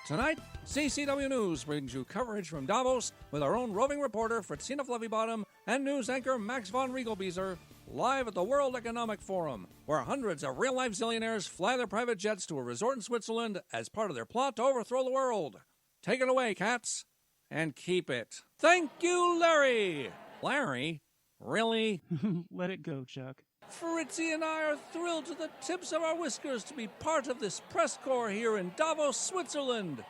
Tonight, CCW News brings you coverage from Davos with our own roving reporter Phrytzie Fluffybottom and news anchor Max von Riegelbieser live at the World Economic Forum, where hundreds of real-life zillionaires fly their private jets to a resort in Switzerland as part of their plot to overthrow the world. Take it away, cats, and keep it. Thank you, Larry! Larry? Really? Let it go, Chuck. Phrytzie and I are thrilled to the tips of our whiskers to be part of this press corps here in Davos, Switzerland.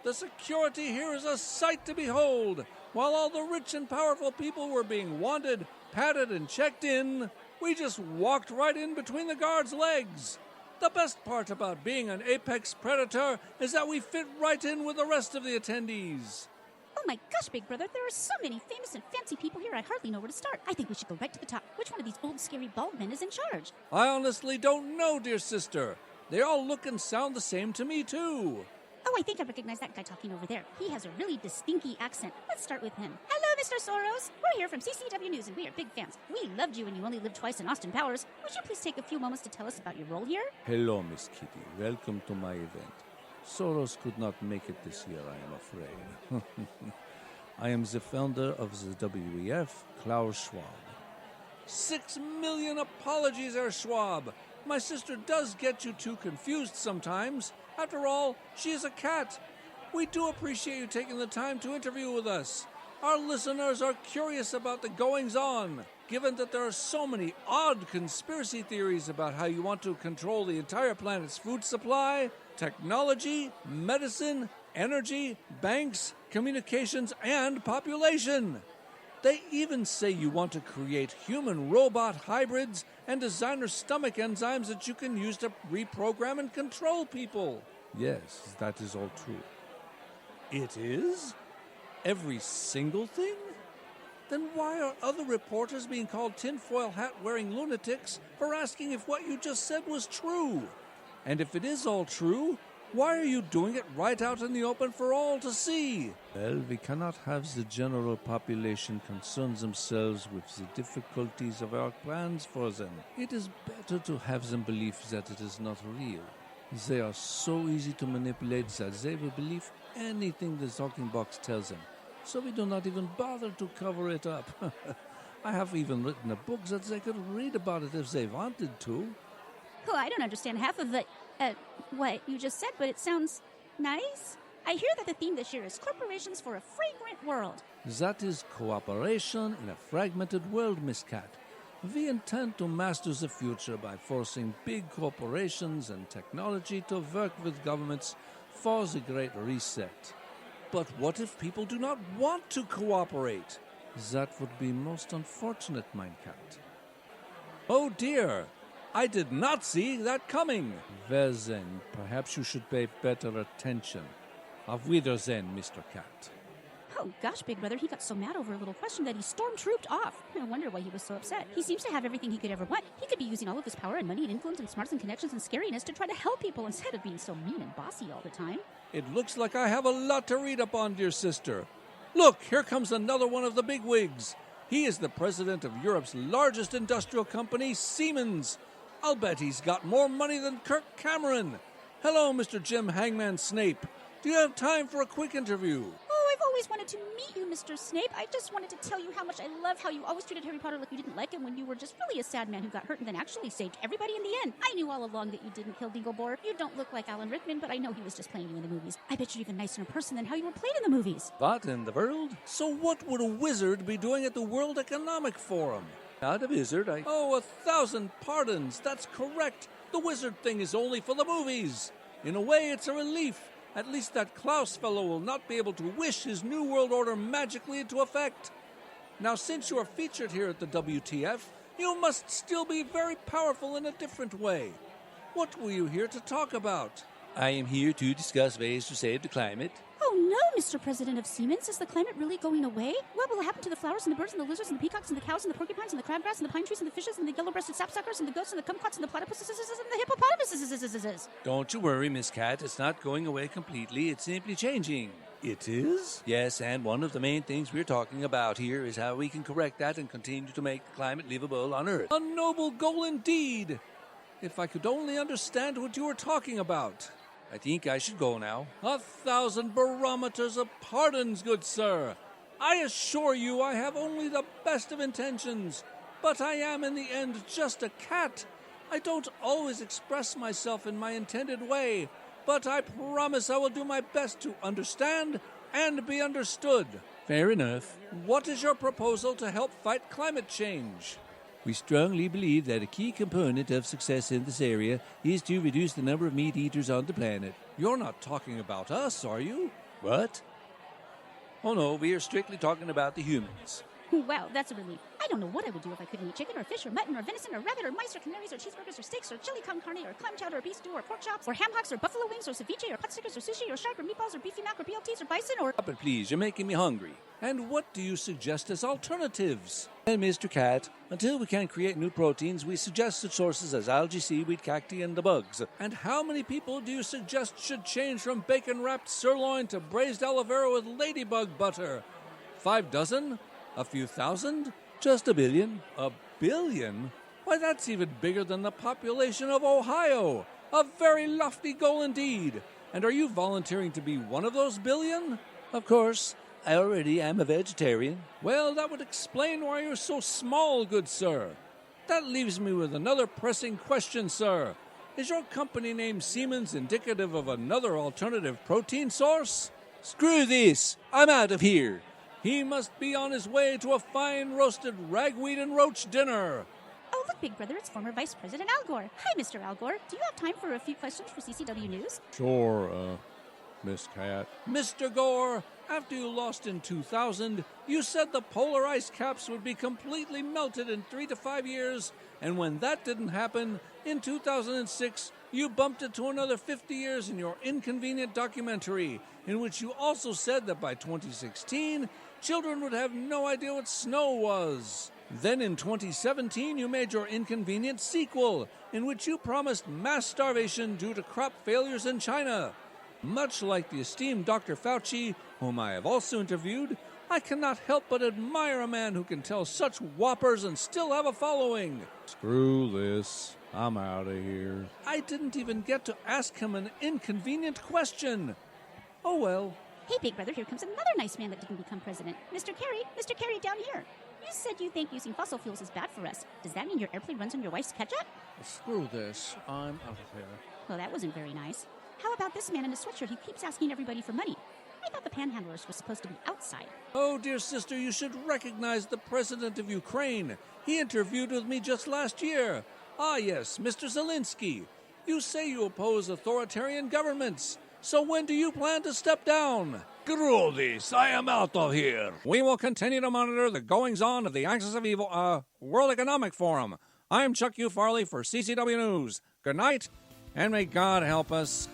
The security here is a sight to behold. While all the rich and powerful people were being wanted, patted, and checked in, we just walked right in between the guards' legs. The best part about being an apex predator is that we fit right in with the rest of the attendees. Oh my gosh, Big Brother, there are so many famous and fancy people here I hardly know where to start. I think we should go right to the top. Which one of these old scary bald men is in charge? I honestly don't know, dear sister. They all look and sound the same to me, too. Oh, I think I recognize that guy talking over there. He has a really distinct accent. Let's start with him. Hello, Mr. Soros. We're here from CCW News, and we are big fans. We loved you when you only lived twice in Austin Powers. Would you please take a few moments to tell us about your role here? Hello, Miss Kitty. Welcome to my event. Soros could not make it this year, I am afraid. I am the founder of the WEF, Klaus Schwab. 6 million apologies, Herr Schwab. My sister does get you too confused sometimes. After all, she is a cat. We do appreciate you taking the time to interview with us. Our listeners are curious about the goings-on, given that there are so many odd conspiracy theories about how you want to control the entire planet's food supply, technology, medicine, energy, banks, communications, and population. They even say you want to create human-robot hybrids and designer stomach enzymes that you can use to reprogram and control people. Yes, that is all true. It is? Every single thing? Then why are other reporters being called tinfoil hat-wearing lunatics for asking if what you just said was true? And if it is all true, why are you doing it right out in the open for all to see? Well, we cannot have the general population concern themselves with the difficulties of our plans for them. It is better to have them believe that it is not real. They are so easy to manipulate that they will believe anything the talking box tells them. So we do not even bother to cover it up. I have even written a book that they could read about it if they wanted to. Oh, I don't understand half of what you just said, but it sounds nice. I hear that the theme this year is corporations for a fragrant world. That is cooperation in a fragmented world, Miss Cat. We intend to master the future by forcing big corporations and technology to work with governments for the Great Reset. But what if people do not want to cooperate? That would be most unfortunate, mein Cat. Oh dear! I did not see that coming. Well then, perhaps you should pay better attention. Auf Wiedersehen, Mr. Cat. Oh gosh, Big Brother, he got so mad over a little question that he stormtrooped off. I wonder why he was so upset. He seems to have everything he could ever want. He could be using all of his power and money and influence and smarts and connections and scariness to try to help people instead of being so mean and bossy all the time. It looks like I have a lot to read up on, dear sister. Look, here comes another one of the bigwigs. He is the president of Europe's largest industrial company, Siemens. I'll bet he's got more money than Kirk Cameron. Hello, Mr. Jim Hangman Snape. Do you have time for a quick interview? Oh, I've always wanted to meet you, Mr. Snape. I just wanted to tell you how much I love how you always treated Harry Potter like you didn't like him when you were just really a sad man who got hurt and then actually saved everybody in the end. I knew all along that you didn't kill Dingleborr. You don't look like Alan Rickman, but I know he was just playing you in the movies. I bet you're even nicer in person than how you were played in the movies. What in the world? So what would a wizard be doing at the World Economic Forum? Not a wizard, Oh, 1,000 pardons. That's correct. The wizard thing is only for the movies. In a way, it's a relief. At least that Klaus fellow will not be able to wish his new world order magically into effect. Now, since you are featured here at the WTF, you must still be very powerful in a different way. What were you here to talk about? I am here to discuss ways to save the climate. Oh no, Mr. President of Siemens, is the climate really going away? What will happen to the flowers and the birds and the lizards and the peacocks and the cows and the porcupines and the crabgrass and the pine trees and the fishes and the yellow-breasted sapsuckers and the goats and the kumquats and the platypuses and the hippopotamuses? Don't you worry, Miss Cat. It's not going away completely. It's simply changing. It is? Yes, and one of the main things we're talking about here is how we can correct that and continue to make the climate livable on Earth. A noble goal indeed. If I could only understand what you were talking about. I think I should go now. 1,000 barometers of pardons, good sir. I assure you I have only the best of intentions, but I am in the end just a cat. I don't always express myself in my intended way, but I promise I will do my best to understand and be understood. Fair enough. What is your proposal to help fight climate change? We strongly believe that a key component of success in this area is to reduce the number of meat eaters on the planet. You're not talking about us, are you? What? Oh no, we are strictly talking about the humans. Wow, that's a relief. I don't know what I would do if I couldn't eat chicken or fish or mutton or venison or rabbit or mice or canaries or cheeseburgers or steaks or chili con carne or clam chowder or beef stew or pork chops or ham hocks or buffalo wings or ceviche or pot stickers or sushi or shark or meatballs or beefy mac or BLTs or bison or... Stop it, please. You're making me hungry. And what do you suggest as alternatives? And Mr. Cat, until we can create new proteins, we suggest such sources as algae, seaweed, cacti, and the bugs. And how many people do you suggest should change from bacon-wrapped sirloin to braised aloe vera with ladybug butter? 5 dozen? A few thousand? Just 1 billion. 1 billion? Why, that's even bigger than the population of Ohio. A very lofty goal indeed. And are you volunteering to be one of those billion? Of course. I already am a vegetarian. Well, that would explain why you're so small, good sir. That leaves me with another pressing question, sir. Is your company name Siemens indicative of another alternative protein source? Screw this! I'm out of here! He must be on his way to a fine roasted ragweed and roach dinner. Oh, look, Big Brother, it's former Vice President Al Gore. Hi, Mr. Al Gore. Do you have time for a few questions for CCW News? Sure, Miss Cat. Mr. Gore, after you lost in 2000, you said the polar ice caps would be completely melted in 3 to 5 years, and when that didn't happen, in 2006, you bumped it to another 50 years in your inconvenient documentary, in which you also said that by 2016, children would have no idea what snow was. Then in 2017, you made your inconvenient sequel, in which you promised mass starvation due to crop failures in China. Much like the esteemed Dr. Fauci, whom I have also interviewed, I cannot help but admire a man who can tell such whoppers and still have a following. Screw this. I'm out of here. I didn't even get to ask him an inconvenient question. Oh well. Hey, Big Brother, here comes another nice man that didn't become president. Mr. Carey down here. You said you think using fossil fuels is bad for us. Does that mean your airplane runs on your wife's ketchup? Screw this. I'm out of here. Well, that wasn't very nice. How about this man in a sweatshirt who keeps asking everybody for money? I thought the panhandlers were supposed to be outside. Oh, dear sister, you should recognize the president of Ukraine. He interviewed with me just last year. Ah, yes, Mr. Zelensky. You say you oppose authoritarian governments. So when do you plan to step down? Screw this. I am out of here. We will continue to monitor the goings-on of the Axis of Evil, World Economic Forum. I'm Chuck U. Farley for CCW News. Good night, and may God help us.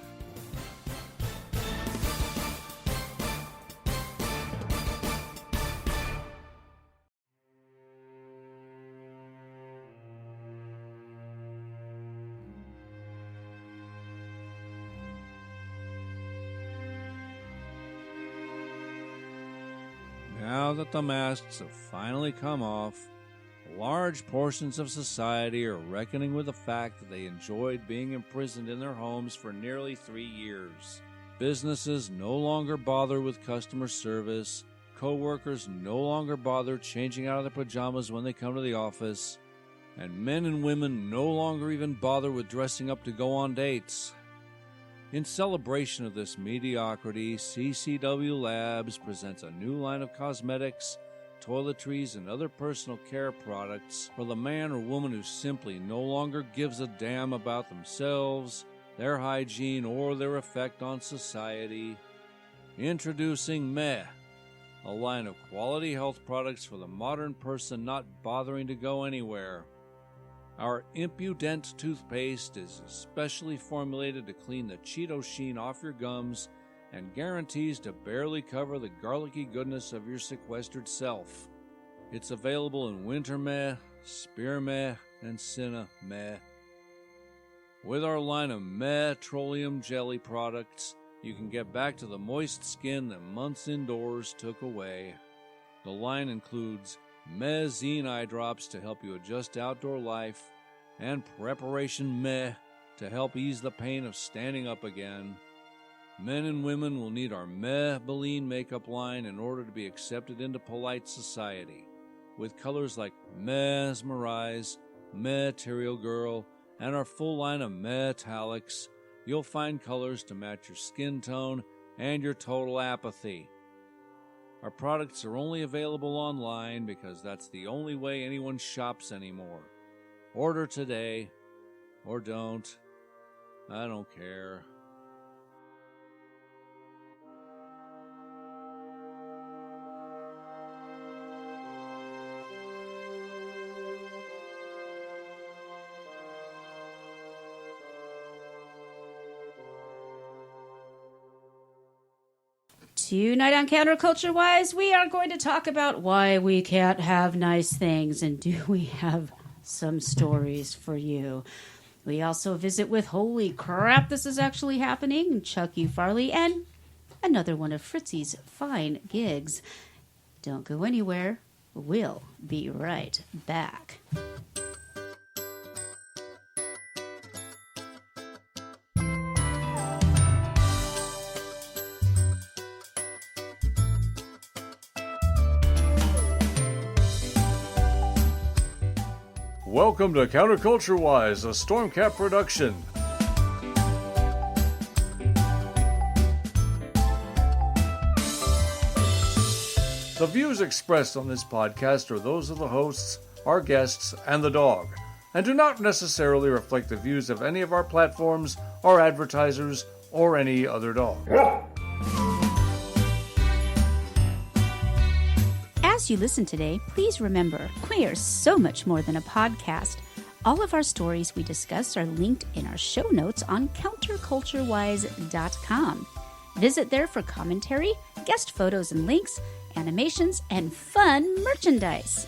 Now that the masks have finally come off, large portions of society are reckoning with the fact that they enjoyed being imprisoned in their homes for nearly 3 years. Businesses no longer bother with customer service, co-workers no longer bother changing out of their pajamas when they come to the office, and men and women no longer even bother with dressing up to go on dates. In celebration of this mediocrity, CCW Labs presents a new line of cosmetics, toiletries, and other personal care products for the man or woman who simply no longer gives a damn about themselves, their hygiene, or their effect on society. Introducing Meh, a line of quality health products for the modern person not bothering to go anywhere. Our Impudent toothpaste is especially formulated to clean the Cheeto sheen off your gums and guarantees to barely cover the garlicky goodness of your sequestered self. It's available in Winter Meh, Spear Meh, and Cinna Meh. With our line of Meh Trollium Jelly products, you can get back to the moist skin that months indoors took away. The line includes Meh Zine eye drops to help you adjust outdoor life, and Preparation Meh to help ease the pain of standing up again. Men and women will need our Maybelline makeup line in order to be accepted into polite society. With colors like Mesmerize, Material Girl, and our full line of metallics, you'll find colors to match your skin tone and your total apathy. Our products are only available online because that's the only way anyone shops anymore. Order today, or don't. I don't care. Tonight on Counterculture Wise, we are going to talk about why we can't have nice things, and do we have some stories for you. We also visit with Holy Crap, This Is Actually Happening, Chuck U. Farley, and another one of Phrytzie's fine gigs. Don't go anywhere. We'll be right back. Welcome to Counterculture Wise, a Stormcat production. The views expressed on this podcast are those of the hosts, our guests, and the dog, and do not necessarily reflect the views of any of our platforms, our advertisers, or any other dog. As you listen today, please remember, we are so much more than a podcast. All of our stories we discuss are linked in our show notes on counterculturewise.com. Visit there for commentary, guest photos and links, animations, and fun merchandise.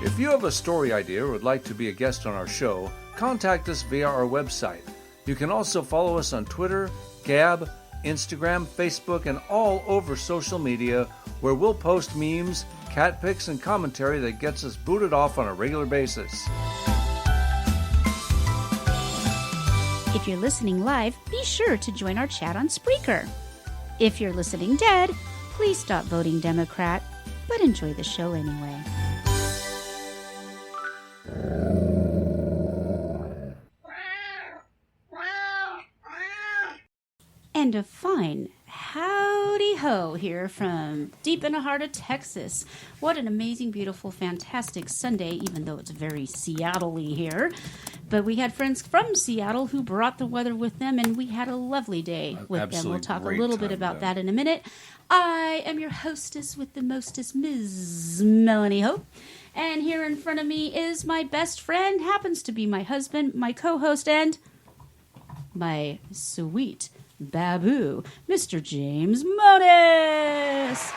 If you have a story idea or would like to be a guest on our show, contact us via our website. You can also follow us on Twitter, Gab, Instagram, Facebook, and all over social media, where we'll post memes, cat pics, and commentary that gets us booted off on a regular basis. If you're listening live, be sure to join our chat on Spreaker. If you're listening dead, please stop voting Democrat, but enjoy the show anyway. And a fine howdy ho here from deep in the heart of Texas. What an amazing, beautiful, fantastic Sunday, even though it's very Seattle-y here. But we had friends from Seattle who brought the weather with them, and we had a lovely day with them. We'll talk a little bit about that in a minute. I am your hostess with the mostest, Ms. Melanie Hope. And here in front of me is my best friend, happens to be my husband, my co-host, and my sweet Babu, Mr. James Modis.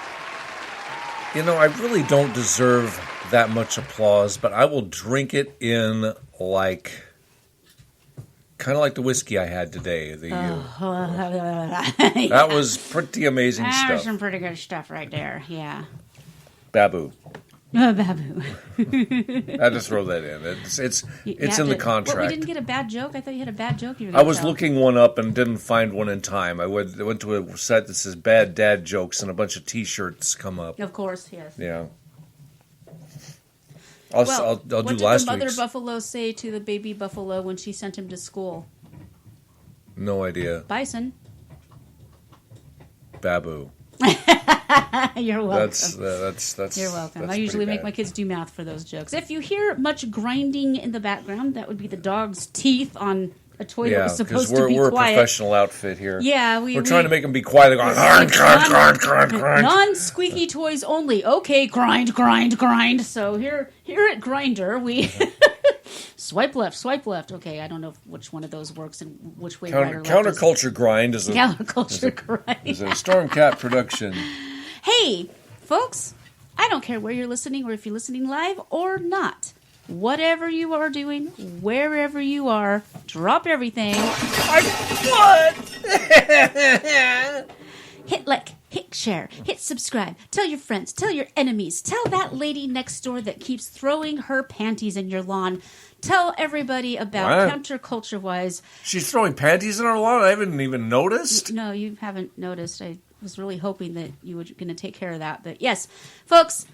You know, I really don't deserve that much applause, but I will drink it in kind of like the whiskey I had today. That was pretty amazing That stuff. was some pretty good stuff right there, yeah. Babu. Babu. I had to throw that in. It's in the contract. What, we didn't get a bad joke? I thought you had a bad joke. I was looking one up and didn't find one in time. I went to a site that says bad dad jokes, and a bunch of T-shirts come up. Of course, yes. Yeah. I'll do last week's. What did the mother buffalo say to the baby buffalo when she sent him to school? No idea. Bison. Babu. You're welcome. That's You're welcome. That's I usually pretty make bad. my kids do math for those jokes. If you hear much grinding in the background, that would be the dog's teeth on a toy that was supposed to be we're quiet. A professional outfit here. Yeah, we're trying to make them be quiet. They're going grind. Non-squeaky toys only. Okay, grind. So here at Grinder, we swipe left. Okay, I don't know which one of those works and which way right or left. Counterculture Grind is a Counterculture Grind is a Stormcat production. Hey, folks, I don't care where you're listening or if you're listening live or not. Whatever you are doing, wherever you are, drop everything. What? Hit hit share, hit subscribe, tell your friends, tell your enemies, tell that lady next door that keeps throwing her panties in your lawn. Tell everybody about Counterculture Wise. She's throwing panties in our lawn? I haven't even noticed. No, you haven't noticed. I was really hoping that you were going to take care of that. But yes, folks,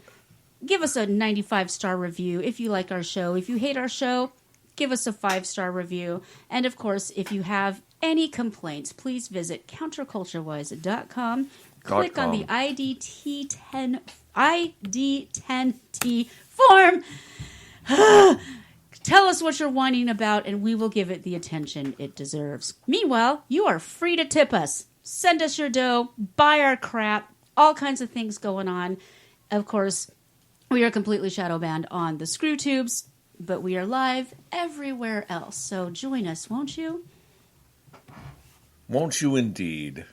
give us a 95-star review if you like our show. If you hate our show, give us a 5-star review. And of course, if you have any complaints, please visit counterculturewise.com. Click on the ID10T form. Tell us what you're whining about, and we will give it the attention it deserves. Meanwhile, you are free to tip us. Send us your dough, buy our crap, all kinds of things going on. Of course, we are completely shadow banned on the Screw Tubes, but we are live everywhere else. So join us, won't you? Won't you indeed?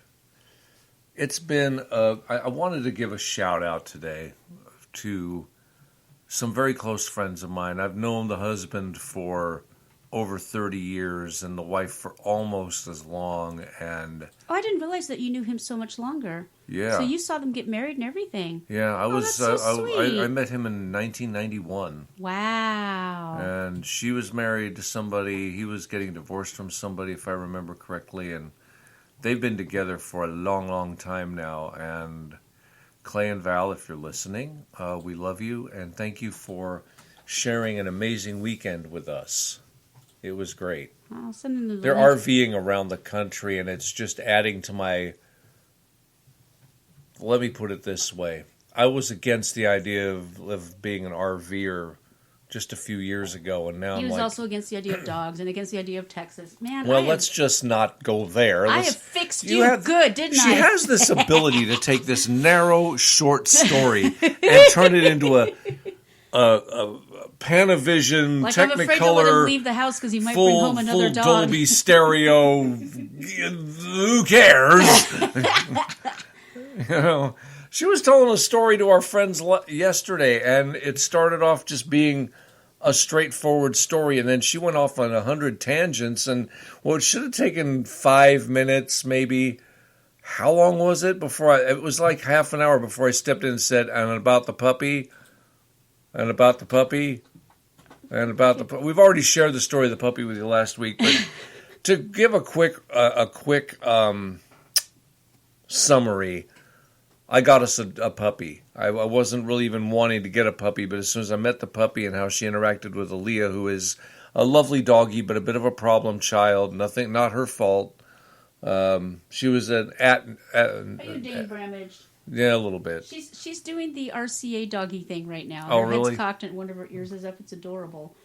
It's been, I wanted to give a shout out today to some very close friends of mine. I've known the husband for over 30 years and the wife for almost as long. And oh, I didn't realize that you knew him so much longer. Yeah. So you saw them get married and everything. Yeah, I was. That's so sweet. I met him in 1991. Wow. And she was married to somebody. He was getting divorced from somebody, if I remember correctly. And they've been together for a long, long time now. And Clay and Val, if you're listening, we love you. And thank you for sharing an amazing weekend with us. It was great. I'll send them the They're link. RVing around the country, and it's just adding to my... Let me put it this way. I was against the idea of being an RVer just a few years ago, and now He I'm was like... also against the idea of dogs and against the idea of Texas. Man, well, let's just not go there. I have fixed you good, didn't I? She has this ability to take this narrow, short story and turn it into a Panavision, like I'm afraid to let him leave the house because he might bring home another full dog. Dolby stereo. Who cares? She was telling a story to our friends yesterday, and it started off just being a straightforward story, and then she went off on 100 tangents, and it should have taken 5 minutes, maybe. How long was it before it was like half an hour before I stepped in and said, and about the puppy, and about the puppy, and about the puppy. We've already shared the story of the puppy with you last week, but to give a quick summary, I got us a puppy. I wasn't really even wanting to get a puppy, but as soon as I met the puppy and how she interacted with Aaliyah, who is a lovely doggy, but a bit of a problem child, not her fault. She was Are you dating Bramage? Yeah, a little bit. She's doing the RCA doggy thing right now. Oh, her really? head's cocked and one of her ears is up. It's adorable.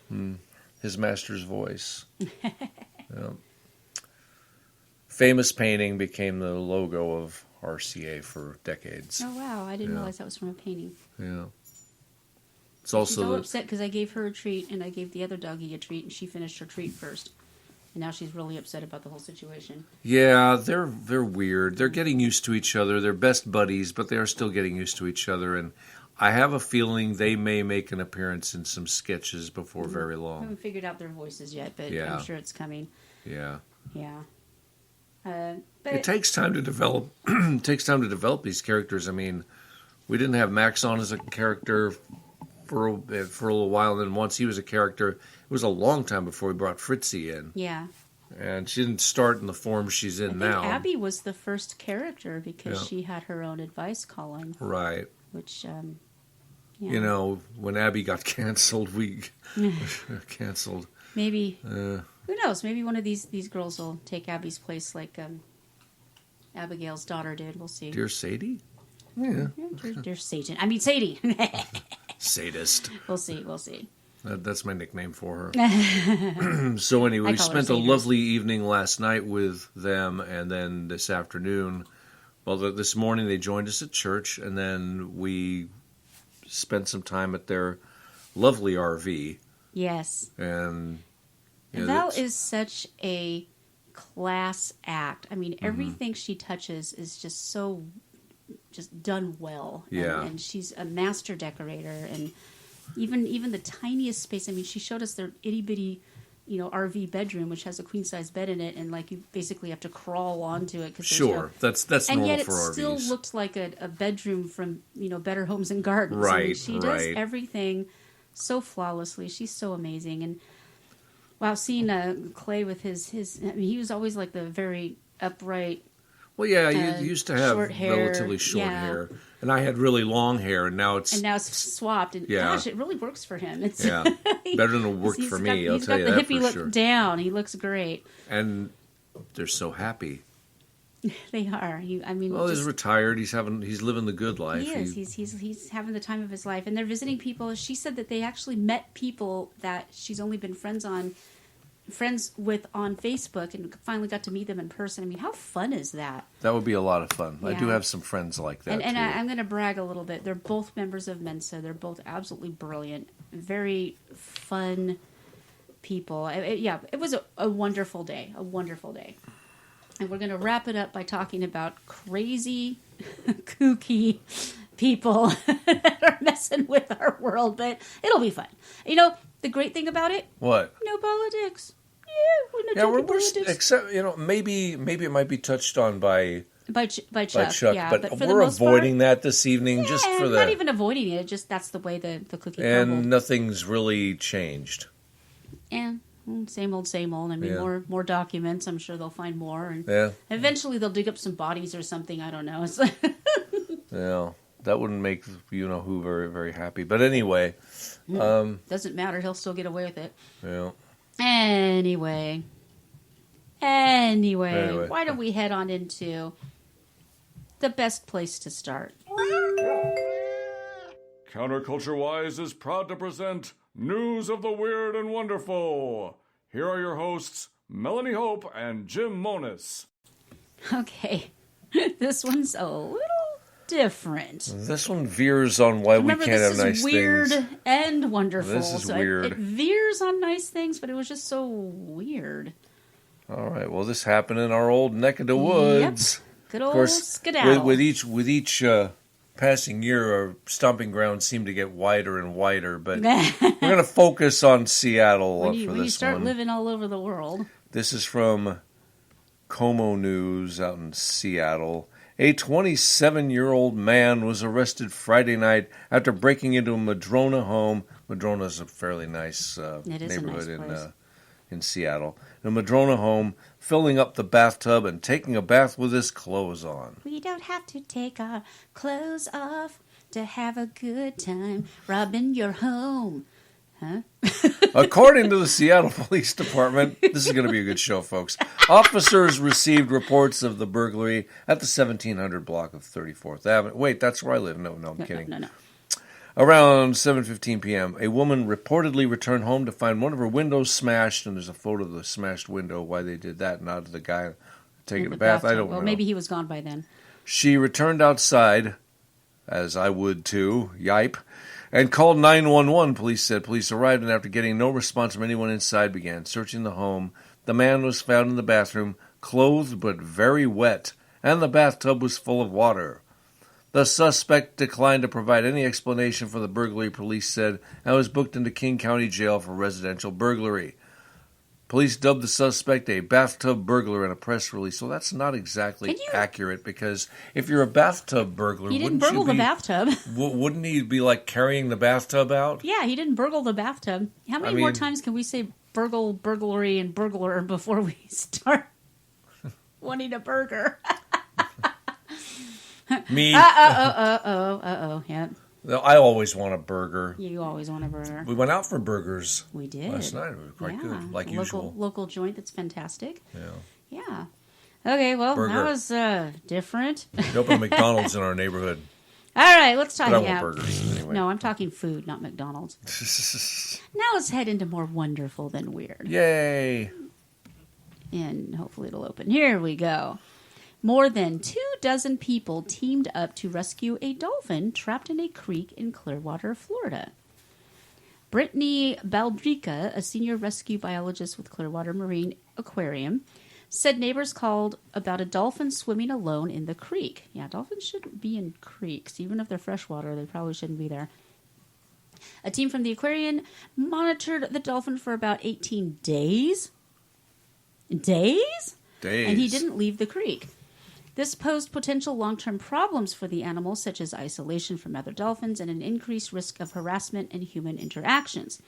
His master's voice. Yeah. Famous painting became the logo of RCA for decades. Oh, wow. I didn't realize that was from a painting. Yeah. It's She's also all upset because I gave her a treat and I gave the other doggy a treat and she finished her treat first. And now she's really upset about the whole situation. Yeah, they're weird. They're getting used to each other. They're best buddies, but they are still getting used to each other. And I have a feeling they may make an appearance in some sketches before very I long. haven't figured out their voices yet, but Yeah. I'm sure it's coming. Yeah. Yeah. But It takes time to develop. It takes time to develop these characters. I mean, we didn't have Max on as a character for a little while, and then once he was a character, it was a long time before we brought Phrytzie in. yeah. And she didn't start in the form she's in I think now. Abby was the first character because she had her own advice column, Right. which, You know, when Abby got canceled, we canceled. maybe, who knows, maybe one of these girls will take Abby's place like Abigail's daughter did. We'll see. Dear Sadie? Yeah. Dear Satan. I mean, Sadie. Sadist. We'll see. That's my nickname for her. So anyway, we call her spent a Sadist. lovely evening last night with them, and then this afternoon, this morning they joined us at church, and then we spent some time at their lovely RV. Yes. And Val is such a class act. I mean, everything she touches is just so done well. Yeah. And she's a master decorator, and even the tiniest space. I mean, she showed us their itty bitty RV bedroom, which has a queen size bed in it, and like you basically have to crawl onto it. Sure, that's and normal yet for it RVs. still looked like a bedroom from Better Homes and Gardens. Right, I mean, she does right. everything so flawlessly. She's so amazing. And wow, seeing Clay with his I mean, he was always like the very upright. Well, yeah, you used to have short hair, relatively short hair, and I had really long hair, and now it's swapped. And gosh, it really works for him. It's better than it worked for me. I'll tell you that for sure. He's got the hippie look down. He looks great, and they're so happy. They are. He's retired. He's living the good life. He is. He's having the time of his life, and they're visiting people. She said that they actually met people that she's only been friends with on Facebook, and finally got to meet them in person. I mean, how fun is that? That would be a lot of fun. Yeah. I do have some friends like that, and too. I'm going to brag a little bit. They're both members of Mensa. They're both absolutely brilliant, very fun people. It was a wonderful day, And we're going to wrap it up by talking about crazy, kooky people that are messing with our world, but it'll be fun. The great thing about it? What? No politics. We're except maybe it might be touched on by Chuck, yeah, but for we're avoiding that this evening just for not even avoiding it. Just that's the way the cookie and crumbled. Nothing's really changed. And same old. I mean, more documents. I'm sure they'll find more, and eventually they'll dig up some bodies or something. I don't know. It's yeah, that wouldn't make who very, very happy. But anyway, doesn't matter. He'll still get away with it. Yeah. Anyway, why don't we head on into the best place to start? Counterculture Wise is proud to present News of the Weird and Wonderful. Here are your hosts, Melanie Hope and Jim Monis. Okay, this one's a little different. This one veers on why we can't have nice weird things. And wonderful. This is weird. It veers on nice things, but it was just so weird. All right. Well, this happened in our old neck of the woods. Yep. Good old skedaddle. With each passing year, our stomping grounds seem to get wider and wider. But we're going to focus on Seattle for this one. When you start living all over the world. This is from Como News out in Seattle. A 27-year-old man was arrested Friday night after breaking into a Madrona home. Madrona is a fairly nice neighborhood in Seattle. In a Madrona home, filling up the bathtub and taking a bath with his clothes on. We don't have to take our clothes off to have a good time robbing your home. Huh? According to the Seattle Police Department, this is going to be a good show, folks. Officers received reports of the burglary at the 1700 block of 34th Avenue. Wait, that's where I live. No, I'm kidding. No. Around 7:15 p.m., a woman reportedly returned home to find one of her windows smashed, and there's a photo of the smashed window. Why they did that, not to the guy taking a bath, I don't know. Well, maybe he was gone by then. She returned outside, as I would too, yipe, and called 911, police said. Police arrived, and after getting no response from anyone inside, began searching the home. The man was found in the bathroom, clothed but very wet, and the bathtub was full of water. The suspect declined to provide any explanation for the burglary, police said, and was booked into King County Jail for residential burglary. Police dubbed the suspect a bathtub burglar in a press release. So that's not exactly accurate, because if you're a bathtub burglar, he didn't burgle the bathtub. Wouldn't he be like carrying the bathtub out? Yeah, he didn't burgle the bathtub. How many more times can we say burglary, and burglar before we start wanting a burger? Me. Yeah. No, I always want a burger. You always want a burger. We went out for burgers. We did. Last night. It was quite good, like usual. Local joint that's fantastic. Yeah. Okay, well, burger. That was different. We opened a McDonald's in our neighborhood. All right, let's talk about burgers anyway. No, I'm talking food, not McDonald's. Now let's head into more wonderful than weird. Yay. And hopefully it'll open. Here we go. More than 24 people teamed up to rescue a dolphin trapped in a creek in Clearwater, Florida. Brittany Baldrica, a senior rescue biologist with Clearwater Marine Aquarium, said neighbors called about a dolphin swimming alone in the creek. Yeah, dolphins shouldn't be in creeks. Even if they're freshwater, they probably shouldn't be there. A team from the aquarium monitored the dolphin for about 18 days. Days? And he didn't leave the creek. This posed potential long-term problems for the animal, such as isolation from other dolphins and an increased risk of harassment and human interactions.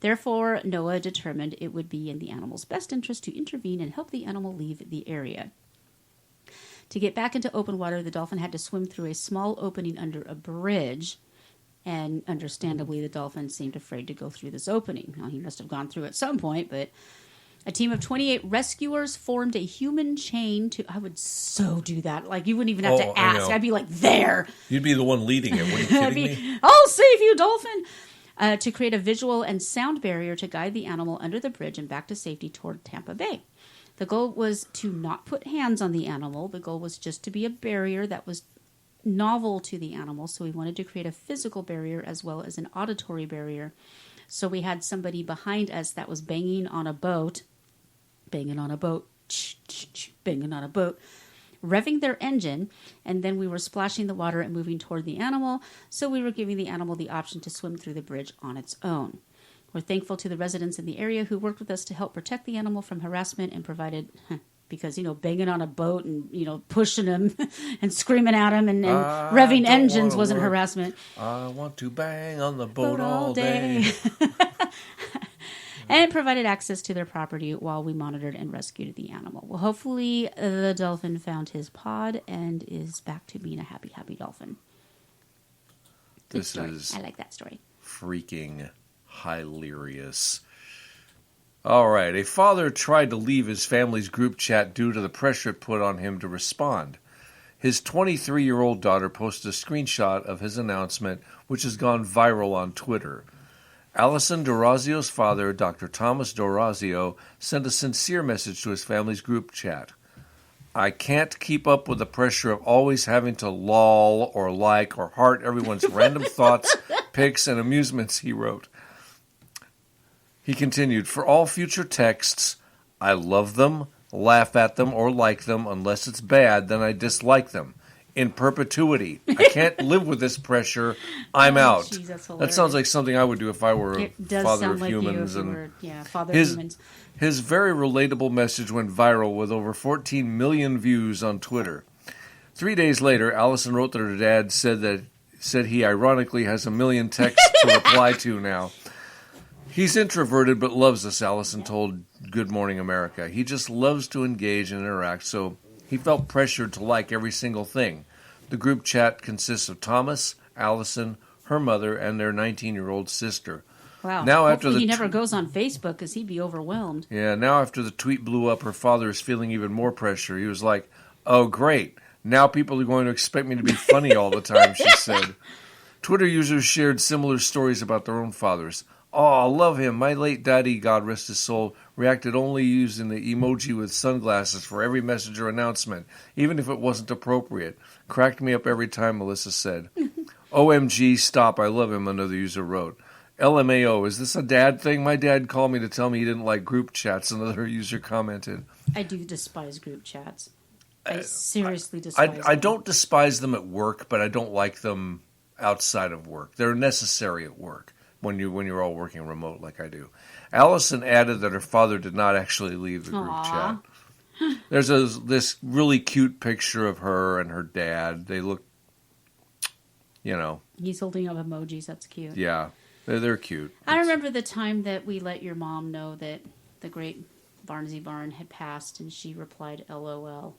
Therefore, NOAA determined it would be in the animal's best interest to intervene and help the animal leave the area. To get back into open water, the dolphin had to swim through a small opening under a bridge, and understandably, the dolphin seemed afraid to go through this opening. Well, he must have gone through at some point, but a team of 28 rescuers formed a human chain to... I would so do that. Like, you wouldn't even have to ask. I'd be like, there! You'd be the one leading it. Were you kidding me? I'll save you, dolphin! To create a visual and sound barrier to guide the animal under the bridge and back to safety toward Tampa Bay. The goal was to not put hands on the animal. The goal was just to be a barrier that was novel to the animal. So we wanted to create a physical barrier as well as an auditory barrier. So we had somebody behind us that was banging on a boat, revving their engine, and then we were splashing the water and moving toward the animal. So we were giving the animal the option to swim through the bridge on its own. We're thankful to the residents in the area who worked with us to help protect the animal from harassment and provided, because, banging on a boat and, pushing him and screaming at him and revving engines wasn't harassment. I want to bang on the boat all day. And provided access to their property while we monitored and rescued the animal. Well, hopefully the dolphin found his pod and is back to being a happy, happy dolphin. Good story. I like that story. Freaking hilarious. All right. A father tried to leave his family's group chat due to the pressure put on him to respond. His 23-year-old daughter posted a screenshot of his announcement, which has gone viral on Twitter. Allison D'Orazio's father, Dr. Thomas D'Orazio, sent a sincere message to his family's group chat. I can't keep up with the pressure of always having to lol or like or heart everyone's random thoughts, pics, and amusements, he wrote. He continued, for all future texts, I love them, laugh at them, or like them. Unless it's bad, then I dislike them. In perpetuity. I can't live with this pressure. I'm out. Geez, that sounds like something I would do if I were a father of humans. Father of humans. His very relatable message went viral with over 14 million views on Twitter. 3 days later, Allison wrote that her dad said he ironically has 1 million texts to reply to now. He's introverted but loves us, Allison told Good Morning America. He just loves to engage and interact, so he felt pressured to like every single thing. The group chat consists of Thomas, Allison, her mother, and their 19-year-old sister. Wow. Now, hopefully he never goes on Facebook because he'd be overwhelmed. Yeah, now after the tweet blew up, her father is feeling even more pressure. He was like, oh, great. Now people are going to expect me to be funny all the time, she said. Twitter users shared similar stories about their own fathers. Oh, I love him. My late daddy, God rest his soul, reacted only using the emoji with sunglasses for every message or announcement, even if it wasn't appropriate. Cracked me up every time, Melissa said. OMG, stop, I love him, another user wrote. LMAO, is this a dad thing? My dad called me to tell me he didn't like group chats, another user commented. I do despise group chats. I seriously despise them. I don't despise them at work, but I don't like them outside of work. They're necessary at work. When you're all working remote like I do. Allison added that her father did not actually leave the group chat. There's this really cute picture of her and her dad. They look, He's holding up emojis. That's cute. Yeah, they're cute. I remember the time that we let your mom know that the great Barnsey Barn had passed, and she replied, LOL.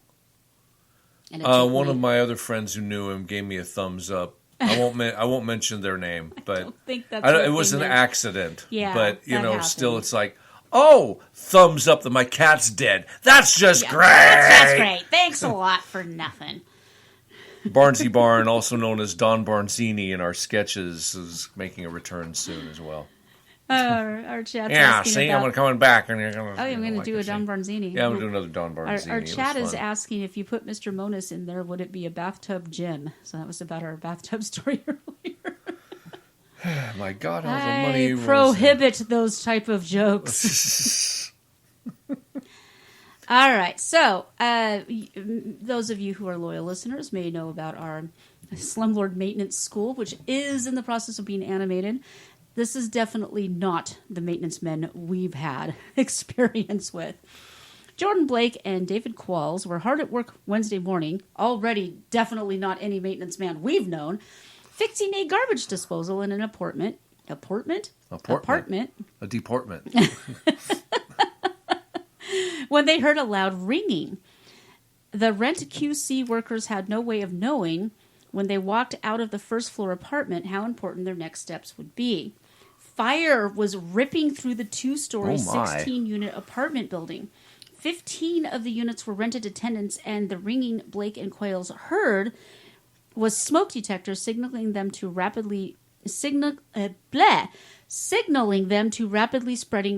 And one of my other friends who knew him gave me a thumbs up. I won't mention their name, but I don't think that's it was an accident. Yeah, but happens. Still, it's like, oh, thumbs up that my cat's dead. That's just great. That's great. Thanks a lot for nothing. Barnsey Barn, also known as Don Barnzini in our sketches, is making a return soon as well. Our chat's asking about... I'm coming back. And you're gonna, I'm going to do a Don Barnzini. Yeah, I'm going to do another Don Barnzini. Our chat is asking if you put Mr. Monas in there, would it be a bathtub gym? So that was about our bathtub story earlier. My God, how the money I prohibit those type of jokes. All right, so those of you who are loyal listeners may know about our Slumlord Maintenance School, which is in the process of being animated. This is definitely not the maintenance men we've had experience with. Jordan Blake and David Qualls were hard at work Wednesday morning, already definitely not any maintenance man we've known, fixing a garbage disposal in an apartment. Apartment? A deportment. When they heard a loud ringing. The rent QC workers had no way of knowing when they walked out of the first floor apartment how important their next steps would be. Fire was ripping through the 2-story, 16-unit apartment building. 15 of the units were rented to tenants, and the ringing Blake and Qualls heard was smoke detectors signaling them to rapidly spreading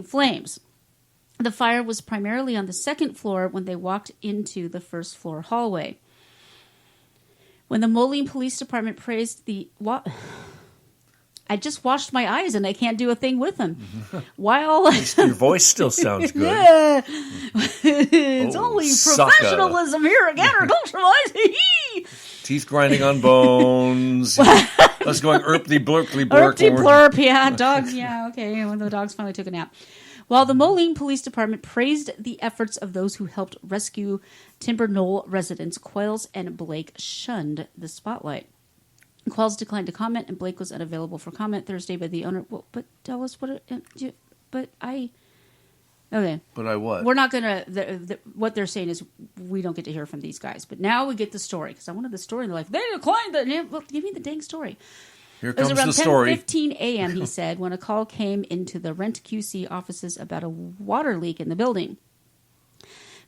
flames. The fire was primarily on the second floor when they walked into the first floor hallway. When the Moline Police Department praised the... I just washed my eyes and I can't do a thing with them. While your voice still sounds good. Yeah. It's only professionalism here at Counterculture. Teeth grinding on bones. Us going erply blurply blurp. Erply blurp, yeah. Dogs, yeah, okay. When the dogs finally took a nap. While the Moline Police Department praised the efforts of those who helped rescue Timber Knoll residents, Qualls and Blake shunned the spotlight. Qualls declined to comment, and Blake was unavailable for comment Thursday by the owner. Well, but tell us what... Okay. But I what? We're not going to... What they're saying is we don't get to hear from these guys. But now we get the story, because I wanted the story, and they're like, they declined the... Well, give me the dang story. Here comes the It story. was around 10:15 a.m., he said, when a call came into the Rent QC offices about a water leak in the building.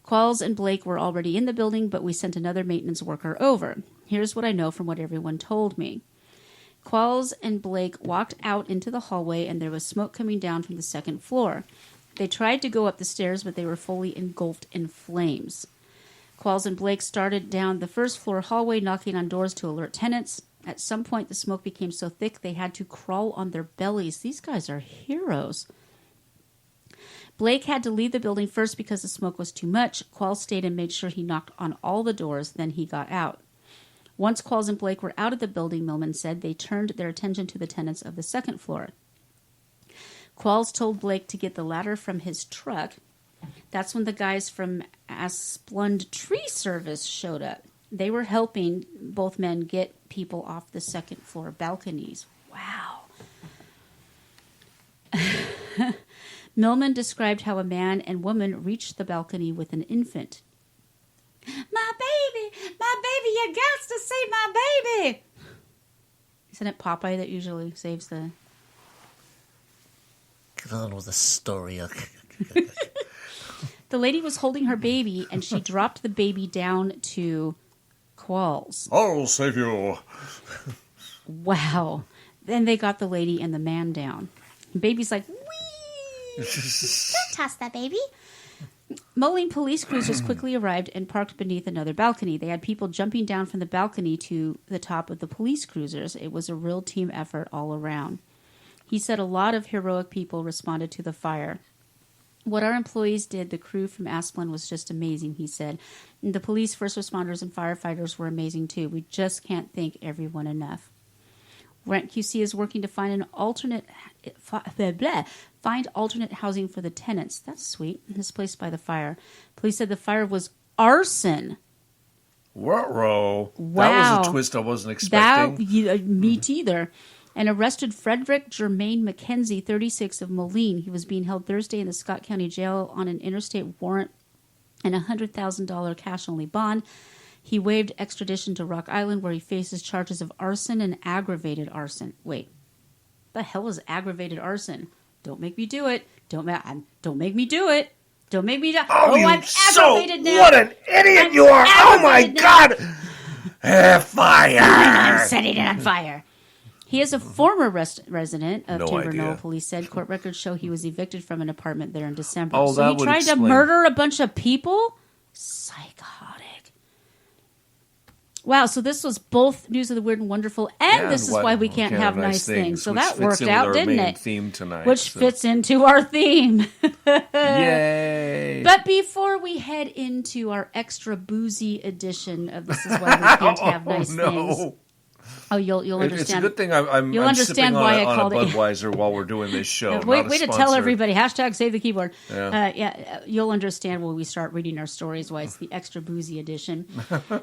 Qualls and Blake were already in the building, but we sent another maintenance worker over. Here's what I know from what everyone told me. Qualls and Blake walked out into the hallway, and there was smoke coming down from the second floor. They tried to go up the stairs, but they were fully engulfed in flames. Qualls and Blake started down the first floor hallway, knocking on doors to alert tenants. At some point, the smoke became so thick they had to crawl on their bellies. These guys are heroes. Blake had to leave the building first because the smoke was too much. Qualls stayed and made sure he knocked on all the doors, then he got out. Once Qualls and Blake were out of the building, Millman said, they turned their attention to the tenants of the second floor. Qualls told Blake to get the ladder from his truck. That's when the guys from Asplund Tree Service showed up. They were helping both men get people off the second floor balconies. Wow. Millman described how a man and woman reached the balcony with an infant. My baby, you got to see my baby. Isn't it Popeye that usually saves the... Get on with the story. The lady was holding her baby, and she dropped the baby down to Qualls. I'll save you. Wow. Then they got the lady and the man down. The baby's like, wee! Don't toss that baby. Moline police cruisers quickly arrived and parked beneath another balcony. They had people jumping down from the balcony to the top of the police cruisers. It was a real team effort all around. He said a lot of heroic people responded to the fire. What our employees did, the crew from Asplund, was just amazing, he said. And the police, first responders, and firefighters were amazing too. We just can't thank everyone enough. Rent QC is working to find alternate housing for the tenants. That's sweet. Displaced by the fire. Police said the fire was arson. Wow. That was a twist I wasn't expecting. Me either. And arrested Frederick Germain McKenzie, 36, of Moline. He was being held Thursday in the Scott County Jail on an interstate warrant and a $100,000 cash-only bond. He waived extradition to Rock Island, where he faces charges of arson and aggravated arson. Wait, the hell is aggravated arson? Don't make me do it. Don't make me do it. Don't make me do it. Oh, I'm aggravated now. What an idiot you are. Oh, my God. Fire. I'm setting it on fire. He is a former resident of Timber Knoll, police said. Court records show he was evicted from an apartment there in December. Oh, so he tried to murder a bunch of people? Psychotic. Wow, so this was both News of the Weird and Wonderful, and this is why we can't have nice things. So that worked out, didn't it? Theme tonight, which fits into our theme. Yay! But before we head into our extra boozy edition of This Is Why We Can't Have Nice Things, Oh, you'll understand. It's a good thing I'm You'll understand sipping why I on called a it. Budweiser while we're doing this show. Way not a to tell sponsor. everybody. # save the keyboard. Yeah. You'll understand when we start reading our stories why it's the extra boozy edition.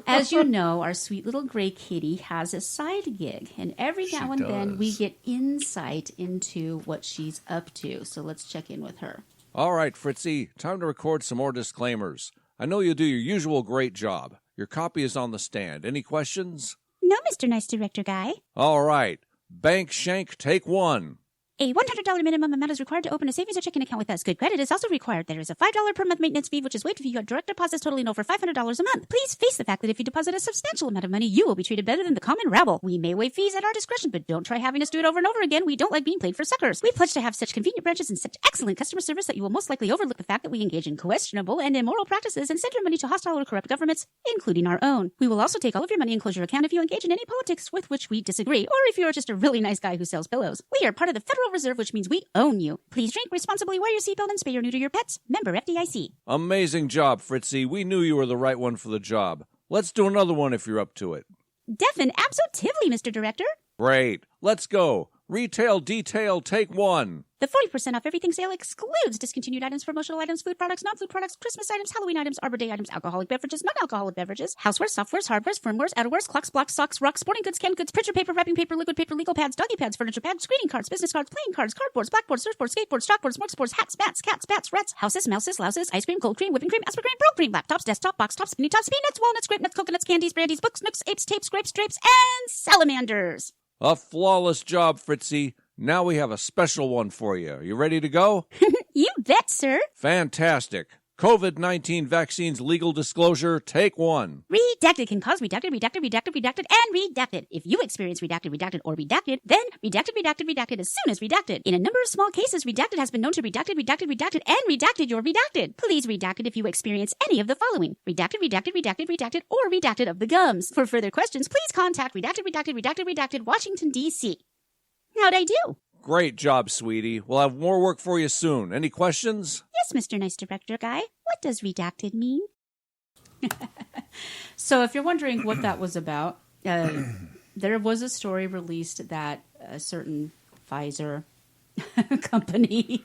As you know, our sweet little gray kitty has a side gig, and every now and then we get insight into what she's up to. So let's check in with her. All right, Phrytzie, time to record some more disclaimers. I know you'll do your usual great job. Your copy is on the stand. Any questions? No, Mr. Nice Director Guy. All right. Bank Shank, take one. A $100 minimum amount is required to open a savings or checking account with us. Good credit is also required. There is a $5 per month maintenance fee, which is waived if you have direct deposits totaling over $500 a month. Please face the fact that if you deposit a substantial amount of money, you will be treated better than the common rabble. We may waive fees at our discretion, but don't try having us do it over and over again. We don't like being played for suckers. We pledge to have such convenient branches and such excellent customer service that you will most likely overlook the fact that we engage in questionable and immoral practices and send your money to hostile or corrupt governments, including our own. We will also take all of your money and close your account if you engage in any politics with which we disagree, or if you are just a really nice guy who sells pillows. We are part of the Federal Reserve, which means we own you. Please drink responsibly, wear your seatbelt, and spay or neuter your pets. Member FDIC. Amazing job, Phrytzie. We knew you were the right one for the job. Let's do another one if you're up to it. Deafin absolutely, Mr. Director. Great. Let's go. Retail detail, take one. The 40% off everything sale excludes discontinued items, promotional items, food products, non-food products, Christmas items, Halloween items, Arbor Day items, alcoholic beverages, non-alcoholic beverages, housewares, softwares, hardwares, firmwares, outerwears, clocks, blocks, socks, rocks, sporting goods, canned goods, picture paper, wrapping paper, liquid paper, legal pads, doggy pads, furniture pads, greeting cards, business cards, playing cards, cardboards, blackboards, surfboards, skateboards, chalkboards, smokeboards, hats, mats, cats, bats, rats, houses, mouses, louses, ice cream, cold cream, whipping cream, aspirin, broke cream, laptops, desktop, box tops, skinny tops, peanuts, walnuts, grape nuts, coconuts, candies, brandies, books, nooks, apes, tapes, grapes, drapes, and salamanders. A flawless job, Phrytzie. Now we have a special one for you. You ready to go? You bet, sir. Fantastic. COVID-19 vaccines legal disclosure, take one. Redacted can cause redacted, and redacted. If you experience redacted, or redacted, then redacted as soon as redacted. In a number of small cases, redacted has been known to redacted, and redacted your redacted. Please redacted if you experience any of the following. Redacted, or redacted of the gums. For further questions, please contact redacted, Washington, D.C. How'd I do? Great job, sweetie. We'll have more work for you soon. Any questions? Yes, Mr. Nice Director Guy. What does redacted mean? So if you're wondering what that was about, there was a story released that a certain Pfizer company...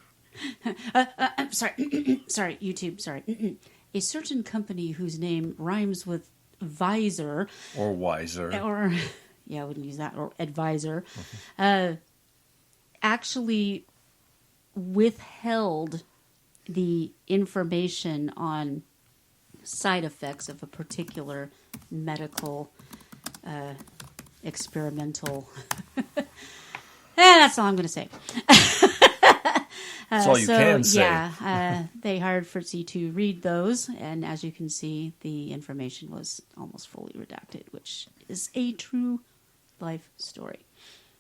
sorry, YouTube, sorry. A certain company whose name rhymes with visor... Or wiser. Or... Yeah, I wouldn't use that. Or advisor. Actually withheld the information on side effects of a particular medical experimental... that's all I'm going to say. That's all you can say. Yeah, they hired Phrytzie to read those, and as you can see, the information was almost fully redacted, which is a true life story.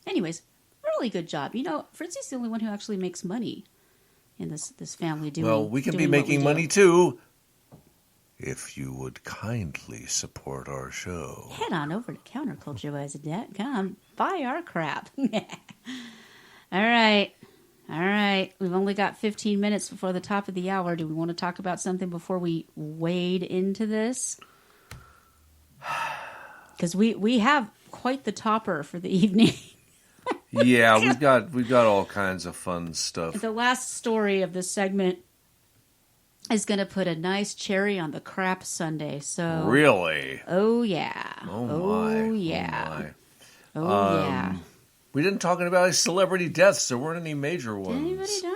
Anyways, really good job. You know, Phrytzie's the only one who actually makes money in this family doing. Well, we can be making money too, if you would kindly support our show. Head on over to counterculturewise.com. Buy our crap. All right. We've only got 15 minutes before the top of the hour. Do we want to talk about something before we wade into this? Because we have quite the topper for the evening. Yeah, we've got all kinds of fun stuff. The last story of this segment is going to put a nice cherry on the crap sundae. So really? Oh yeah. Oh my. Oh yeah. Oh, my. Oh yeah. We didn't talk about any celebrity deaths. There weren't any major ones. Did anybody die?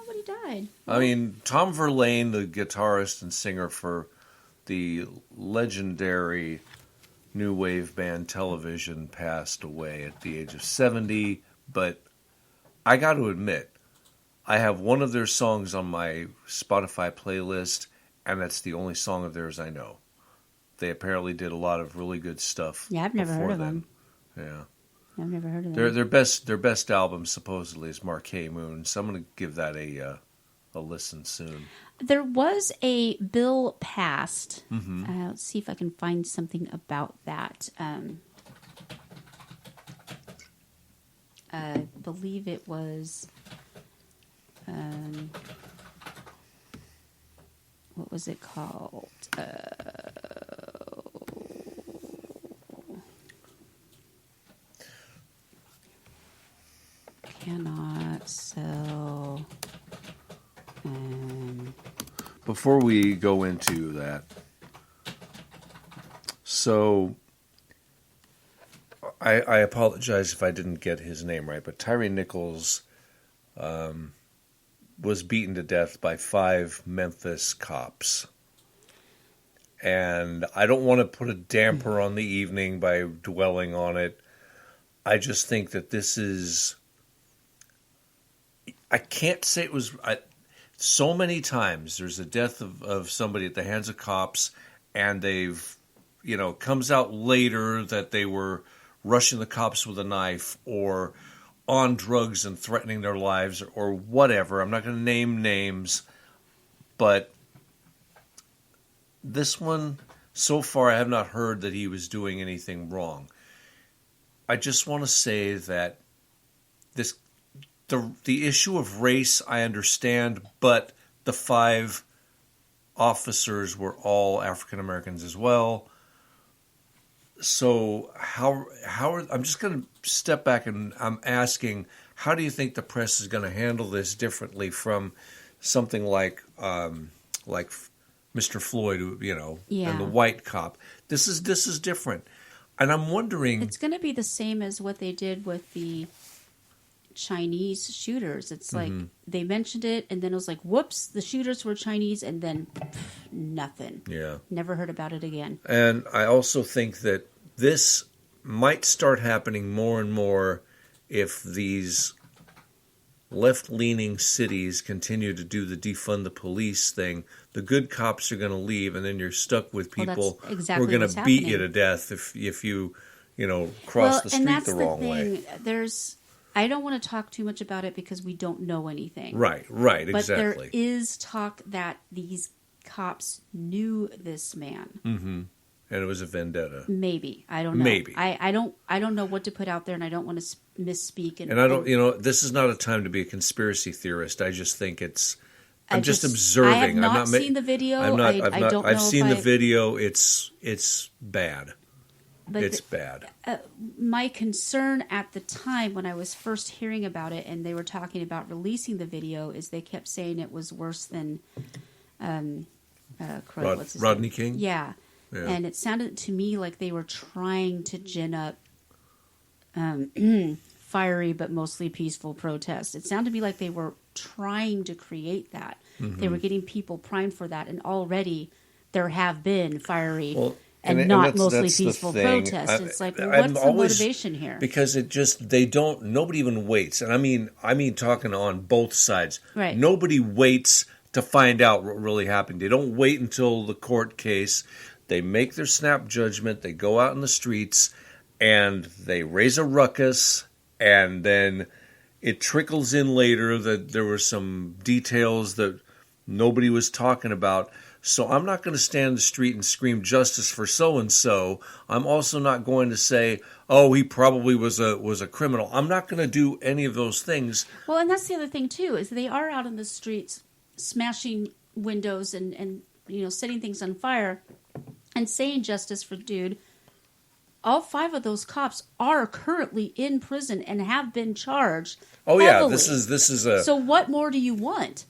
Nobody died. I mean, Tom Verlaine, the guitarist and singer for the legendary new wave band Television, passed away at the age of 70. But I got to admit, I have one of their songs on my Spotify playlist, and that's the only song of theirs I know. They apparently did a lot of really good stuff. Yeah, I've never heard of them. Yeah. I've never heard of them. Their best album supposedly is Marquee Moon, so I'm going to give that a listen soon. There was a bill passed. Mm-hmm. Let's see if I can find something about that. I believe it was... what was it called? before we go into that, so I apologize if I didn't get his name right, but Tyree Nichols was beaten to death by 5 Memphis cops. And I don't want to put a damper on the evening by dwelling on it. I just think that this is... I can't say it was... so many times there's a death of somebody at the hands of cops, and they've, comes out later that they were rushing the cops with a knife or on drugs and threatening their lives or whatever. I'm not going to name names, but this one, so far, I have not heard that he was doing anything wrong. I just want to say that the issue of race, I understand, but the 5 officers were all African Americans as well. So I'm just going to step back and I'm asking, how do you think the press is going to handle this differently from something like Mr. Floyd, and the white cop? This is different, and I'm wondering. It's going to be the same as what they did with the Chinese shooters. It's like they mentioned it, and then it was like, whoops, the shooters were Chinese, and then nothing. Yeah. Never heard about it again. And I also think that this might start happening more and more if these left-leaning cities continue to do the defund the police thing. The good cops are going to leave, and then you're stuck with people who are going to beat you to death if you cross the street the wrong way. I don't want to talk too much about it because we don't know anything. Right, but exactly. But there is talk that these cops knew this man. Mm-hmm. And it was a vendetta. Maybe. I don't know. Maybe. I don't know what to put out there, and I don't want to misspeak. And I don't, this is not a time to be a conspiracy theorist. I just think I'm just observing. I have not seen the video. I've seen the video. It's bad. But it's bad. My concern at the time when I was first hearing about it and they were talking about releasing the video is they kept saying it was worse than Rodney King? Yeah. And it sounded to me like they were trying to gin up fiery but mostly peaceful protest. It sounded to me like they were trying to create that. Mm-hmm. They were getting people primed for that, and already there have been fiery and not mostly peaceful protests. It's like, what's the motivation here? Because nobody even waits. And I mean talking on both sides. Right. Nobody waits to find out what really happened. They don't wait until the court case. They make their snap judgment. They go out in the streets and they raise a ruckus, and then it trickles in later that there were some details that nobody was talking about. So I'm not going to stand in the street and scream justice for so-and-so. I'm also not going to say, oh, he probably was a criminal. I'm not going to do any of those things. Well, and that's the other thing, too, is they are out in the streets smashing windows and setting things on fire and saying justice for dude. All 5 of those cops are currently in prison and have been charged. Oh, heavily. Yeah, this is a... So what more do you want?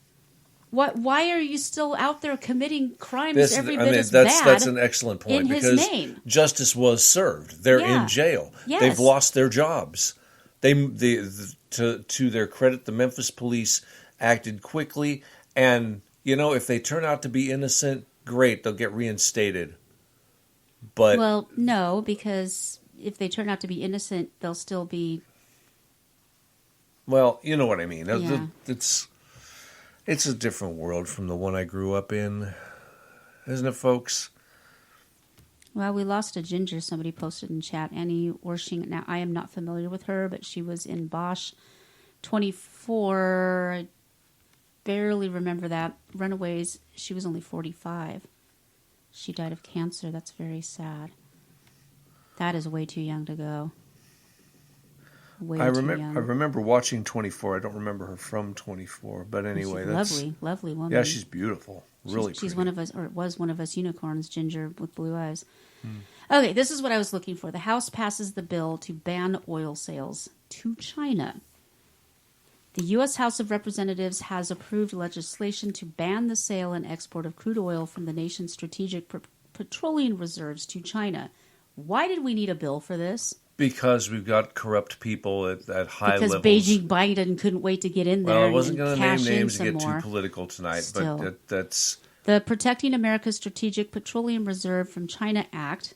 Why are you still out there committing crimes as bad? That's an excellent point. In because his name. Justice was served. They're in jail. Yes. They've lost their jobs. To their credit, the Memphis police acted quickly, and if they turn out to be innocent, great, they'll get reinstated. But well, no, because if they turn out to be innocent, they'll still be. Well, you know what I mean. Yeah. It's a different world from the one I grew up in, isn't it, folks? Well, we lost a ginger. Somebody posted in chat. Annie Orshing. Now, I am not familiar with her, but she was in Bosch 24. I barely remember that. Runaways. She was only 45. She died of cancer. That's very sad. That is way too young to go. I remember watching 24. I don't remember her from 24, but anyway, she's lovely woman. Yeah, she's beautiful. Really, she's one of us, or was one of us unicorns. Ginger with blue eyes. Okay, this is what I was looking for. The House passes the bill to ban oil sales to China. The U.S. House of Representatives has approved legislation to ban the sale and export of crude oil from the nation's strategic petroleum reserves to China. Why did we need a bill for this? Because we've got corrupt people at high because levels. Because Beijing Biden couldn't wait to get in there. Well, I wasn't going to name names and and get more. too political tonight, Still. but that's... The Protecting America's Strategic Petroleum Reserve from China Act.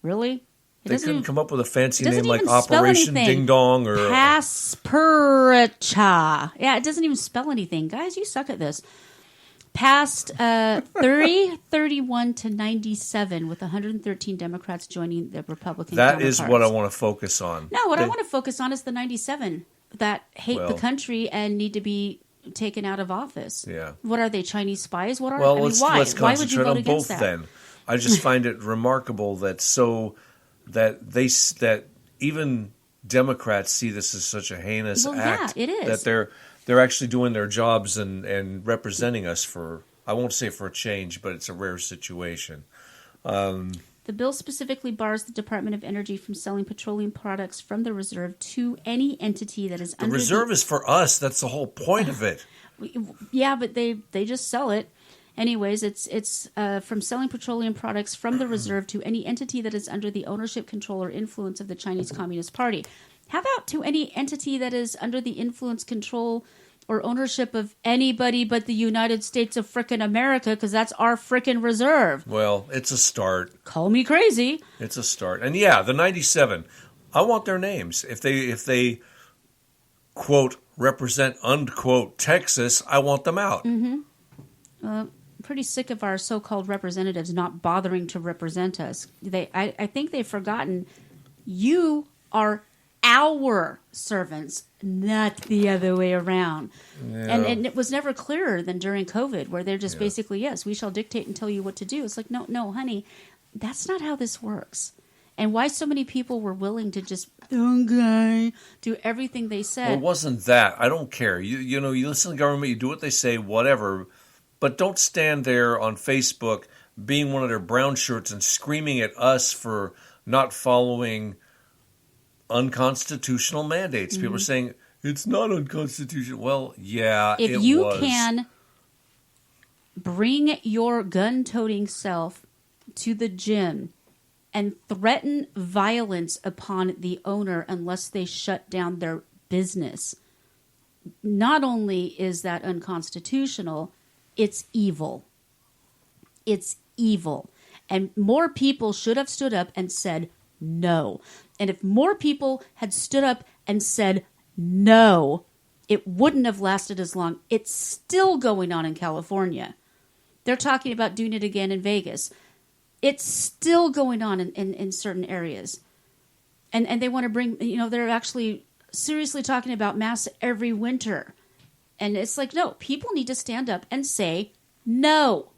Really? They couldn't come up with a fancy name like even spell Operation anything. Ding Dong or... Pasperacha. Yeah, it doesn't even spell anything. Guys, you suck at this. Passed 31 to 97 with 113 Democrats joining the Republican That counterparts. is what I want to focus on. No, what I want to focus on is the 97 that hate the country and need to be taken out of office. Yeah. What are they, Chinese spies? What are Well, I mean, let's why? concentrate Why would you vote on against both that? then. I just find it remarkable that even Democrats see this as such a heinous act. Yeah, it is. That they're actually doing their jobs and representing us for, I won't say for a change, but it's a rare situation. The bill specifically bars the Department of Energy from selling petroleum products from the reserve to any entity that is The under reserve is for us. That's the whole point of it. Yeah, but they just sell it. Anyways, it's from selling petroleum products from the reserve to any entity that is under the ownership, control, or influence of the Chinese Communist Party. How about to any entity that is under the influence, control, or ownership of anybody but the United States of frickin' America, because that's our frickin' reserve? Well, it's a start. Call me crazy. It's a start. And yeah, the 97, I want their names. If they quote, represent, unquote, Texas, I want them out. I'm pretty sick of our so-called representatives not bothering to represent us. I think they've forgotten you are our servants, not the other way around. Yeah. And it was never clearer than during COVID, where they're just basically, yes, we shall dictate and tell you what to do. It's like, no, honey, that's not how this works. And why so many people were willing to just, do everything they said. Well, it wasn't that. I don't care. You listen to the government, you do what they say, whatever, but don't stand there on Facebook being one of their brown shirts and screaming at us for not following unconstitutional mandates. People are saying, it's not unconstitutional. Well, yeah, it was. If you can bring your gun-toting self to the gym and threaten violence upon the owner unless they shut down their business, not only is that unconstitutional, it's evil. It's evil. And more people should have stood up and said no. And if more people had stood up and said no, it wouldn't have lasted as long. It's still going on in California. They're talking about doing it again in Vegas. It's still going on in certain areas. And they want to bring, they're actually seriously talking about masks every winter. And it's like, no, people need to stand up and say no.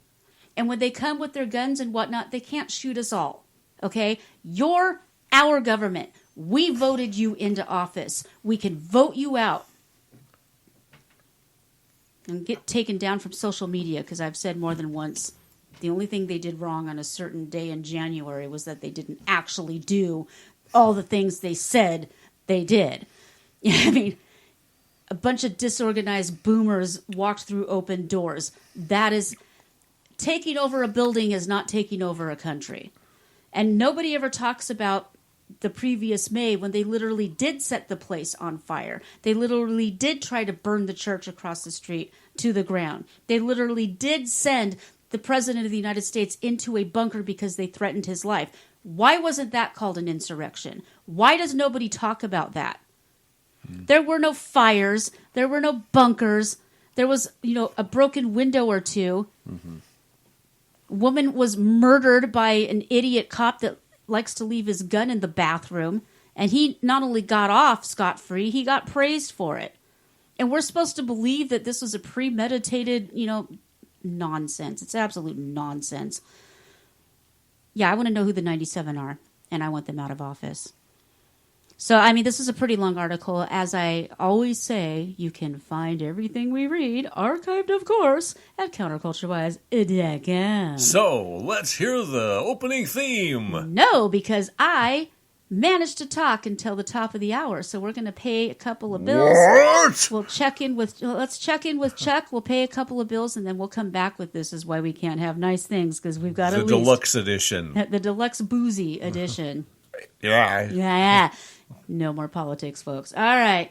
And when they come with their guns and whatnot, they can't shoot us all. Okay? You're our government. We voted you into office. We can vote you out. And get taken down from social media, because I've said more than once, the only thing they did wrong on a certain day in January was that they didn't actually do all the things they said they did. I mean, a bunch of disorganized boomers walked through open doors. That is, taking over a building is not taking over a country. And nobody ever talks about the previous May when they literally did set the place on fire. They literally did try to burn the church across the street to the ground. They literally did send the President of the United States into a bunker because they threatened his life. Why wasn't that called an insurrection? Why does nobody talk about that? There were no fires. There were no bunkers. There was, a broken window or two. Woman was murdered by an idiot cop that likes to leave his gun in the bathroom. And he not only got off scot-free, he got praised for it. And we're supposed to believe that this was a premeditated, nonsense. It's absolute nonsense. Yeah, I want to know who the 97 are, and I want them out of office. So, this is a pretty long article. As I always say, you can find everything we read, archived, of course, at counterculturewise.com. So, let's hear the opening theme. No, because I managed to talk until the top of the hour, so we're going to pay a couple of bills. What? Let's check in with Chuck. We'll pay a couple of bills, and then we'll come back with This Is Why We Can't Have Nice Things, because we've got The deluxe edition. the deluxe boozy edition. Yeah. Yeah. No more politics, folks. All right.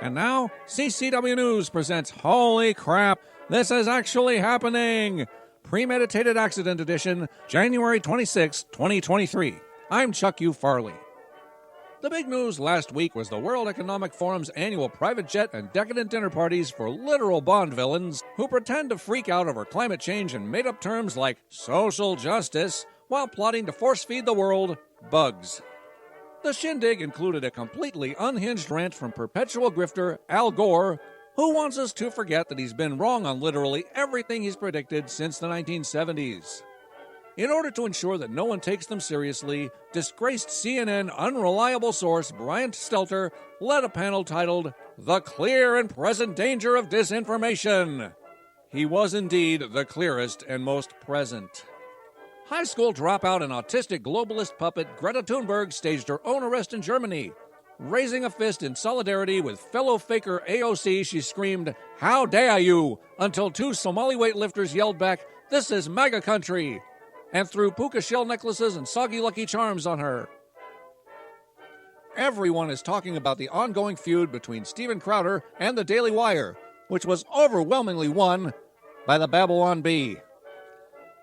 And now, CCW News presents Holy Crap, This Is Actually Happening! Premeditated Accident Edition, January 26, 2023. I'm Chuck U. Farley. The big news last week was the World Economic Forum's annual private jet and decadent dinner parties for literal Bond villains who pretend to freak out over climate change and made-up terms like social justice while plotting to force-feed the world bugs. The shindig included a completely unhinged rant from perpetual grifter Al Gore, who wants us to forget that he's been wrong on literally everything he's predicted since the 1970s. In order to ensure that no one takes them seriously, disgraced CNN unreliable source Bryant Stelter led a panel titled The Clear and Present Danger of Disinformation. He was indeed the clearest and most present. High school dropout and autistic globalist puppet Greta Thunberg staged her own arrest in Germany. Raising a fist in solidarity with fellow faker AOC, she screamed, "How dare you!" until two Somali weightlifters yelled back, "This is MAGA country!" and threw puka shell necklaces and soggy Lucky Charms on her. Everyone is talking about the ongoing feud between Steven Crowder and the Daily Wire, which was overwhelmingly won by the Babylon Bee.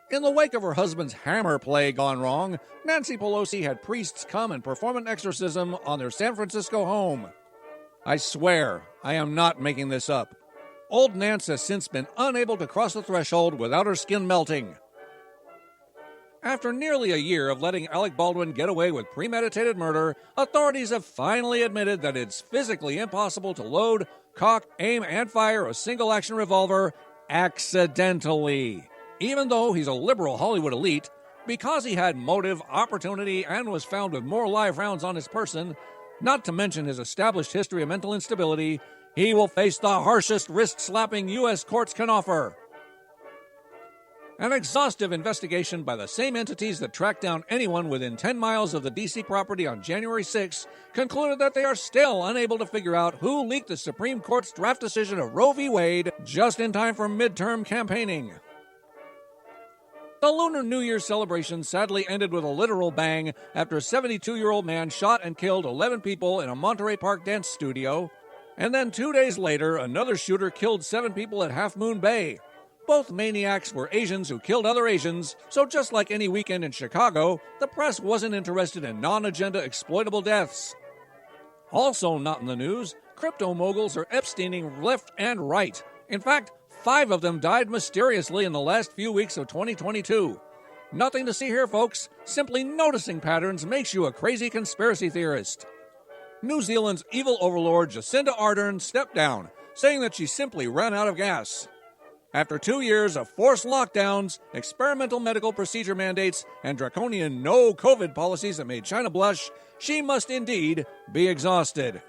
In the wake of her husband's hammer play gone wrong, Nancy Pelosi had priests come and perform an exorcism on their San Francisco home. I swear, I am not making this up. Old Nance has since been unable to cross the threshold without her skin melting. After nearly a year of letting Alec Baldwin get away with premeditated murder, authorities have finally admitted that it's physically impossible to load, cock, aim, and fire a single-action revolver accidentally. Even though he's a liberal Hollywood elite, because he had motive, opportunity, and was found with more live rounds on his person, not to mention his established history of mental instability, he will face the harshest wrist-slapping U.S. courts can offer. An exhaustive investigation by the same entities that tracked down anyone within 10 miles of the D.C. property on January 6 concluded that they are still unable to figure out who leaked the Supreme Court's draft decision of Roe v. Wade just in time for midterm campaigning. The Lunar New Year celebration sadly ended with a literal bang after a 72-year-old man shot and killed 11 people in a Monterey Park dance studio, and then 2 days later, another shooter killed 7 people at Half Moon Bay. Both maniacs were Asians who killed other Asians, so just like any weekend in Chicago, the press wasn't interested in non-agenda exploitable deaths. Also not in the news, crypto moguls are Epsteining left and right. In fact, 5 of them died mysteriously in the last few weeks of 2022. Nothing to see here, folks. Simply noticing patterns makes you a crazy conspiracy theorist. New Zealand's evil overlord Jacinda Ardern stepped down, saying that she simply ran out of gas. After 2 years of forced lockdowns, experimental medical procedure mandates, and draconian no-COVID policies that made China blush, she must indeed be exhausted.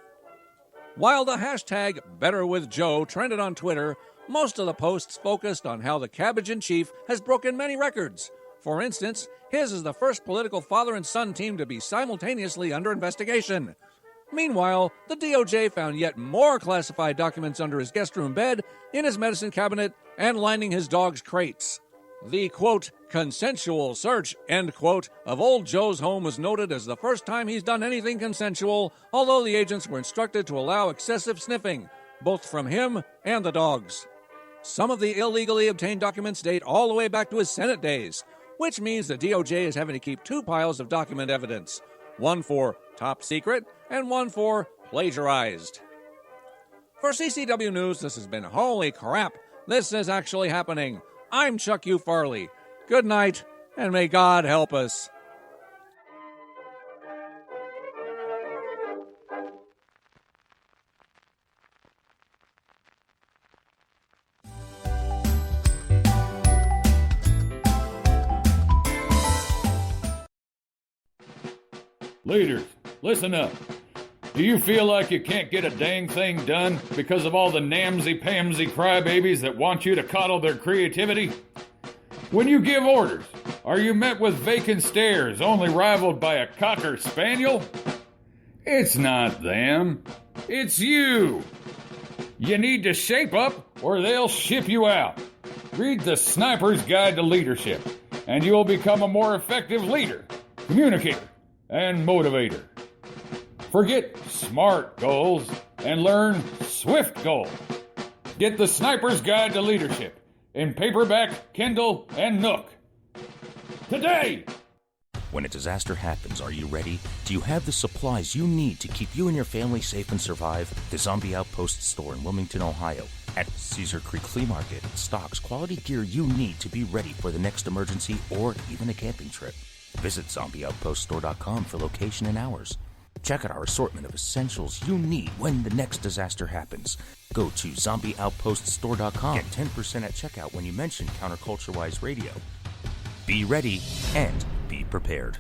While the hashtag #BetterWithJoe trended on Twitter, most of the posts focused on how the cabbage-in-chief has broken many records. For instance, his is the first political father and son team to be simultaneously under investigation. Meanwhile, the DOJ found yet more classified documents under his guest room bed, in his medicine cabinet, and lining his dog's crates. The, quote, consensual search, end quote, of old Joe's home was noted as the first time he's done anything consensual, although the agents were instructed to allow excessive sniffing, both from him and the dogs. Some of the illegally obtained documents date all the way back to his Senate days, which means the DOJ is having to keep 2 piles of document evidence, one for top secret and one for plagiarized. For CCW News, this has been Holy Crap, This Is Actually Happening. I'm Chuck U. Farley. Good night, and may God help us. Leaders, listen up. Do you feel like you can't get a dang thing done because of all the namsy-pamsy crybabies that want you to coddle their creativity? When you give orders, are you met with vacant stares only rivaled by a cocker spaniel? It's not them. It's you. You need to shape up or they'll ship you out. Read The Sniper's Guide to Leadership, and you'll become a more effective leader, communicator, and motivator. Forget SMART goals and learn SWIFT goals. Get The Sniper's Guide to Leadership in paperback, Kindle, and Nook. Today! When a disaster happens, are you ready? Do you have the supplies you need to keep you and your family safe and survive? The Zombie Outpost store in Wilmington, Ohio, at Cedar Creek Flea Market, stocks quality gear you need to be ready for the next emergency or even a camping trip. Visit zombieoutpoststore.com for location and hours. Check out our assortment of essentials you need when the next disaster happens. Go to zombieoutpoststore.com. Get 10% at checkout when you mention Counterculture-Wise Radio. Be ready and be prepared.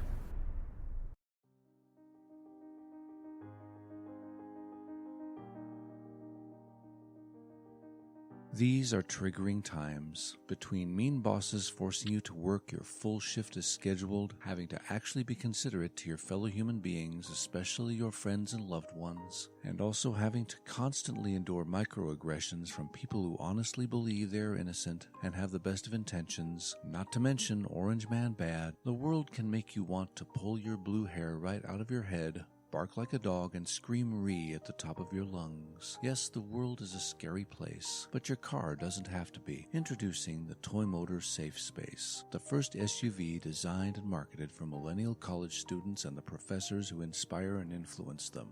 These are triggering times. Between mean bosses forcing you to work your full shift as scheduled, having to actually be considerate to your fellow human beings, especially your friends and loved ones, and also having to constantly endure microaggressions from people who honestly believe they're innocent and have the best of intentions, not to mention Orange Man bad, the world can make you want to pull your blue hair right out of your head, bark like a dog, and scream "ree" at the top of your lungs. Yes, the world is a scary place, but your car doesn't have to be. Introducing the Toy Motor Safe Space, the first SUV designed and marketed for millennial college students and the professors who inspire and influence them.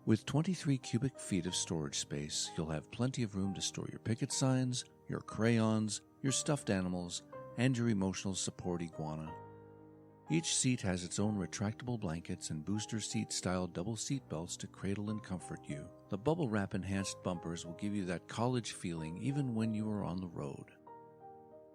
With 23 cubic feet of storage space, you'll have plenty of room to store your picket signs, your crayons, your stuffed animals, and your emotional support iguana. Each seat has its own retractable blankets and booster seat-style double seat belts to cradle and comfort you. The bubble wrap enhanced bumpers will give you that college feeling even when you are on the road.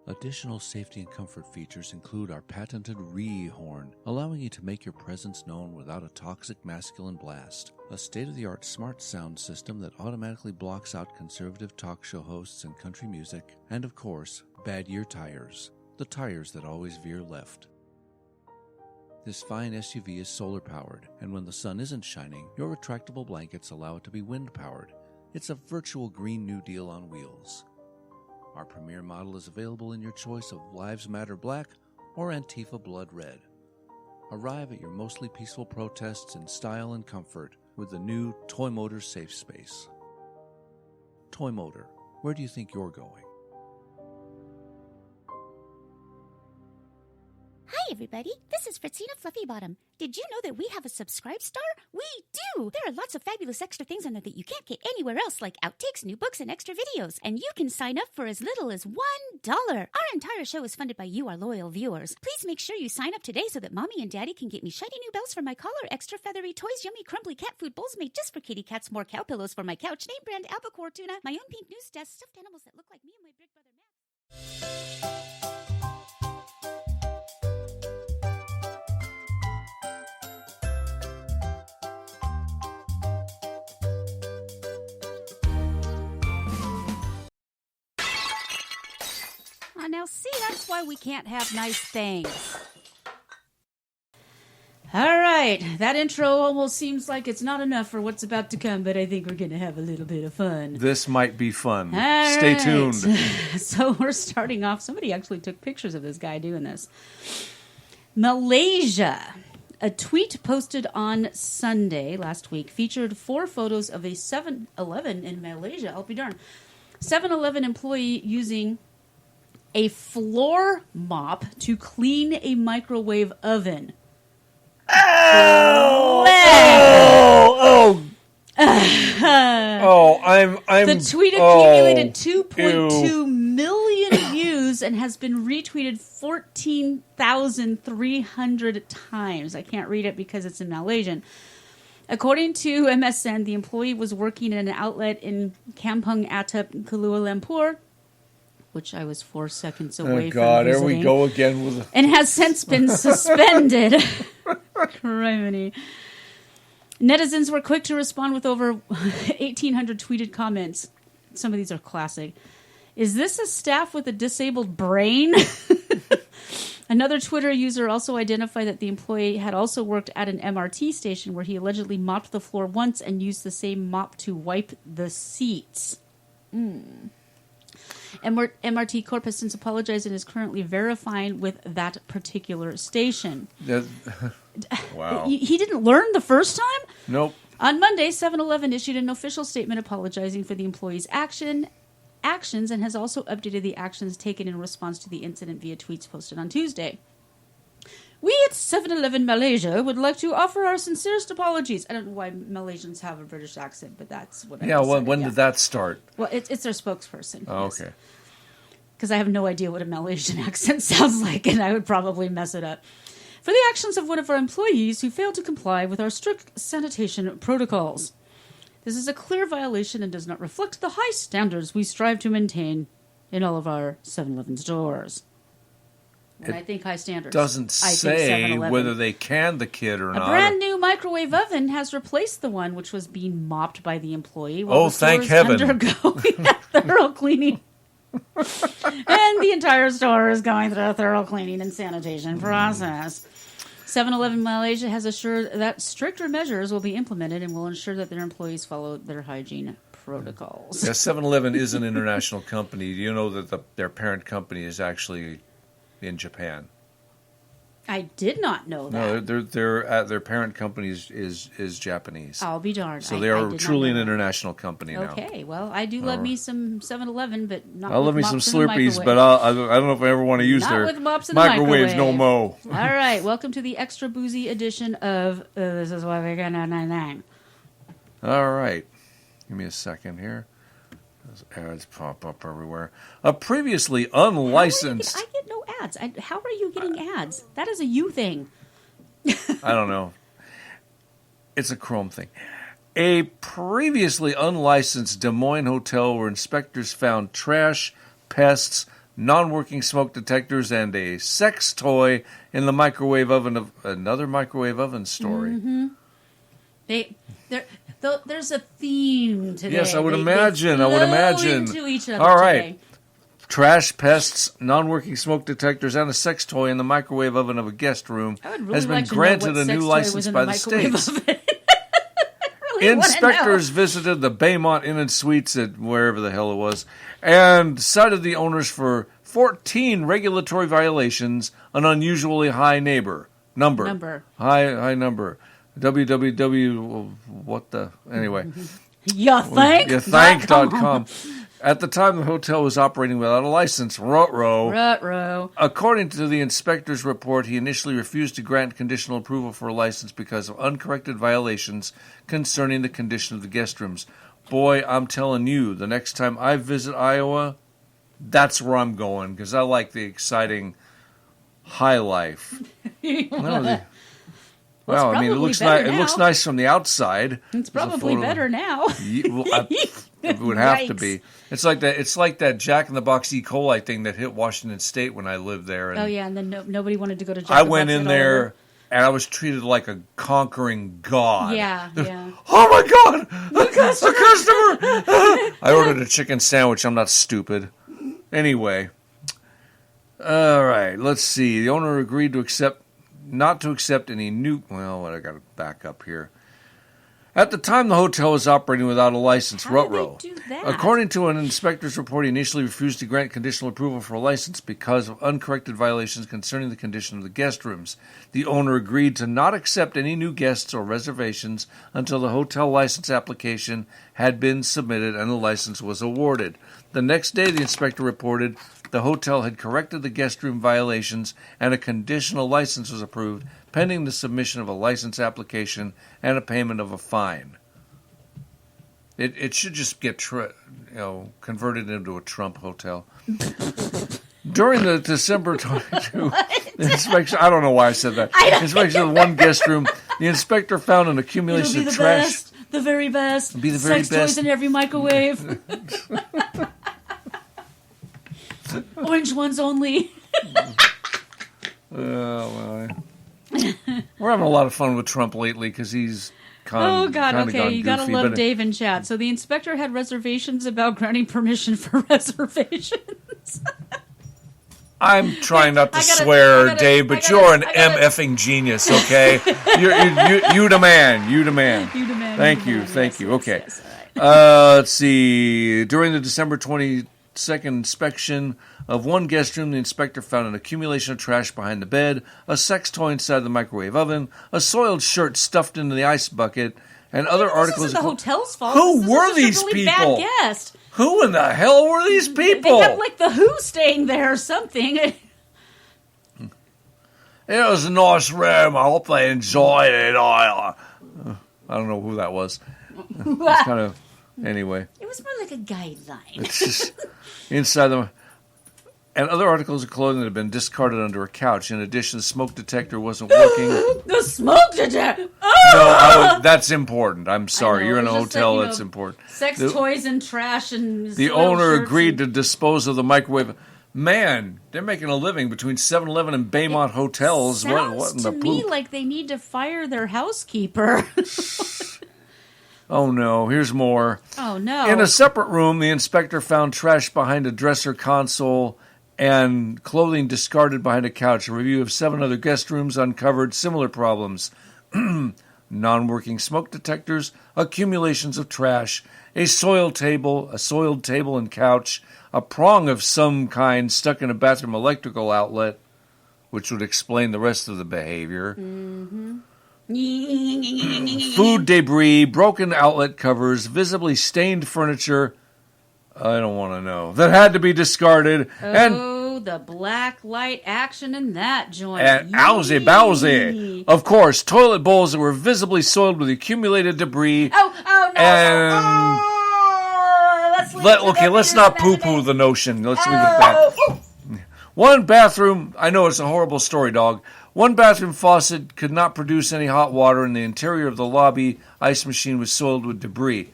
Additional safety and comfort features include our patented RE horn, allowing you to make your presence known without a toxic masculine blast, a state-of-the-art smart sound system that automatically blocks out conservative talk show hosts and country music, and of course, Bad Year tires, the tires that always veer left. This fine SUV is solar-powered, and when the sun isn't shining, your retractable blankets allow it to be wind-powered. It's a virtual Green New Deal on wheels. Our premier model is available in your choice of Lives Matter Black or Antifa Blood Red. Arrive at your mostly peaceful protests in style and comfort with the new Toy Motor Safe Space. Toy Motor, where do you think you're going? Hi, everybody. This is Phrytzie Fluffybottom. Did you know that we have a Subscribe Star? We do! There are lots of fabulous extra things on there that you can't get anywhere else, like outtakes, new books, and extra videos. And you can sign up for as little as $1. Our entire show is funded by you, our loyal viewers. Please make sure you sign up today so that Mommy and Daddy can get me shiny new belts for my collar, extra feathery toys, yummy crumbly cat food bowls made just for kitty cats, more cow pillows for my couch, name brand albacore tuna, my own pink news desk, stuffed animals that look like me and my big brother Max. Now, see, that's why we can't have nice things. All right, that intro almost seems like it's not enough for what's about to come, but I think we're going to have a little bit of fun. This might be fun. All Stay right. tuned. So we're starting off. Somebody actually took pictures of this guy doing this. Malaysia. A tweet posted on Sunday last week featured 4 photos of a 7-Eleven in Malaysia. I'll be darned. 7-Eleven employee using a floor mop to clean a microwave oven. Oh, I'm. The tweet accumulated 2.2 million views and has been retweeted 14,300 times. I can't read it because it's in Malaysian. According to MSN, the employee was working at an outlet in Kampung Atap, Kuala Lumpur, which I was 4 seconds away from visiting. There we go again with and has since been suspended. Criminy. Netizens were quick to respond with over 1,800 tweeted comments. Some of these are classic. Is this a staff with a disabled brain? Another Twitter user also identified that the employee had also worked at an MRT station where he allegedly mopped the floor once and used the same mop to wipe the seats. MRT Corp has since apologized and is currently verifying with that particular station. Wow. He didn't learn the first time? Nope. On Monday, 7-Eleven issued an official statement apologizing for the employee's actions and has also updated the actions taken in response to the incident via tweets posted on Tuesday. We at 7-Eleven Malaysia would like to offer our sincerest apologies. I don't know why Malaysians have a British accent, but that's what I decided. When did that start? Well, it's their spokesperson. Oh, okay. Because I have no idea what a Malaysian accent sounds like, and I would probably mess it up. For the actions of one of our employees who failed to comply with our strict sanitation protocols. This is a clear violation and does not reflect the high standards we strive to maintain in all of our 7-Eleven stores. When I think high standards, Doesn't say whether they canned the kid or not. A brand new microwave oven has replaced the one which was being mopped by the employee while the thank store is heaven. undergoing a thorough cleaning. And the entire store is going through a thorough cleaning and sanitation process. 7-Eleven Malaysia has assured that stricter measures will be implemented and will ensure that their employees follow their hygiene protocols. Yeah, 7-Eleven is an international company. Do you know that their parent company is actually in Japan? I did not know that. No, their parent company is Japanese. I'll be darned. So they are truly an international company now. Okay, well, I do love me some 7-Eleven, but not I love with me some mops in the Slurpees, microwave. but I don't know if I ever want to use Not their with mops in the microwaves no microwave. mo. All right, welcome to the extra boozy edition of This Is Why We're Gonna 99. All right. Give me a second here. Those ads pop up everywhere. A previously unlicensed... I get no ads. How are you getting ads? That is a you thing. I don't know. It's a Chrome thing. A previously unlicensed Des Moines hotel where inspectors found trash, pests, non-working smoke detectors, and a sex toy in the microwave oven of another microwave oven story. Mm-hmm. There's a theme today. Yes, I would They imagine. flow into each other All right. today. Trash, pests, non-working smoke detectors, and a sex toy in the microwave oven of a guest room I would really has been like to know granted what a sex new toy license was in by the the microwave states. oven. I really wanna Inspectors know. visited the Baymont Inn and Suites at wherever the hell it was and cited the owners for 14 regulatory violations, an unusually high number. High number. www. What the? Anyway. You think? Thank.com. At the time, the hotel was operating without a license. Ruh-roh. According to the inspector's report, he initially refused to grant conditional approval for a license because of uncorrected violations concerning the condition of the guest rooms. Boy, I'm telling you, the next time I visit Iowa, that's where I'm going because I like the exciting high life. Well, I mean, it looks nice. It looks nice from the outside. It's probably better now. It would have to be. It's like that. It's like that Jack in the Box E. coli thing that hit Washington State when I lived there. And oh yeah, and then nobody wanted to go to Jack I in the went Box in at there all. and I was treated like a conquering god. Yeah. Oh my god, a customer! I ordered a chicken sandwich. I'm not stupid. Anyway, all right. Let's see. The owner agreed to not to accept any new. Well, I got to back up here. At the time, the hotel was operating without a license. How did they do that? According to an inspector's report, he initially refused to grant conditional approval for a license because of uncorrected violations concerning the condition of the guest rooms. The owner agreed to not accept any new guests or reservations until the hotel license application had been submitted and the license was awarded. The next day, the inspector reported the hotel had corrected the guest room violations and a conditional license was approved, pending the submission of a license application and a payment of a fine. It should just get converted into a Trump hotel. During the December 22 inspection, I don't know why I said that. Inspection of one guest room, the inspector found an accumulation of trash. Best, the very best. Be the very Sex best. toys in every microwave. Orange ones only. Well, We're having a lot of fun with Trump lately because he's Oh, God, okay, you gotta goofy, love Dave in chat. So the inspector had reservations about granting permission for reservations. I'm trying not to swear, Dave, but you're an MFing genius, okay? You the man. You the man. You the man. Thank you. you. Thank you. Okay. Yes, all right. Let's see. During the December 22nd inspection of one guest room, the inspector found an accumulation of trash behind the bed, a sex toy inside the microwave oven, a soiled shirt stuffed into the ice bucket, and other articles. This isn't the hotel's fault. Who this were is these a really people? Bad guest. Who in the hell were these people? They have like the Who staying there or something. It was a nice room. I hope they enjoyed it. I don't know who that was. It's kind of anyway. It was more like a guideline. It's just inside them. And other articles of clothing that had been discarded under a couch. In addition, the smoke detector wasn't working. The smoke detector. No, that's important. I'm sorry. know, You're in a it's just hotel. like, That's important. Sex toys and trash and The soiled owner shirts agreed to dispose of the microwave. Man, they're making a living between 7-Eleven and Baymont hotels. Sounds What in to the me poop? like they need to fire their housekeeper. Oh no, here's more. Oh no! In a separate room, the inspector found trash behind a dresser console and clothing discarded behind a couch. A review of 7 other guest rooms uncovered similar problems. Non-working smoke detectors, accumulations of trash, a soiled table and couch, a prong of some kind stuck in a bathroom electrical outlet, which would explain the rest of the behavior. Food debris, broken outlet covers, visibly stained furniture. I don't want to know. That had to be discarded. Oh, the black light action in that joint. And owzy bowsy. Of course, toilet bowls that were visibly soiled with accumulated debris. Oh no! And let's not poo-poo the notion. Let's leave it at that. One bathroom, I know it's a horrible story, dog. One bathroom faucet could not produce any hot water, and the interior of the lobby ice machine was soiled with debris.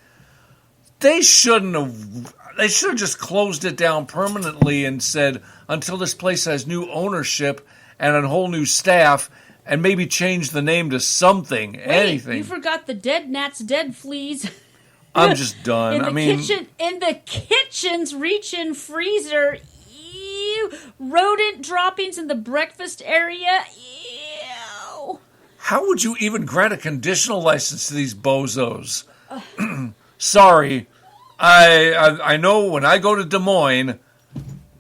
They should have just closed it down permanently and said, until this place has new ownership and a whole new staff, and maybe change the name to something, anything. You forgot the dead gnats, dead fleas. I'm just done. In the kitchen's reach-in freezer. Ew. Rodent droppings in the breakfast area. Ew. How would you even grant a conditional license to these bozos? Sorry. I know when I go to Des Moines,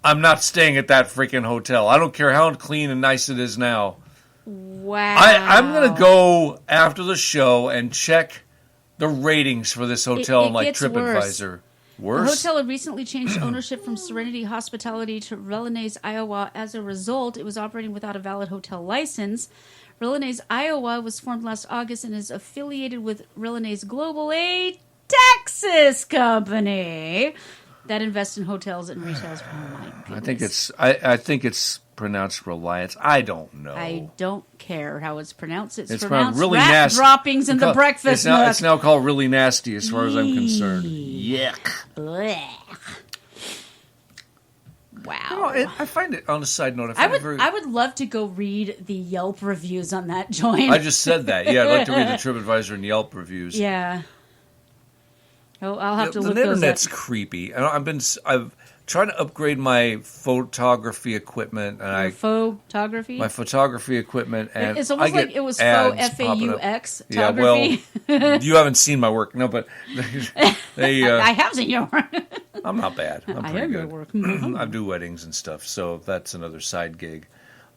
I'm not staying at that freaking hotel. I don't care how clean and nice it is now. Wow. I'm going to go after the show and check the ratings for this hotel on like TripAdvisor. Worse? The hotel had recently changed ownership from Serenity Hospitality to Relanaise, Iowa. As a result, it was operating without a valid hotel license. Relanaise, Iowa was formed last August and is affiliated with Relanaise Global, a Texas company that invests in hotels and retails. Oh my goodness. I think it's pronounced Reliance. I don't know. I don't care how it's pronounced. It's pronounced pronounced really rat nasty. droppings in the breakfast nook. It's now called Really Nasty as far as I'm concerned. Yuck. Blech. Wow. You know, I find it, on a side note, I would love to go read the Yelp reviews on that joint. I just said that. Yeah, I'd like to read the TripAdvisor and Yelp reviews. Yeah. Oh, I'll have to look the those internet's up. creepy. I've tried to upgrade my photography equipment, and my photography equipment, and it's almost like it was faux FAUX Yeah, photography. well, you haven't seen my work, no, but they. I have seen your work. I'm not bad. I'm pretty good. Your work. I do weddings and stuff, so that's another side gig.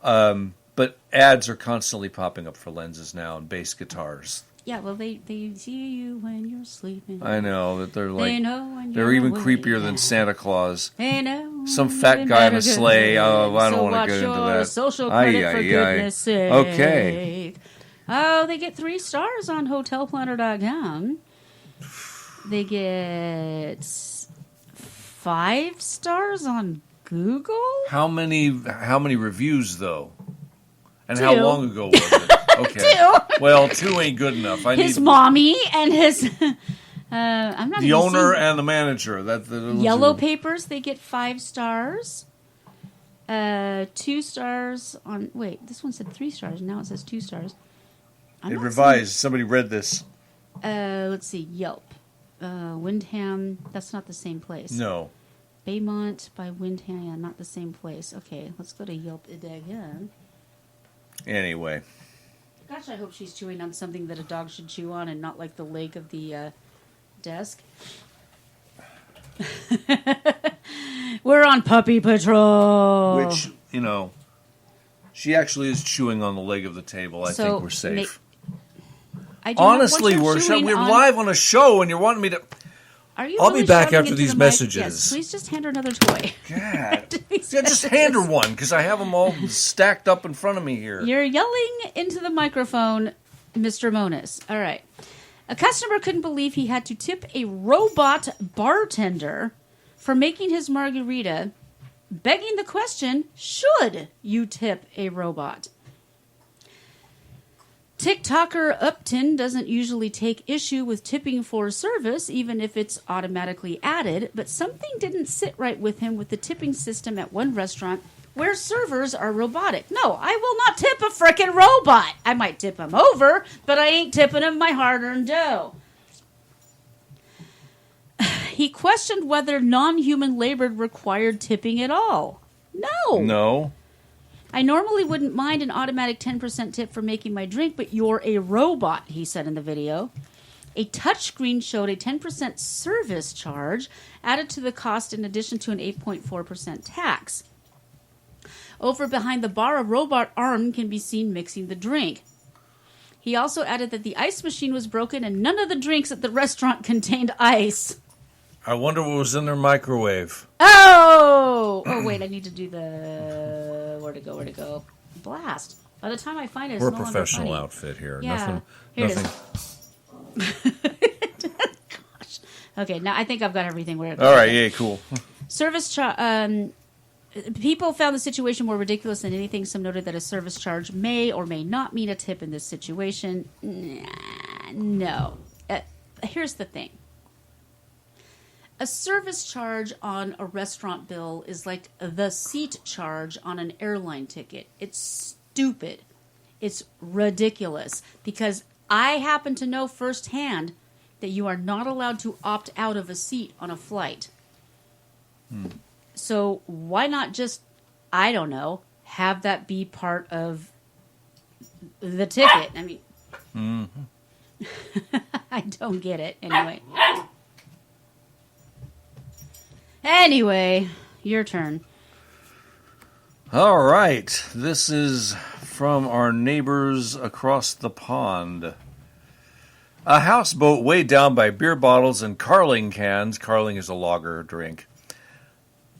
But ads are constantly popping up for lenses now and bass guitars. Yeah, well, they see you when you're sleeping. I know that they're like they know when they're you're even awake. creepier than Santa Claus. They know. Some fat guy in a sleigh. Oh, I don't want to get into that. Social credit for goodness sake. Okay. Oh, they get 3 stars on HotelPlanner.com. They get 5 stars on Google. How many reviews though? And 2. how long ago was it? Okay. 2. Well, 2 ain't good enough. His mommy and his. I'm not. The owner and the manager. Yellow Papers. They get 5 stars. 2 stars on. Wait, this one said 3 stars. Now it says 2 stars. It revised. Somebody read this. Let's see. Yelp. Windham. That's not the same place. No. Baymont by Windham. Yeah, not the same place. Okay, let's go to Yelp again. Anyway. Gosh, I hope she's chewing on something that a dog should chew on and not like the leg of the desk. We're on Puppy Patrol. Which, she actually is chewing on the leg of the table. I think we're safe. Honestly, we're live on a show and you're wanting me to... I'll be back after these messages. Yes, please just hand her another toy. God. Just hand her one, because I have them all stacked up in front of me here. You're yelling into the microphone, Mr. Monis. All right. A customer couldn't believe he had to tip a robot bartender for making his margarita, begging the question, should you tip a robot? TikToker Upton doesn't usually take issue with tipping for service, even if it's automatically added, but something didn't sit right with him with the tipping system at one restaurant where servers are robotic. No, I will not tip a frickin' robot. I might tip him over, but I ain't tipping him my hard-earned dough. He questioned whether non-human labor required tipping at all. No. I normally wouldn't mind an automatic 10% tip for making my drink, but you're a robot, he said in the video. A touchscreen showed a 10% service charge added to the cost in addition to an 8.4% tax. Over behind the bar, a robot arm can be seen mixing the drink. He also added that the ice machine was broken and none of the drinks at the restaurant contained ice. I wonder what was in their microwave. Oh, wait, I need to do the... Where to go? Blast. By the time I find it, it's We're no a longer professional funny. outfit here. Yeah. Nothing. Gosh. Okay, now I think I've got everything where. All right, yeah, cool. Service charge. People found the situation more ridiculous than anything. Some noted that a service charge may or may not mean a tip in this situation. No. Here's the thing. A service charge on a restaurant bill is like the seat charge on an airline ticket. It's stupid. It's ridiculous. Because I happen to know firsthand that you are not allowed to opt out of a seat on a flight. So why not just, I don't know, have that be part of the ticket? I mean, I don't get it. Anyway, your turn. All right. This is from our neighbors across the pond. A houseboat weighed down by beer bottles and Carling cans, Carling is a lager drink,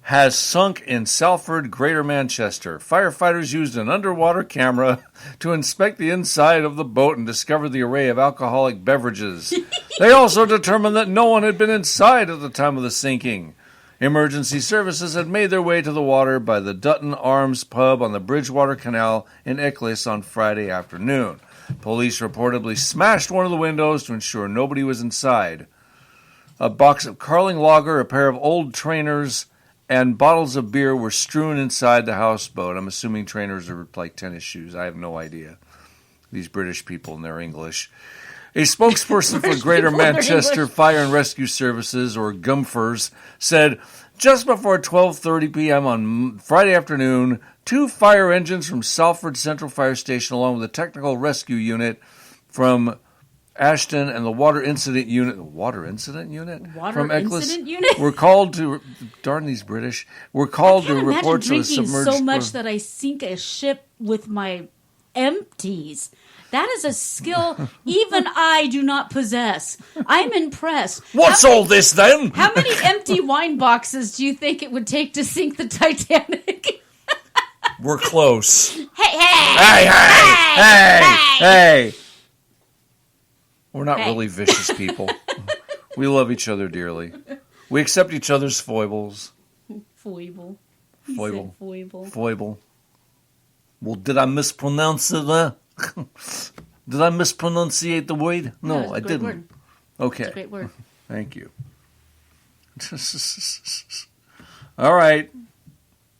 has sunk in Salford, Greater Manchester. Firefighters used an underwater camera to inspect the inside of the boat and discover the array of alcoholic beverages. They also determined that no one had been inside at the time of the sinking. Emergency services had made their way to the water by the Dutton Arms pub on the Bridgewater Canal in Eccles on Friday afternoon. Police reportedly smashed one of the windows to ensure nobody was inside. A box of Carling lager, a pair of old trainers, and bottles of beer were strewn inside the houseboat. I'm assuming trainers are like tennis shoes. I have no idea. These British people and their English. A spokesperson for Greater Manchester Fire and Rescue Services, or GUMFERS, said just before 12:30 p.m. on Friday afternoon, 2 fire engines from Salford Central Fire Station, along with a technical rescue unit from Ashton and the Water Incident Unit from Eccles were called to, darn these British, were called to report to a submerged... so much that I sink a ship with my empties. That is a skill even I do not possess. I'm impressed. What's all this then? How many empty wine boxes do you think it would take to sink the Titanic? We're close. Hey! We're not really vicious people. We love each other dearly. We accept each other's foibles. Foible. Foible. Well, did I mispronounce it there? Did I mispronunciate the word? No, I didn't. Word. Okay. It's a great word. Thank you. All right.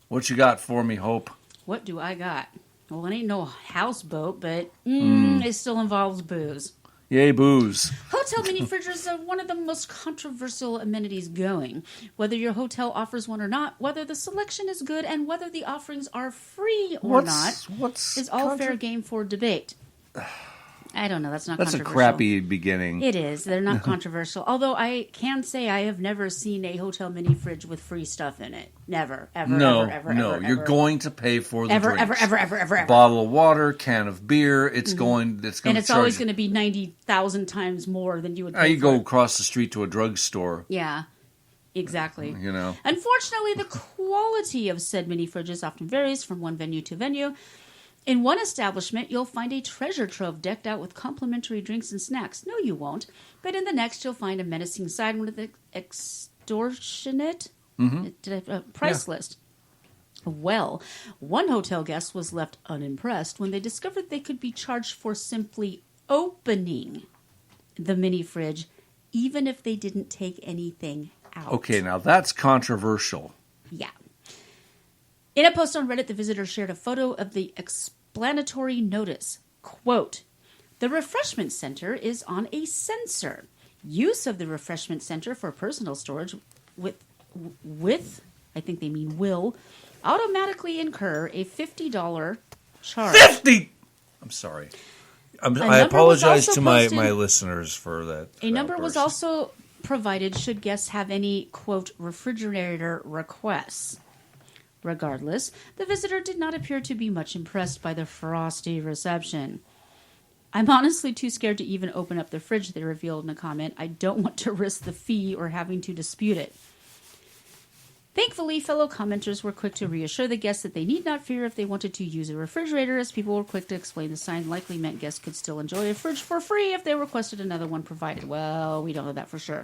What you got for me, Hope? What do I got? Well, it ain't no houseboat, but it still involves booze. Yay, booze. Hotel mini fridges are one of the most controversial amenities going. Whether your hotel offers one or not, whether the selection is good, and whether the offerings are free or not, is all fair game for debate. I don't know. That's not That's a controversial. crappy beginning. It is. They're not controversial. Although I can say I have never seen a hotel mini fridge with free stuff in it. Never. Ever. No, ever, no. ever, You're ever. going to pay for the Ever, drinks. ever. Bottle of water, can of beer. It's going. It's going And to it's charge always going to be 90,000 times more than you would pay You for go it. across the street to a drugstore. Yeah, exactly. You know. Unfortunately, the quality of said mini fridges often varies from one venue to venue. In one establishment, you'll find a treasure trove decked out with complimentary drinks and snacks. No, you won't. But in the next, you'll find a menacing side with an extortionate price list. Well, one hotel guest was left unimpressed when they discovered they could be charged for simply opening the mini fridge, even if they didn't take anything out. Okay, now that's controversial. Yeah. In a post on Reddit, the visitor shared a photo of the explanatory notice. Quote, "The refreshment center is on a sensor. Use of the refreshment center for personal storage with I think they mean will, automatically incur a $50 charge." 50! I'm sorry. I number apologize was to also my posted- listeners for that. A number was outburst. also provided should guests have any, quote, refrigerator requests. Regardless, the visitor did not appear to be much impressed by the frosty reception. "I'm honestly too scared to even open up the fridge," they revealed in a comment. "I don't want to risk the fee or having to dispute it." Thankfully, fellow commenters were quick to reassure the guests that they need not fear if they wanted to use a refrigerator, as people were quick to explain the sign likely meant guests could still enjoy a fridge for free if they requested another one provided. Well, we don't know that for sure.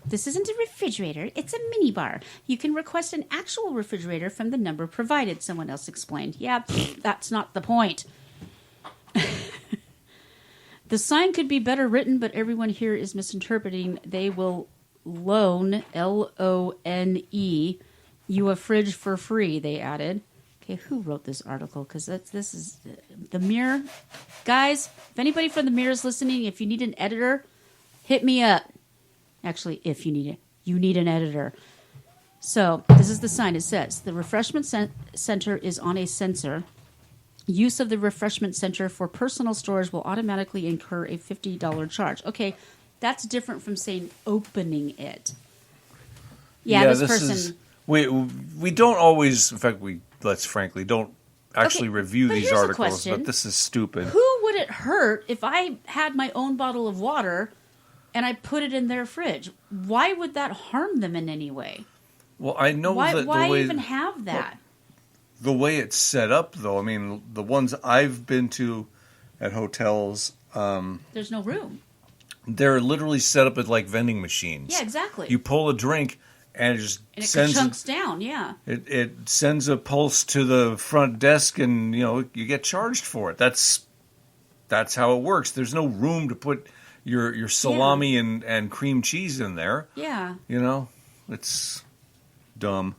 This isn't a refrigerator, it's a minibar. You can request an actual refrigerator from the number provided, someone else explained. Yeah, that's not the point. The sign could be better written, but everyone here is misinterpreting. They will loan, Lone, you a fridge for free, they added. Okay, who wrote this article? Because this is the Mirror. Guys, if anybody from the Mirror is listening, if you need an editor, hit me up. Actually, if you need it, you need an editor. So, this is the sign. It says, "The refreshment center is on a sensor. Use of the refreshment center for personal storage will automatically incur a $50 charge." Okay, that's different from saying opening it. Yeah, this person... We don't always, in fact, let's frankly, don't actually review but these here's a articles, question. but this is stupid. Who would it hurt if I had my own bottle of water and I put it in their fridge? Why would that harm them in any way? Well, I know Why that the way... even have that? The way it's set up, though, I mean, the ones I've been to at hotels... There's no room. They're literally set up as like vending machines. Yeah, exactly. You pull a drink and it just And it chunks down, yeah. It sends a pulse to the front desk, and you get charged for it. That's how it works. There's no room to put your salami and cream cheese in there. Yeah. It's dumb.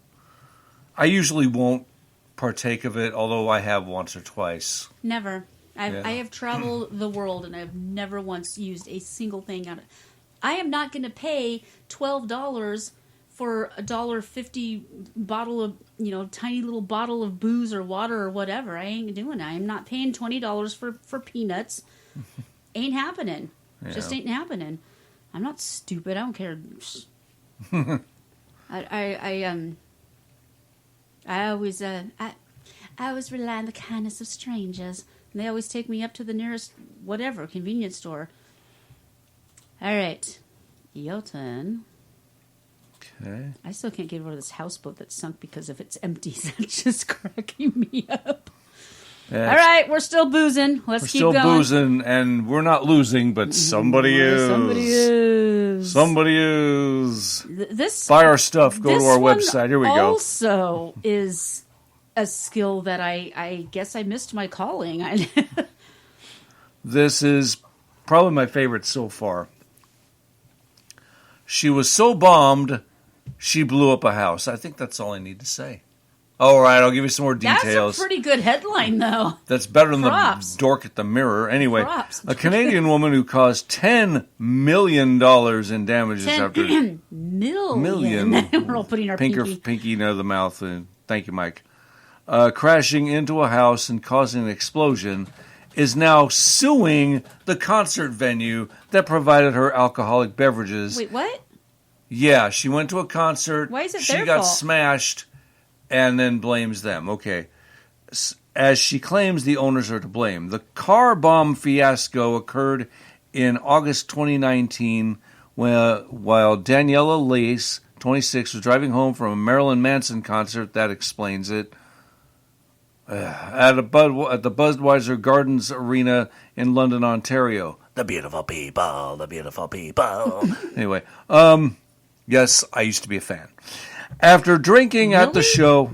I usually won't partake of it, although I have once or twice. Never. I have traveled the world, and I've never once used a single thing out of it. I am not going to pay $12 for a $1.50 bottle of, tiny little bottle of booze or water or whatever. I ain't doing that. I'm not paying $20 for peanuts. Ain't happening. Yeah. Just ain't happening. I'm not stupid. I don't care. I always rely on the kindness of strangers. And they always take me up to the nearest whatever convenience store. All right, your turn. Okay. I still can't get over this houseboat that sunk because of its empty. That's just cracking me up. All right, we're still boozing. Let's keep going. We're still boozing, and we're not losing, but somebody is. Somebody is. Somebody is. This buy our stuff. Go to our website. Here we go. Also is a skill that I guess I missed my calling. This is probably my favorite so far. She was so bombed, she blew up a house. I think that's all I need to say. All right, I'll give you some more That's details. a pretty good headline, though. That's better than Props. the dork at the mirror. Anyway, Props. a Canadian woman who caused $10 million in damages after... Million. We're all putting our pinky near the mouth. Thank you, Mike. Crashing into a house and causing an explosion, is now suing the concert venue that provided her alcoholic beverages. Wait, what? Yeah, she went to a concert. Why is it she their got fault? smashed and then blames them. Okay. As she claims the owners are to blame. The car bomb fiasco occurred in August 2019 while Daniela Lace, 26, was driving home from a Marilyn Manson concert. That explains it. At the Budweiser Gardens Arena in London, Ontario. The beautiful people, the beautiful people. Anyway, yes, I used to be a fan. After drinking at the show,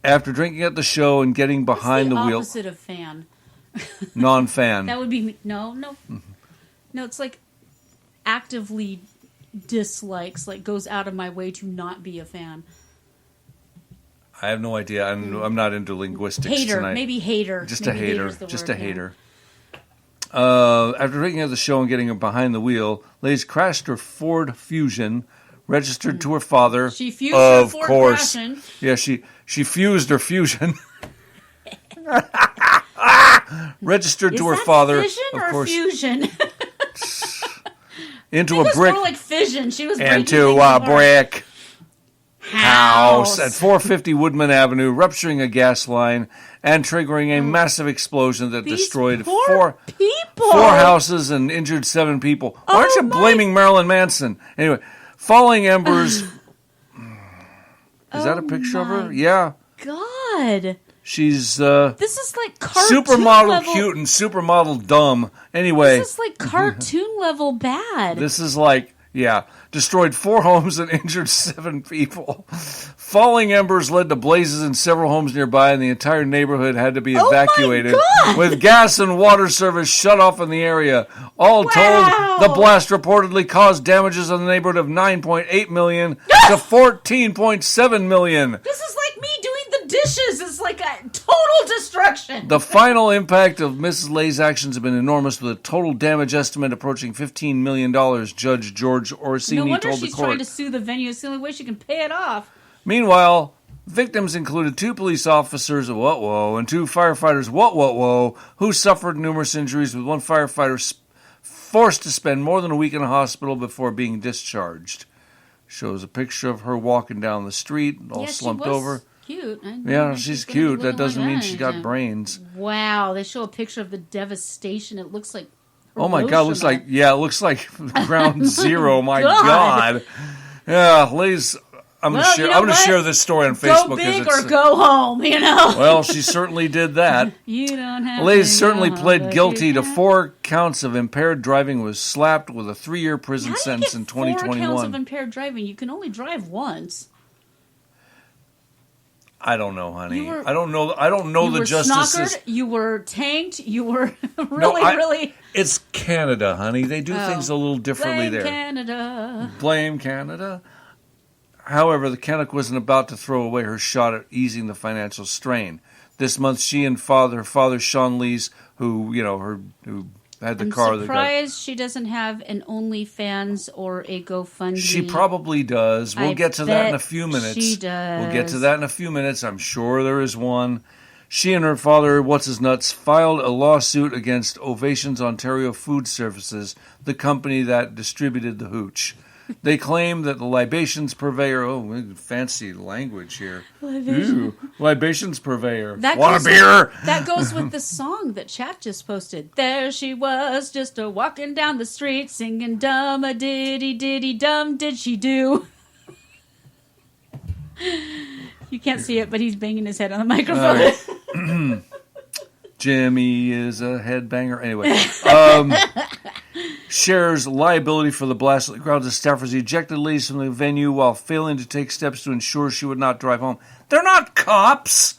after drinking at the show and getting behind the wheel. Opposite of fan. Non-fan. That would be no. It's like actively dislikes, like goes out of my way to not be a fan. I have no idea. I'm not into linguistics Hater, tonight. maybe hater. Just maybe a hater. hater's the Just word, a hater. After drinking at the show and getting behind the wheel, Lays crashed her Ford Fusion, registered to her father. She fused her Ford course. crashing. Yeah, she fused her Fusion. Registered to her father. Fission of or course, fusion? into It a was brick more like fission. She was breaking into things a apart. brick house at 450 Woodman Avenue, rupturing a gas line and triggering a massive explosion that These destroyed poor people. 4 houses and injured 7 people. Why aren't you blaming Marilyn Manson? Anyway, falling embers. Is that a picture of her? Yeah. God. She's This is like cartoon supermodel level. cute and supermodel dumb. Anyway. This is like cartoon level bad. This is like, destroyed 4 homes and injured 7 people. Falling embers led to blazes in several homes nearby, and the entire neighborhood had to be evacuated, with gas and water service shut off in the area. All told, the blast reportedly caused damages in the neighborhood of $9.8 million to $14.7 million. This is like me doing the dishes. It's like a total destruction. The final impact of Mrs. Lay's actions have been enormous, with a total damage estimate approaching $15 million, Judge George Orsini No wonder told the she's court. trying to sue the venue. It's the only way she can pay it off. Meanwhile, victims included 2 police officers, and 2 firefighters, who suffered numerous injuries, with one firefighter forced to spend more than a week in a hospital before being discharged. Shows a picture of her walking down the street, all slumped she was over. Cute. She's cute. That doesn't mean she's got brains. Wow, they show a picture of the devastation. It looks like Oh my God! It looks like Ground Zero. My God. God! Yeah, Lay's. I'm going to share this story on Facebook. Go big or go home, you know. Well, she certainly did that. You don't have. Lays to certainly go, pled but guilty you to can. 4 counts of impaired driving. Was slapped with a 3-year prison How do you sentence get in 4 counts of 2021. impaired driving? You can only drive once. I don't know, honey. You were- I don't know. I don't know You the were justices. snockered. You were tanked. You were really. It's Canada, honey. They do things a little differently Blame there. Canada. Blame Canada. However, the Canuck wasn't about to throw away her shot at easing the financial strain. This month, she and her father Sean Lees, who had the I'm car. surprised she doesn't have an OnlyFans or a GoFundMe. She probably does. We'll I get to that in a bet few minutes. she does. We'll get to that in a few minutes. I'm sure there is one. She and her father, What's-His-Nuts, filed a lawsuit against Ovations Ontario Food Services, the company that distributed the hooch. They claim that the libations purveyor, fancy language here. Libations purveyor. Want a beer? That goes with the song that Chat just posted. There she was, just a walking down the street, singing dum a diddy diddy dum did she do. You can't see it, but he's banging his head on the microphone. Jimmy is a headbanger. Anyway, shares liability for the blast at the grounds of staffers ejected Lees from the venue while failing to take steps to ensure she would not drive home. They're not cops.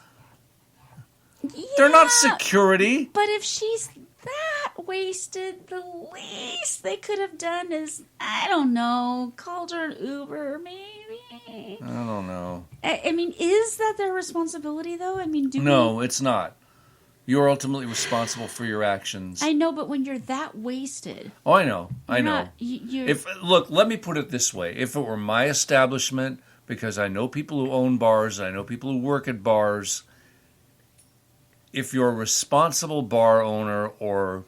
They're not security. But if she's that wasted, the least they could have done is, I don't know, called her an Uber, maybe. I don't know. I mean, is that that their responsibility, though? I mean, No, it's not. You're ultimately responsible for your actions. I know, but when you're that wasted... Oh, I know. I know. Not, Look, let me put it this way. If it were my establishment, because I know people who own bars, I know people who work at bars, if you're a responsible bar owner or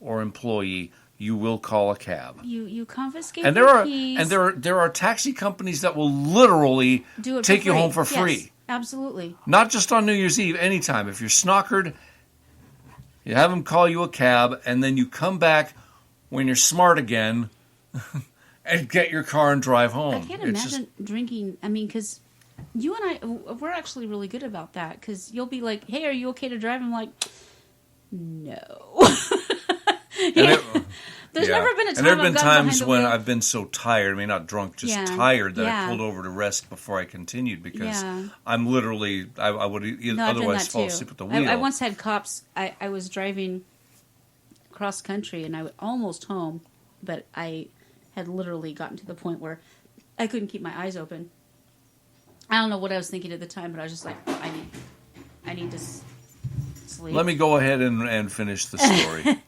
employee, you will call a cab. You confiscate And keys. there are taxi companies that will literally take you home for free. Yes, absolutely. Not just on New Year's Eve, anytime. If you're snockered, you have them call you a cab, and then you come back when you're smart again and get your car and drive home. I can't imagine drinking. I mean, because you and I, we're actually really good about that. Because you'll be like, "Hey, are you okay to drive?" I'm like, "No." There's never been a time. And there have been I've gotten times behind the when wheel. I've been so tired. I mean, not drunk, just tired that I pulled over to rest before I continued because I'm literally I would otherwise fall asleep at the wheel. I once had cops. I was driving cross country and I was almost home, but I had literally gotten to the point where I couldn't keep my eyes open. I don't know what I was thinking at the time, but I was just like, I need to sleep. Let me go ahead and finish the story.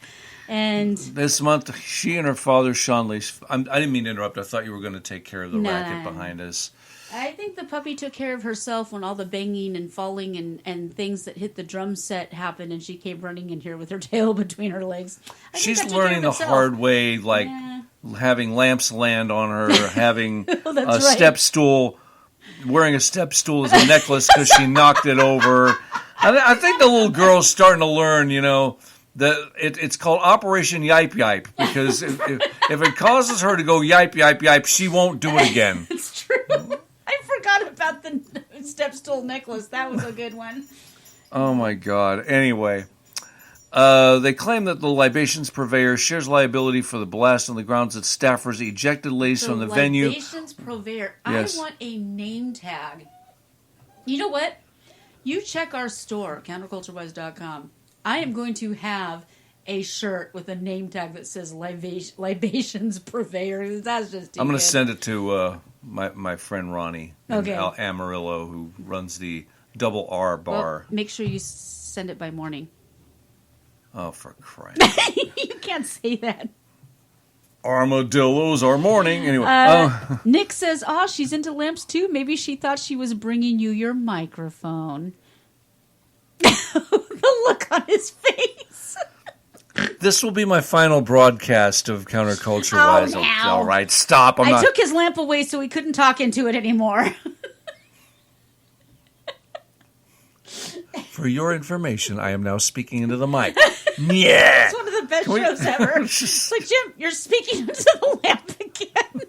And this month, she and her father, Sean Lease. I didn't mean to interrupt. I thought you were going to take care of the racket behind us. I think the puppy took care of herself when all the banging and falling and things that hit the drum set happened, and she came running in here with her tail between her legs. She's learning the hard way, like having lamps land on her, having a step stool, wearing a step stool as a necklace because she knocked it over. I think the little girl's starting to learn, it's called Operation Yipe Yipe because if it causes her to go yipe yipe yipe, she won't do it again. It's true. I forgot about the step stool necklace. That was a good one. Oh my God. Anyway, they claim that the libations purveyor shares liability for the blast on the grounds that staffers ejected ladies from the venue. Libations purveyor. Yes. I want a name tag. You know what? You check our store, counterculturewise.com. I am going to have a shirt with a name tag that says libations purveyor. That's just I'm going to send it to my friend Ronnie in Amarillo, who runs the Double R bar. Well, make sure you send it by morning. Oh, for Christ. You can't say that. Armadillos are morning. Anyway. Nick says, she's into lamps too. Maybe she thought she was bringing you your microphone. The look on his face. This will be my final broadcast of Counterculture Wise. All right, stop. I took his lamp away so he couldn't talk into it anymore. For your information, I am now speaking into the mic. Yeah. It's one of the best shows ever. It's like, Jim, you're speaking into the lamp again.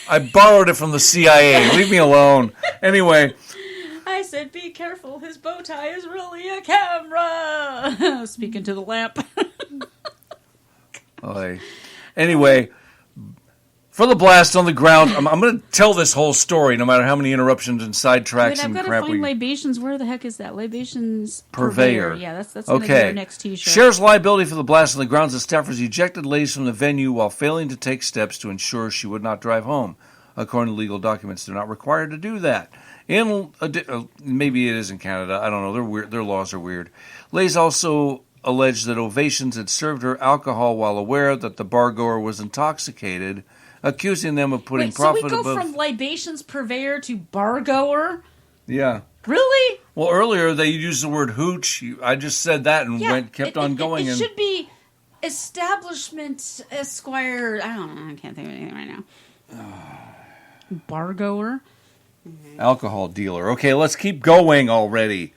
I borrowed it from the CIA. Leave me alone. Anyway. I said, be careful. His bow tie is really a camera. Speaking to the lamp. Anyway, for the blast on the ground, I'm going to tell this whole story, no matter how many interruptions and sidetracks and I've got crap. to find libations. Where the heck is that? Libations purveyor. Yeah, that's going to be our next T-shirt. Shares liability for the blast on the grounds that staffers ejected ladies from the venue while failing to take steps to ensure she would not drive home. According to legal documents, they're not required to do that. Maybe it is in Canada. I don't know. They're weird. Their laws are weird. Lays also alleged that Ovations had served her alcohol while aware that the bargoer was intoxicated, accusing them of putting profit above... So we go from libations purveyor to bargoer? Yeah. Really? Well, earlier they used the word hooch. I just said that and kept on going. It should be establishment esquire. I don't know. I can't think of anything right now. Bargoer? Alcohol dealer. Okay, let's keep going already.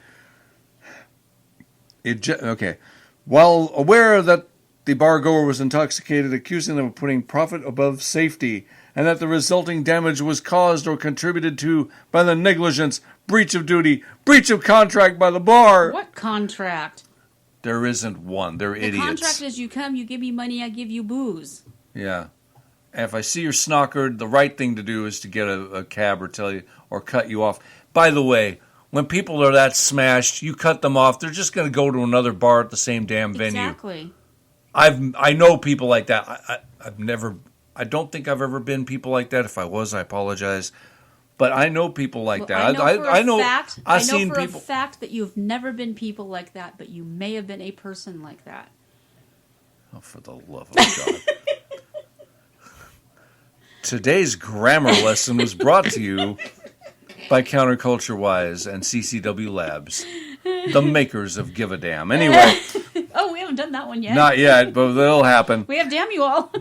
While aware that the bargoer was intoxicated, accusing them of putting profit above safety, and that the resulting damage was caused or contributed to by the negligence, breach of duty, breach of contract by the bar. What contract? There isn't one. They're idiots. The contract is you come, you give me money, I give you booze. Yeah. And if I see you're snockered, the right thing to do is to get a cab or cut you off. By the way, when people are that smashed, you cut them off, they're just going to go to another bar at the same damn venue. Exactly. I know people like that. I don't think I've ever been people like that. If I was, I apologize. But I know people like that. I know I've seen for people. a fact that you've never been people like that, but you may have been a person like that. Oh, for the love of God. Today's grammar lesson was brought to you by Counterculture Wise and CCW Labs, the makers of Give a Damn. Anyway. Oh, we haven't done that one yet. Not yet, but it'll happen. We have damn you all.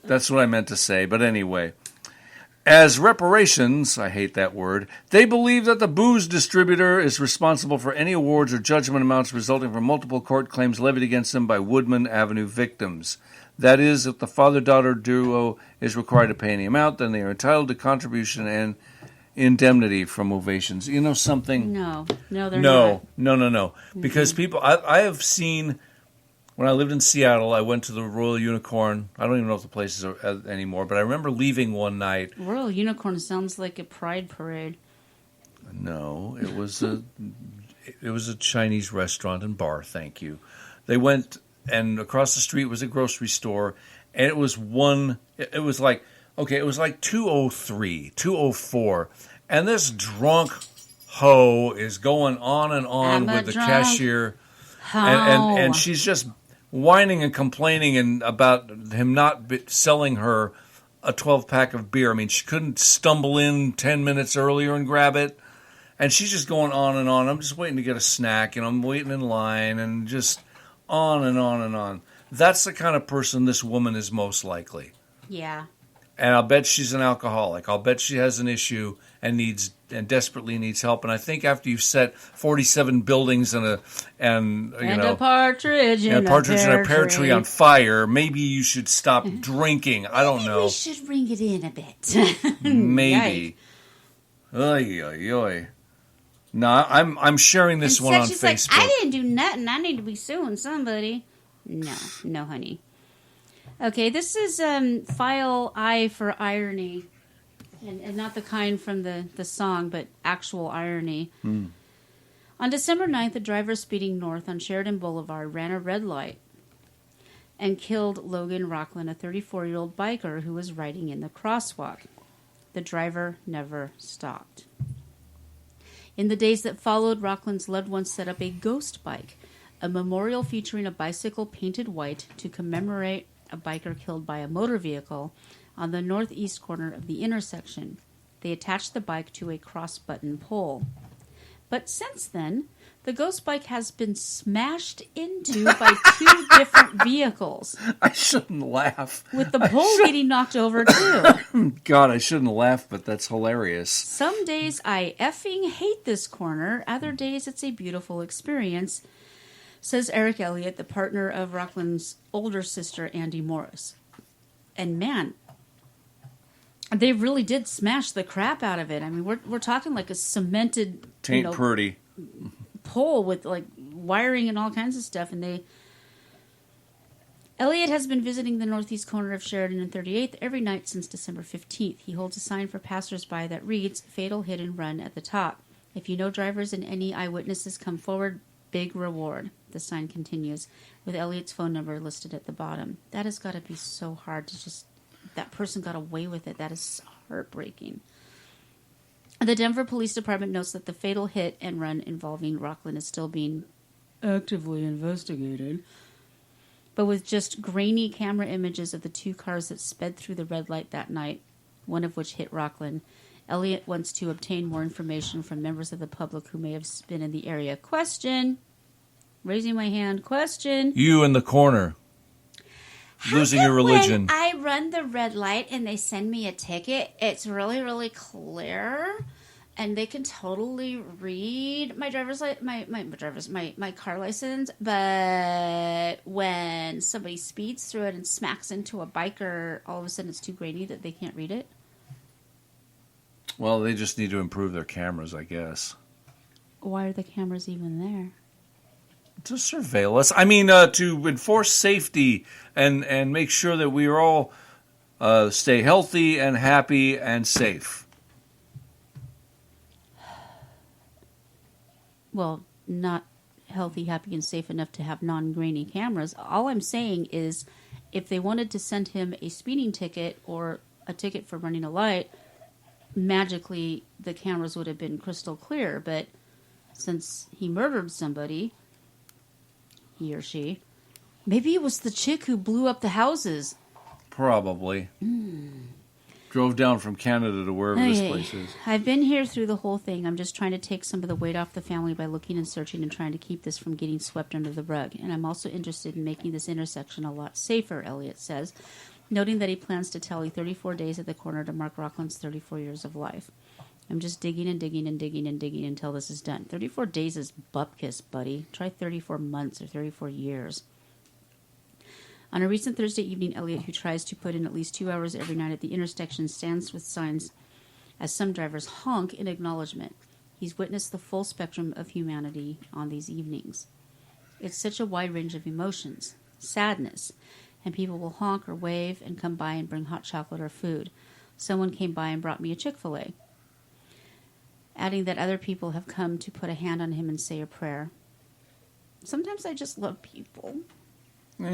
That's what I meant to say. But anyway. As reparations, I hate that word, they believe that the booze distributor is responsible for any awards or judgment amounts resulting from multiple court claims levied against them by Woodman Avenue victims. That is, if the father-daughter duo is required to pay any amount, then they are entitled to contribution and indemnity from Ovations. You know something? No, they're not. No. Mm-hmm. Because people, I have seen, when I lived in Seattle, I went to the Royal Unicorn. I don't even know if the place is anymore, but I remember leaving one night. Royal Unicorn sounds like a pride parade. No, it was a Chinese restaurant and bar, thank you. They went, and across the street was a grocery store, and it was like 2:03, 2:04, and this drunk hoe is going on and on with the cashier, and she's just whining and complaining and about him not selling her a 12-pack of beer. I mean, she couldn't stumble in 10 minutes earlier and grab it. And she's just going on and on. I'm just waiting to get a snack, and I'm waiting in line, and just on and on and on. That's the kind of person this woman is most likely. Yeah. And I'll bet she's an alcoholic. I'll bet she has an issue and desperately needs help. And I think after you've set 47 buildings and a partridge in a pear tree on fire, maybe you should stop drinking. I don't know. We should ring it in a bit. Maybe. Oy, oy, oy. No, I'm sharing this one on she's Facebook. Like, I didn't do nothing. I need to be suing somebody. No, honey. Okay, this is file I for irony, and not the kind from the song, but actual irony. On December 9th, a driver speeding north on Sheridan Boulevard ran a red light and killed Logan Rockland, a 34-year-old biker who was riding in the crosswalk. The driver never stopped. In the days that followed, Rockland's loved ones set up a ghost bike, a memorial featuring a bicycle painted white to commemorate a biker killed by a motor vehicle on the northeast corner of the intersection. They attached the bike to a cross-button pole. But since then, the ghost bike has been smashed into by two different vehicles. I shouldn't laugh. With the pole getting knocked over, too. God, I shouldn't laugh, but that's hilarious. Some days I effing hate this corner. Other days it's a beautiful experience, says Eric Elliott, the partner of Rockland's older sister, Andy Morris. And man, they really did smash the crap out of it. I mean, we're talking like a cemented pretty pole with like wiring and all kinds of stuff. And Elliott has been visiting the northeast corner of Sheridan and 38th every night since December 15th. He holds a sign for passersby that reads, "Fatal Hit and Run" at the top. If you know drivers and any eyewitnesses, come forward. Big reward. The sign continues, with Elliott's phone number listed at the bottom. That has got to be so hard to just... That person got away with it. That is so heartbreaking. The Denver Police Department notes that the fatal hit and run involving Rockland is still being actively investigated. But with just grainy camera images of the two cars that sped through the red light that night, one of which hit Rockland, Elliott wants to obtain more information from members of the public who may have been in the area. Question. Raising my hand. Question. You in the corner. Losing your religion. When I run the red light and they send me a ticket, it's really, really clear, and they can totally read my my car license. But when somebody speeds through it and smacks into a biker, all of a sudden it's too grainy that they can't read it. Well, they just need to improve their cameras, I guess. Why are the cameras even there? To surveil us. I mean, to enforce safety and make sure that we are all stay healthy and happy and safe. Well, not healthy, happy, and safe enough to have non-grainy cameras. All I'm saying is if they wanted to send him a speeding ticket or a ticket for running a light, magically the cameras would have been crystal clear, but since he murdered somebody, he or she, maybe it was the chick who blew up the houses. Probably. Drove down from Canada to wherever this place is. I've been here through the whole thing. I'm just trying to take some of the weight off the family by looking and searching and trying to keep this from getting swept under the rug. And I'm also interested in making this intersection a lot safer, Elliot says, noting that he plans to tally 34 days at the corner to mark Rockland's 34 years of life. I'm just digging and digging and digging and digging until this is done. 34 days is bupkis, buddy. Try 34 months or 34 years. On a recent Thursday evening, Elliot, who tries to put in at least 2 hours every night at the intersection, stands with signs as some drivers honk in acknowledgement. He's witnessed the full spectrum of humanity on these evenings. It's such a wide range of emotions. Sadness. And people will honk or wave and come by and bring hot chocolate or food. Someone came by and brought me a Chick-fil-A. Adding that other people have come to put a hand on him and say a prayer. Sometimes I just love people.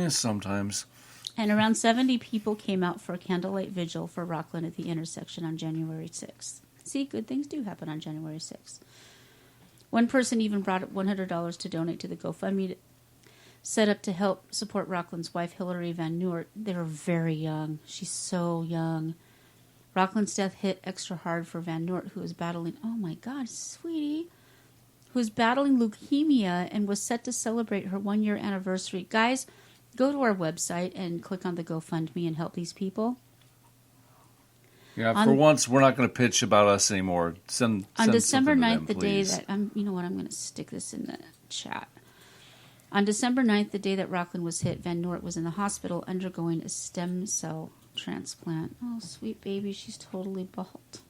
Sometimes. And around 70 people came out for a candlelight vigil for Rockland at the intersection on January 6th. See, good things do happen on January 6th. One person even brought $100 to donate to the GoFundMe set up to help support Rockland's wife, Hillary Van Noort. They were very young. She's so young. Rockland's death hit extra hard for Van Noort, who was battling, oh my God, sweetie, who was battling leukemia and was set to celebrate her 1-year anniversary. Guys, go to our website and click on the GoFundMe and help these people. Yeah, for once, we're not going to pitch about us anymore. Send December 9th, them, the day that you know what, I'm going to stick this in the chat. On December 9th, the day that Rockland was hit, Van Noort was in the hospital undergoing a stem cell transplant. Oh, sweet baby, she's totally bald.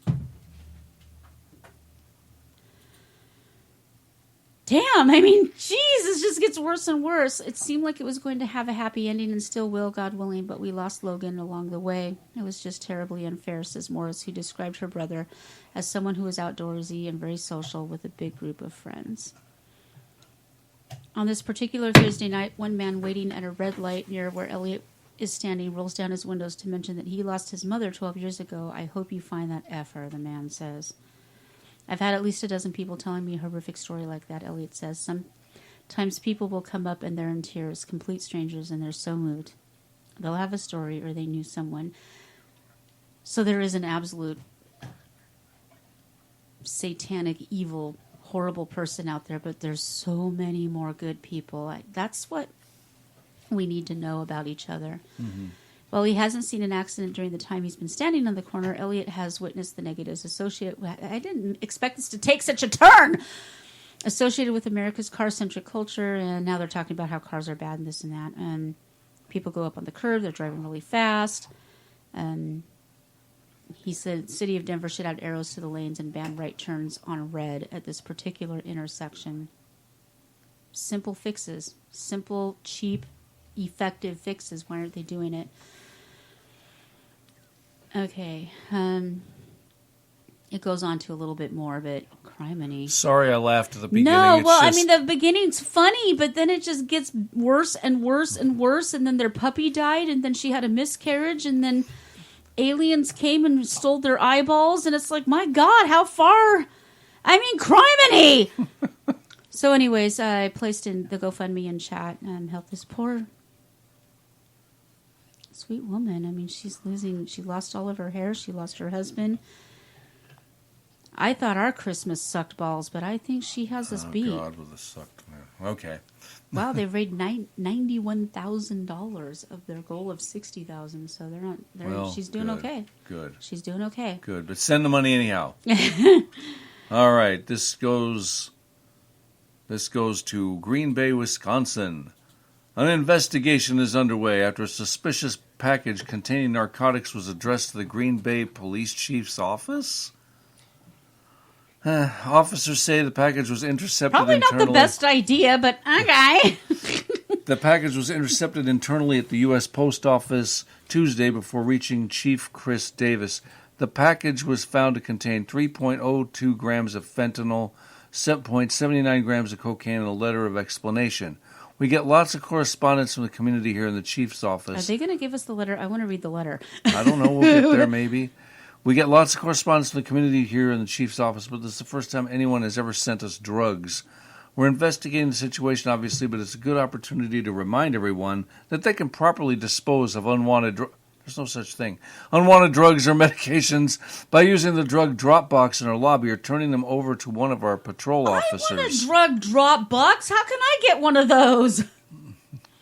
Damn, I mean, jeez, this just gets worse and worse. It seemed like it was going to have a happy ending and still will, God willing, but we lost Logan along the way. It was just terribly unfair, says Morris, who described her brother as someone who was outdoorsy and very social with a big group of friends. On this particular Thursday night, one man waiting at a red light near where Elliot is standing rolls down his windows to mention that he lost his mother 12 years ago. I hope you find that effer, the man says. I've had at least a dozen people telling me a horrific story like that, Elliot says. Sometimes people will come up and they're in tears, complete strangers, and they're so moved. They'll have a story or they knew someone. So there is an absolute satanic, evil, horrible person out there, but there's so many more good people. That's what we need to know about each other. Mm-hmm. While he hasn't seen an accident during the time he's been standing on the corner, Elliot has witnessed the negatives associated. I didn't expect this to take such a turn. Associated with America's car-centric culture, and now they're talking about how cars are bad and this and that. And people go up on the curb, they're driving really fast. He said the city of Denver should add arrows to the lanes and ban right turns on red at this particular intersection. Simple fixes. Simple, cheap, effective fixes. Why aren't they doing it? Okay. It goes on to a little bit more, but criminy. Sorry I laughed at the beginning. No, I mean, the beginning's funny, but then it just gets worse and worse and worse, and then their puppy died, and then she had a miscarriage, and then aliens came and stole their eyeballs, and it's like, my God, how far? I mean, criminy! So anyways, I placed in the GoFundMe in chat and helped this poor sweet woman. I mean, she lost all of her hair. She lost her husband. I thought our Christmas sucked balls, but I think she has us beat. Oh, God, with a sucked man. Okay. Wow, they've raised $91,000 of their goal of $60,000, so they're not. She's doing okay. Good. She's doing okay. Good, but send the money anyhow. All right, this goes to Green Bay, Wisconsin. An investigation is underway after a suspicious package containing narcotics was addressed to the Green Bay Police Chief's office. Officers say the package was intercepted Probably internally. not the best idea, but okay. The package was intercepted internally at the U.S. Post Office Tuesday before reaching Chief Chris Davis. The package was found to contain 3.02 grams of fentanyl, 7.79 grams of cocaine, and a letter of explanation. We get lots of correspondence from the community here in the chief's office. Are they going to give us the letter? I want to read the letter. I don't know. We'll get there maybe. We get lots of correspondence from the community here in the chief's office, but this is the first time anyone has ever sent us drugs. We're investigating the situation, obviously, but it's a good opportunity to remind everyone that they can properly dispose of unwanted drugs. There's no such thing. Unwanted drugs or medications by using the drug drop box in our lobby or turning them over to one of our patrol officers. I want a drug drop box. How can I get one of those?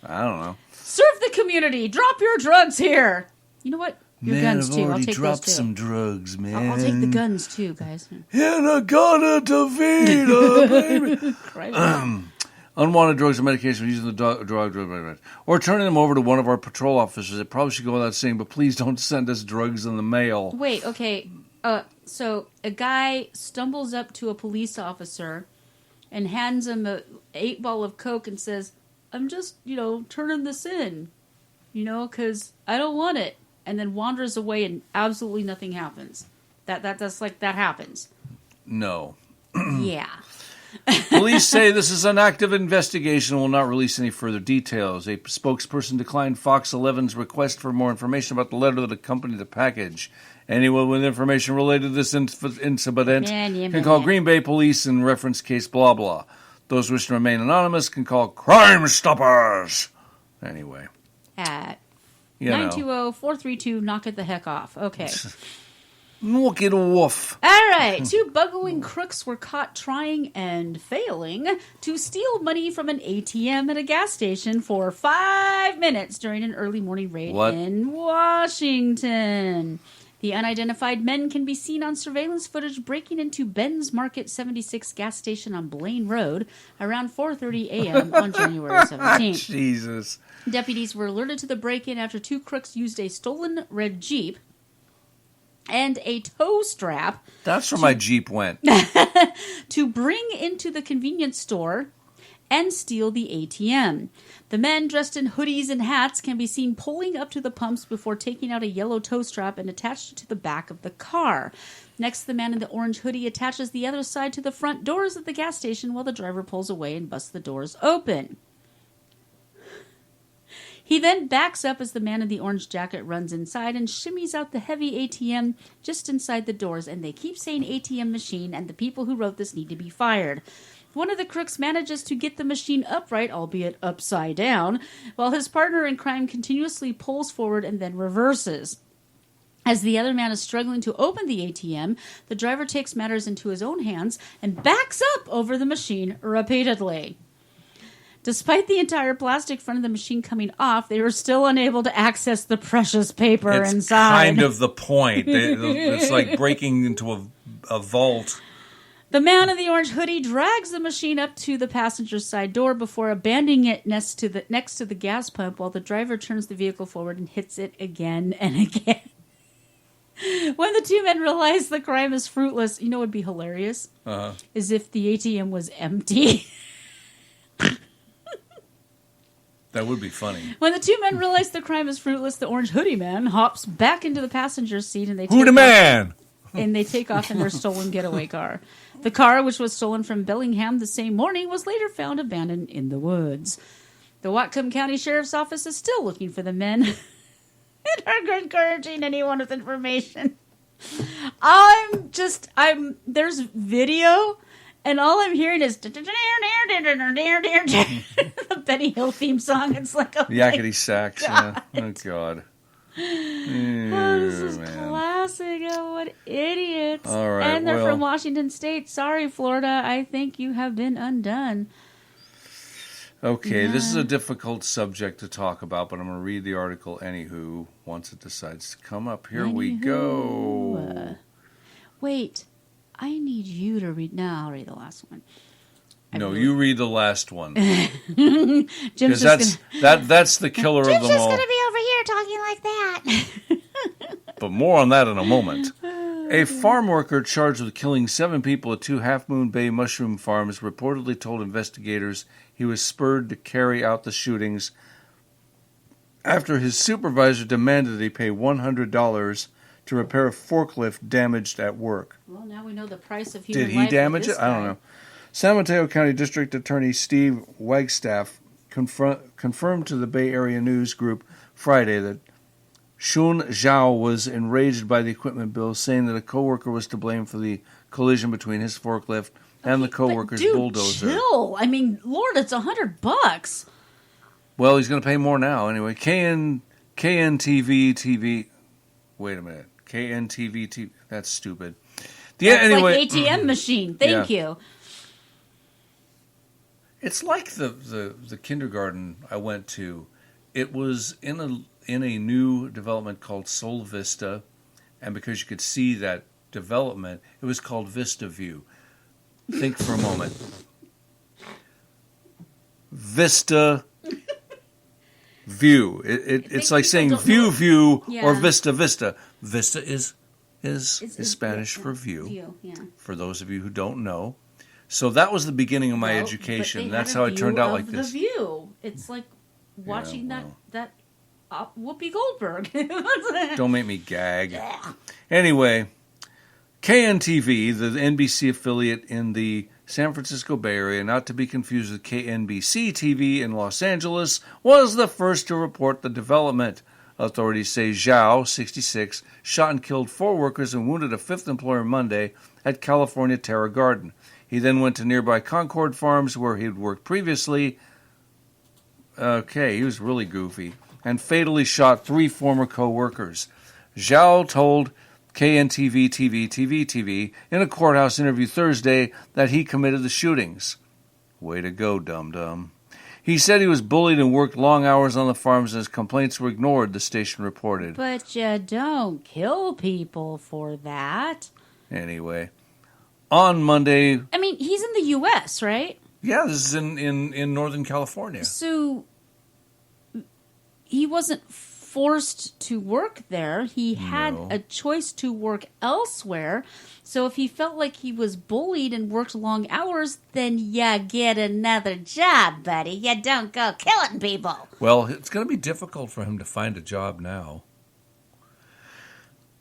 I don't know. Serve the community. Drop your drugs here. You know what? Your Man, guns, I've too. I'll already take dropped those, too. some drugs, man. I'll take the guns, too, guys. Yanagana baby. Christ. Unwanted drugs or medication using the drug, or turning them over to one of our patrol officers. It probably should go without saying, but please don't send us drugs in the mail. Wait, okay. So a guy stumbles up to a police officer and hands him a 8-ball of Coke and says, I'm just, turning this in, because I don't want it. And then wanders away and absolutely nothing happens. That's like, that happens. No. Yeah. Police say this is an active investigation and will not release any further details. A spokesperson declined Fox 11's request for more information about the letter that accompanied the package. Anyone with information related to this incident can call Green Bay Police in reference case blah blah. Those wishing to remain anonymous can call Crime Stoppers. Anyway. At 920-432, knock it the heck off. Okay. Knock it off. All right. 2 bugling crooks were caught trying and failing to steal money from an ATM at a gas station for 5 minutes during an early morning raid in Washington. The unidentified men can be seen on surveillance footage breaking into Ben's Market 76 gas station on Blaine Road around 4:30 a.m. on January 17th. Jesus. Deputies were alerted to the break-in after 2 crooks used a stolen red Jeep and a tow strap. That's where my Jeep went. To bring into the convenience store and steal the ATM. The men, dressed in hoodies and hats, can be seen pulling up to the pumps before taking out a yellow tow strap and attached it to the back of the car. Next, the man in the orange hoodie attaches the other side to the front doors of the gas station while the driver pulls away and busts the doors open. He then backs up as the man in the orange jacket runs inside and shimmies out the heavy ATM just inside the doors, and they keep saying ATM machine, and the people who wrote this need to be fired. One of the crooks manages to get the machine upright, albeit upside down, while his partner in crime continuously pulls forward and then reverses. As the other man is struggling to open the ATM, the driver takes matters into his own hands and backs up over the machine repeatedly. Despite the entire plastic front of the machine coming off, they were still unable to access the precious paper inside. It's kind of the point. It's like breaking into a vault. The man in the orange hoodie drags the machine up to the passenger side door before abandoning it next to the gas pump while the driver turns the vehicle forward and hits it again and again. When the 2 men realize the crime is fruitless, what would be hilarious? Is if the ATM was empty. That would be funny. When the 2 men realize the crime is fruitless, the orange hoodie man hops back into the passenger seat and they take off in their stolen getaway car. The car, which was stolen from Bellingham the same morning, was later found abandoned in the woods. The Whatcom County Sheriff's Office is still looking for the men and are encouraging anyone with information. There's video, and all I'm hearing is the Benny Hill theme song. It's like a yakety sax. Yeah. Oh God. This is classic. Oh, what idiots. All right, and they're from Washington State. Sorry, Florida. I think you have been undone. Okay, This is a difficult subject to talk about, but I'm going to read the article anywho once it decides to come up. Here we go. Wait, I need you to read. No, I'll read the last one. You read the last one. Jim's that's the killer of them all. Jim's just going to be over here talking like that. But more on that in a moment. A farm worker charged with killing 7 people at 2 Half Moon Bay mushroom farms reportedly told investigators he was spurred to carry out the shootings after his supervisor demanded that he pay $100 to repair a forklift damaged at work. Well, now we know the price of human life. Did he damage it? I don't know. San Mateo County District Attorney Steve Wagstaff confirmed to the Bay Area News Group Friday that Shun Zhao was enraged by the equipment bill, saying that a coworker was to blame for the collision between his forklift and the coworker's bulldozer. Chill. I mean, Lord, it's $100. Well, he's going to pay more now anyway. KNTV TV. Wait a minute. KNTV TV. That's stupid. That's anyway, like ATM machine. Thank you. It's like the kindergarten I went to. It was in a new development called Sol Vista, and because you could see that development, it was called Vista View. Think for a moment. Vista View. It's like saying view or Vista. Vista is Spanish for view. Yeah. For those of you who don't know. So that was the beginning of my education. That's how it turned out like this. The view. It's like watching that Whoopi Goldberg. Don't make me gag. Anyway, KNTV, the NBC affiliate in the San Francisco Bay Area, not to be confused with KNBC TV in Los Angeles, was the first to report the development. Authorities say Zhao, 66, shot and killed 4 workers and wounded a 5th employer Monday at California Terra Garden. He then went to nearby Concord Farms, where he had worked previously. Okay, he was really goofy. And fatally shot 3 former co-workers. Zhao told KNTV TV in a courthouse interview Thursday that he committed the shootings. Way to go, dum-dum. He said he was bullied and worked long hours on the farms and his complaints were ignored, the station reported. But you don't kill people for that. Anyway, on Monday... I mean, he's in the U.S., right? Yeah, this is in Northern California. So he wasn't forced to work there. He had a choice to work elsewhere. So if he felt like he was bullied and worked long hours, then you get another job, buddy. You don't go killing people. Well, it's going to be difficult for him to find a job now.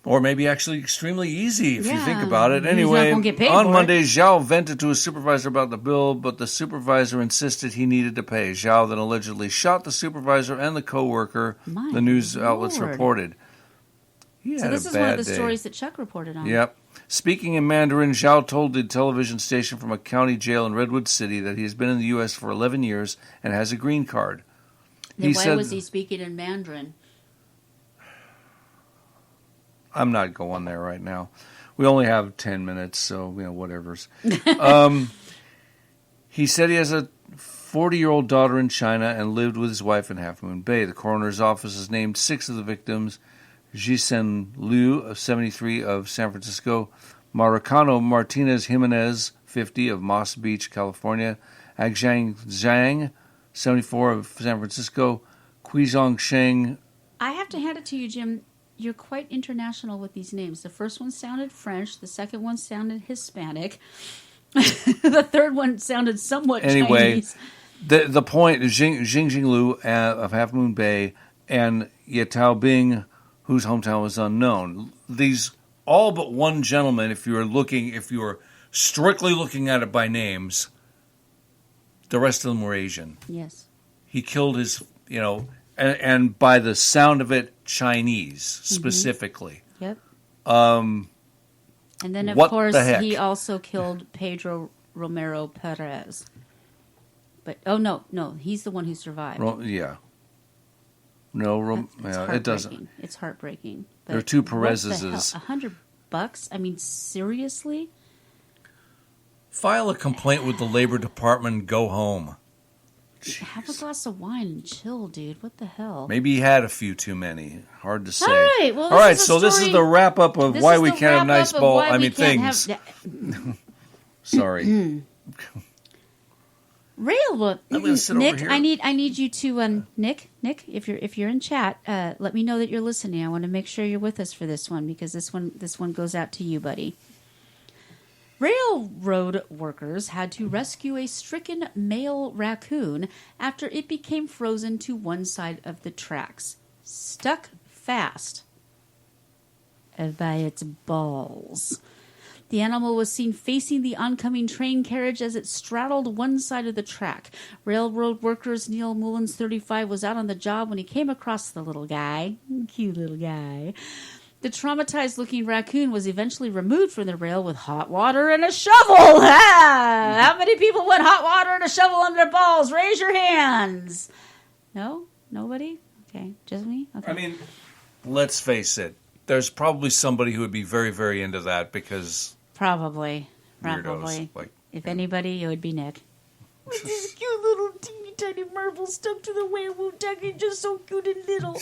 Or maybe actually extremely easy if you think about it. Anyway, on Monday, Zhao vented to his supervisor about the bill, but the supervisor insisted he needed to pay. Zhao then allegedly shot the supervisor and the co-worker, the news outlets reported. So this is one of the stories that Chuck reported on. Yep. Speaking in Mandarin, Zhao told the television station from a county jail in Redwood City that he has been in the U.S. for 11 years and has a green card. Then why was he speaking in Mandarin? I'm not going there right now. We only have 10 minutes, so, whatever's. He said he has a 40-year-old daughter in China and lived with his wife in Half Moon Bay. The coroner's office has named 6 of the victims: Jisen Liu, of 73, of San Francisco; Maricano Martinez Jimenez, 50, of Moss Beach, California; Agzhang Zhang, 74, of San Francisco; Quizong Sheng. I have to hand it to you, Jim. You're quite international with these names. The first one sounded French. The second one sounded Hispanic. The third one sounded somewhat Chinese. The point is Jing Liu of Half Moon Bay and Ye Tao Bing, whose hometown was unknown. These all but one gentleman, if you were strictly looking at it by names, the rest of them were Asian. Yes. He killed his, and by the sound of it, Chinese specifically. Yep. And then, of course, he also killed Pedro Romero Perez. But, no, he's the one who survived. Yeah. No, it doesn't. It's heartbreaking. But there are 2 Perez's. $100? I mean, seriously? File a complaint with the Labor Department and go home. Jeez. Have a glass of wine and chill, dude. What the hell? Maybe he had a few too many. Hard to say. All right. Well, this is the wrap up of why we can't have nice ball. Things. Sorry. Rail, Nick, I need you to Nick, if you're in chat, let me know that you're listening. I want to make sure you're with us for this one because this one goes out to you, buddy. Railroad workers had to rescue a stricken male raccoon after it became frozen to one side of the tracks, stuck fast by its balls. The animal was seen facing the oncoming train carriage as it straddled one side of the track. Railroad workers Neil Mullins, 35, was out on the job when he came across the little guy. Cute little guy. The traumatized-looking raccoon was eventually removed from the rail with hot water and a shovel. Ah! How many people want hot water and a shovel under their balls? Raise your hands. No? Nobody? Okay, just me? Okay. I mean, let's face it. There's probably somebody who would be very, very into that because... Probably. Weirdos, like, if anybody, it would be Nick. With this cute little teeny tiny marble stuck to the werewolf duck. He's just so cute and little.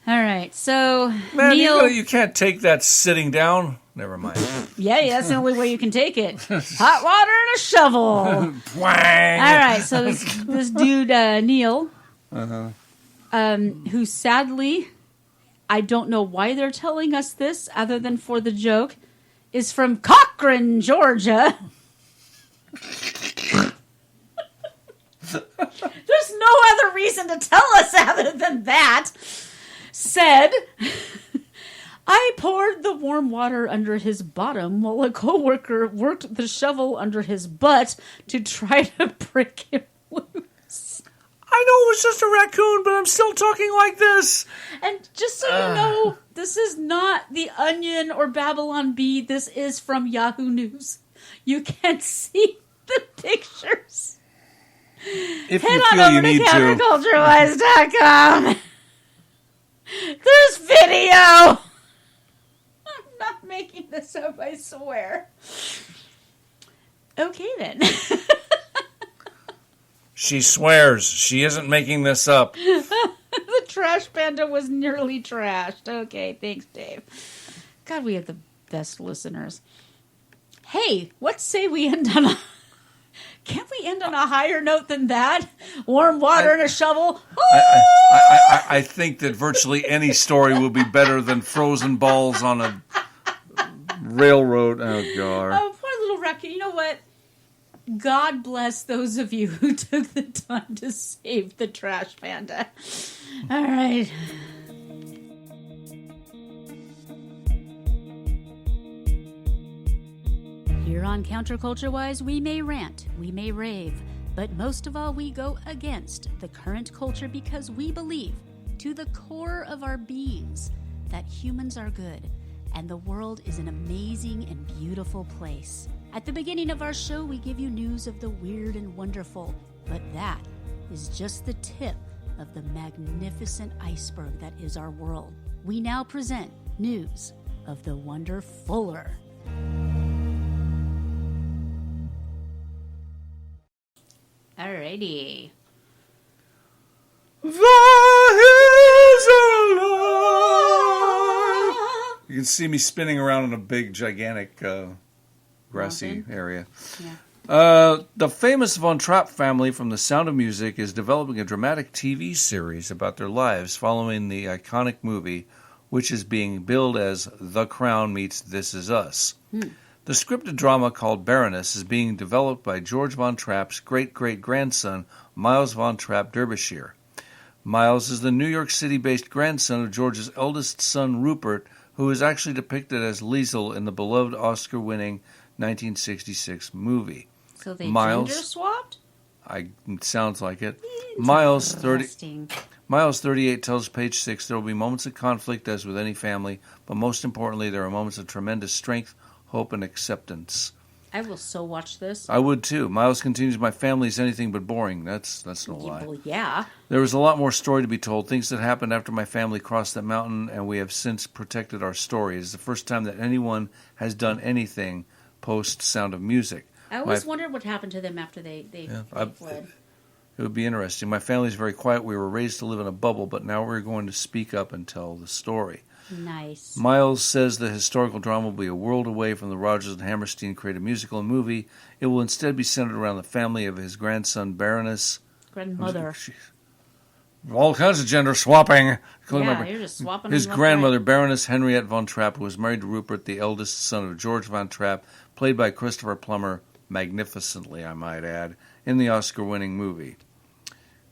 All right, so Man, Neil... you can't take that sitting down. Never mind. Yeah, that's the only way you can take it. Hot water and a shovel. Wang! All right, so this dude, Neil, who sadly, I don't know why they're telling us this other than for the joke, is from Cochran, Georgia. There's no other reason to tell us other than that. Said, I poured the warm water under his bottom while a coworker worked the shovel under his butt to try to break him loose. I know it was just a raccoon, but I'm still talking like this. And just so you know, this is not The Onion or Babylon Bee. This is from Yahoo News. You can see the pictures. If Head you on feel over you to need to. counterculturewise.com. There's video. I'm not making this up, I swear. Okay, then. She swears. She isn't making this up. The trash panda was nearly trashed. Okay, thanks, Dave. God, we have the best listeners. Hey, what say we end on a... Can't we end on a higher note than that? Warm water and a shovel? I think that virtually any story will be better than frozen balls on a railroad. Oh, God. Oh, poor little raccoon. You know what? God bless those of you who took the time to save the trash panda. All right. Here on Counterculture Wise, we may rant, we may rave, but most of all, we go against the current culture because we believe, to the core of our beings, that humans are good and the world is an amazing and beautiful place. At the beginning of our show, we give you news of the weird and wonderful, but that is just the tip of the magnificent iceberg that is our world. We now present news of the wonderfuller. Alrighty. The hills are alive. You can see me spinning around in a big, gigantic, grassy area. Yeah. The famous Von Trapp family from The Sound of Music is developing a dramatic TV series about their lives following the iconic movie, which is being billed as The Crown meets This Is Us. The scripted drama called Baroness is being developed by George Von Trapp's great-great-grandson, Miles Von Trapp Derbyshire. Miles is the New York City-based grandson of George's eldest son, Rupert, who is actually depicted as Liesel in the beloved Oscar-winning 1966 movie. So they Miles, gender swapped? It sounds like it. Miles 38 tells Page 6 there will be moments of conflict as with any family, but most importantly there are moments of tremendous strength, hope, and acceptance. I will so watch this. I would too. Miles continues, my family is anything but boring. That's no lie. Well, yeah. There was a lot more story to be told, things that happened after my family crossed that mountain, and we have since protected our story. It's the first time that anyone has done anything post Sound of Music. I always wondered what happened to them after they fled. It would be interesting. My family's very quiet. We were raised to live in a bubble, but now we're going to speak up and tell the story. Nice. Miles says the historical drama will be a world away from the Rodgers and Hammerstein created musical and movie. It will instead be centered around the family of his grandson, Baroness. Grandmother. All kinds of gender swapping. Yeah, you're just swapping his them grandmother, right. Baroness Henriette Von Trapp, who was married to Rupert, the eldest son of George Von Trapp, played by Christopher Plummer, magnificently, I might add, in the Oscar-winning movie.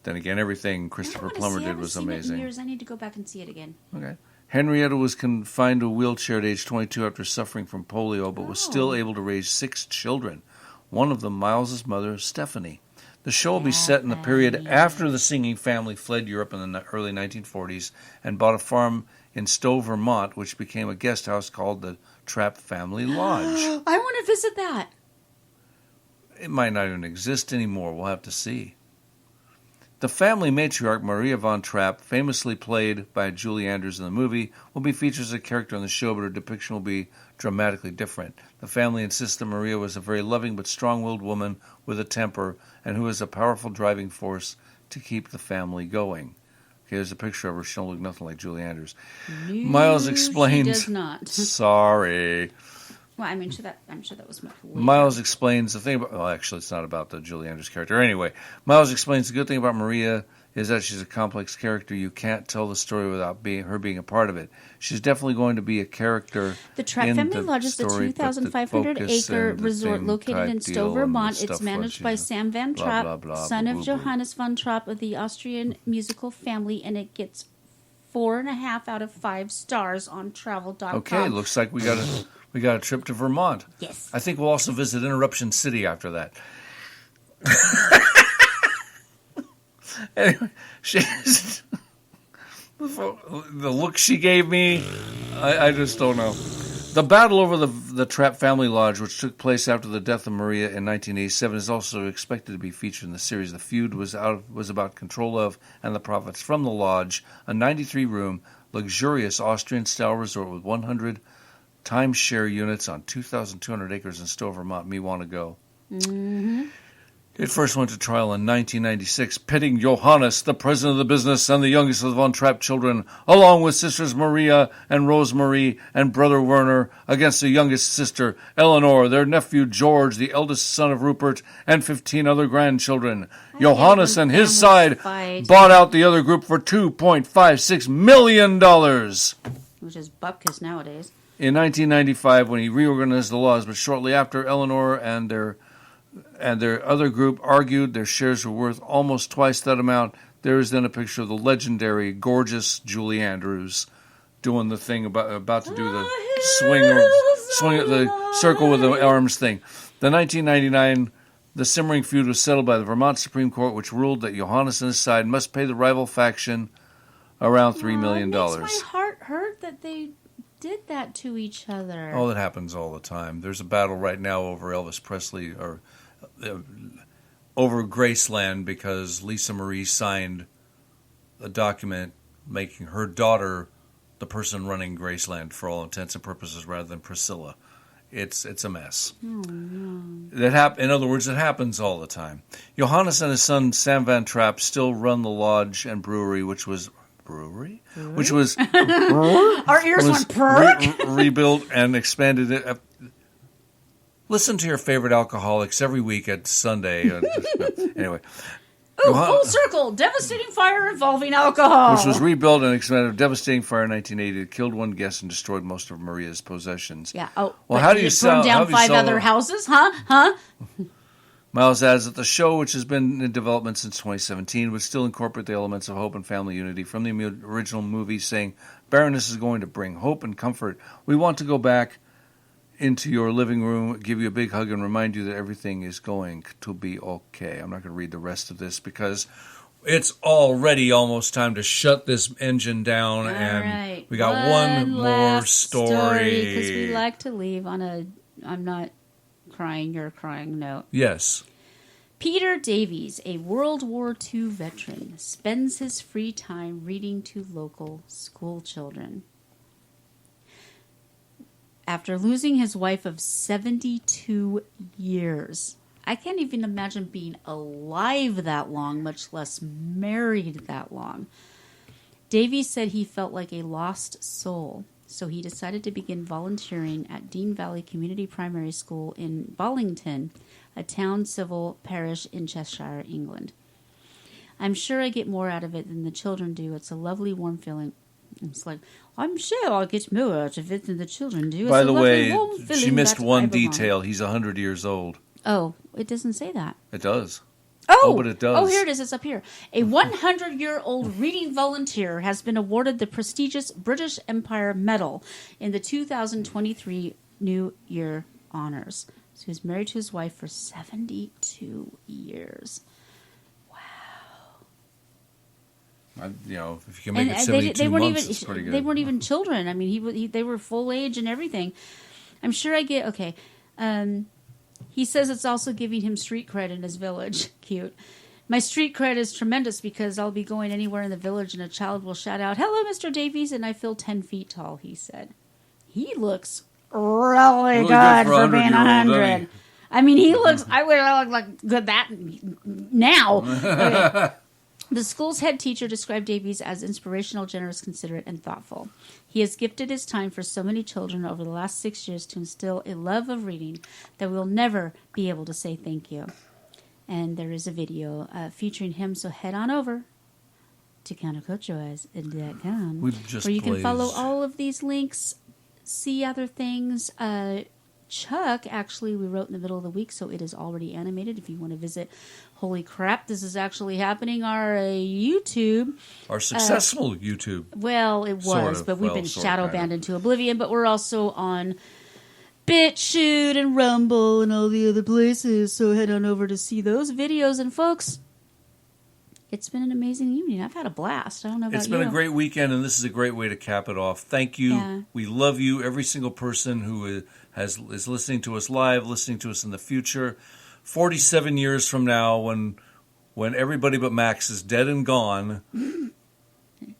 Then again, everything Christopher Plummer did was amazing. Years. I need to go back and see it again. Okay. Henrietta was confined to a wheelchair at age 22 after suffering from polio, but was still able to raise 6 children. One of them, Miles's mother, Stephanie. The show will be set in the period after the singing family fled Europe in the early 1940s and bought a farm in Stowe, Vermont, which became a guest house called the Trapp Family Lodge. I want to visit that. It might not even exist anymore. We'll have to see. The family matriarch, Maria von Trapp, famously played by Julie Andrews in the movie, will be featured as a character in the show, but her depiction will be dramatically different. The family insists that Maria was a very loving but strong-willed woman with a temper and who is a powerful driving force to keep the family going. Okay, there's a picture of her. She don't look nothing like Julie Andrews. No, Miles explains... she does not. Sorry. Well, I'm sure that was much later. Miles explains the thing about... Well, actually, it's not about the Julie Andrews character. Anyway, Miles explains the good thing about Maria is that she's a complex character. You can't tell the story without her being a part of it. She's definitely going to be a character. The Trapp Family Lodge is a 2,500-acre resort located in Stowe, Vermont. It's managed by Sam Van Trapp, son of Johannes von Trapp of the Austrian musical family, and it gets 4.5 out of 5 stars on travel.com. Okay, looks like we got a trip to Vermont. Yes. I think we'll also visit Interruption City after that. Anyway, the look she gave me, I just don't know. The battle over the Trapp Family Lodge, which took place after the death of Maria in 1987, is also expected to be featured in the series. The feud was about control of and the profits from the lodge, a 93-room, luxurious Austrian-style resort with 100 timeshare units on 2,200 acres in Stowe, Vermont. Me want to go. Mm-hmm. It first went to trial in 1996, pitting Johannes, the president of the business, and the youngest of the von Trapp children, along with sisters Maria and Rosemarie and brother Werner, against the youngest sister, Eleanor, their nephew George, the eldest son of Rupert, and 15 other grandchildren. Johannes and his side bought out the other group for $2.56 million. Which is bupkis nowadays. In 1995, when he reorganized the laws, but shortly after, Eleanor and their other group argued their shares were worth almost twice that amount. There is then a picture of the legendary, gorgeous Julie Andrews doing the thing about to do the swing the circle with the arms thing. The 1999, the simmering feud was settled by the Vermont Supreme Court, which ruled that Johannes and his side must pay the rival faction around $3 million. It makes my heart hurt that they did that to each other. Oh, that happens all the time. There's a battle right now over Elvis Presley or over Graceland because Lisa Marie signed a document making her daughter the person running Graceland for all intents and purposes rather than Priscilla. It's a mess. Oh, no. In other words, it happens all the time. Johannes and his son Sam Van Trapp still run the lodge and brewery, which was our ears went perk. Rebuilt and expanded. Listen to your favorite alcoholics every week at Sunday. Anyway. Ooh, full circle. Devastating fire involving alcohol. Which was rebuilt and expanded. A devastating fire in 1980. It killed one guest and destroyed most of Maria's possessions. Yeah. Oh, well, how do you sell? Burned down 5 other houses? Huh? Miles adds that the show, which has been in development since 2017, would still incorporate the elements of hope and family unity from the original movie, saying, Baroness is going to bring hope and comfort. We want to go back into your living room, give you a big hug, and remind you that everything is going to be okay. I'm not going to read the rest of this because it's already almost time to shut this engine down, and we got one more story. Because we like to leave on a I'm not crying, you're crying note. Yes. Peter Davies, a World War II veteran, spends his free time reading to local school children. After losing his wife of 72 years, I can't even imagine being alive that long, much less married that long. Davies said he felt like a lost soul, so he decided to begin volunteering at Dean Valley Community Primary School in Bollington, a town civil parish in Cheshire, England. I'm sure I get more out of it than the children do. It's a lovely, warm feeling. It's like, I'm sure I'll get more out of it than the children do. By the way, she missed one detail. He's 100 years old. Oh, it doesn't say that. It does. Oh, but it does. Oh, here it is. It's up here. A 100-year-old reading volunteer has been awarded the prestigious British Empire Medal in the 2023 New Year honors. So he's married to his wife for 72 years. If you can make it 72 months, it's pretty good. They weren't even children. I mean, they were full age and everything. I'm sure I get... Okay. He says it's also giving him street cred in his village. Cute. My street cred is tremendous because I'll be going anywhere in the village and a child will shout out, "Hello, Mr. Davies," and I feel 10 feet tall, he said. He looks really good for being 100. I mean, he looks... I would look like good that now. Okay. The school's head teacher described Davies as inspirational, generous, considerate, and thoughtful. He has gifted his time for so many children over the last 6 years to instill a love of reading that we'll never be able to say thank you. And there is a video featuring him, so head on over to counterculturewise.com where you can follow all of these links, see other things. Chuck, actually, we wrote in the middle of the week, so it is already animated. If you want to visit, holy crap, this is actually happening. Our YouTube. Our successful YouTube. Well, it was, but we've been shadow banned into oblivion. But we're also on BitChute and Rumble and all the other places. So head on over to see those videos. And folks, it's been an amazing evening. I've had a blast. I don't know about you. It's been a great weekend, and this is a great way to cap it off. Thank you. Yeah. We love you, every single person who is listening to us live, listening to us in the future. 47 years from now, when everybody but Max is dead and gone,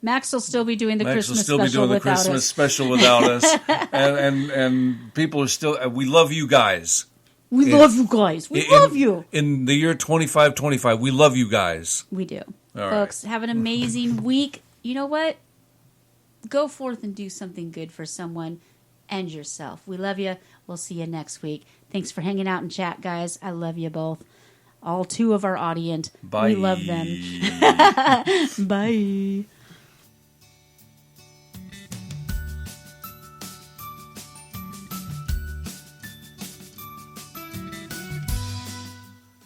Max will still be doing the Christmas special without us. Max will still be doing the Christmas special without us. And people are still... We love you guys. We love you guys. We love you. In the year 2525, we love you guys. We do. All Folks, right. have an amazing week. You know what? Go forth and do something good for someone and yourself. We love you. We'll see you next week. Thanks for hanging out and chat, guys. I love you both. All two of our audience. Bye. We love them. Bye.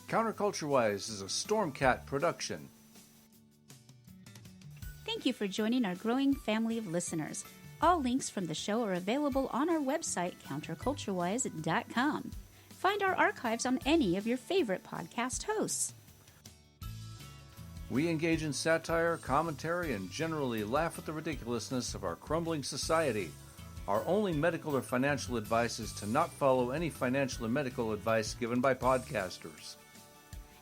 Counterculture-wise is a Stormcat production. Thank you for joining our growing family of listeners. All links from the show are available on our website, counterculturewise.com. Find our archives on any of your favorite podcast hosts. We engage in satire, commentary, and generally laugh at the ridiculousness of our crumbling society. Our only medical or financial advice is to not follow any financial or medical advice given by podcasters.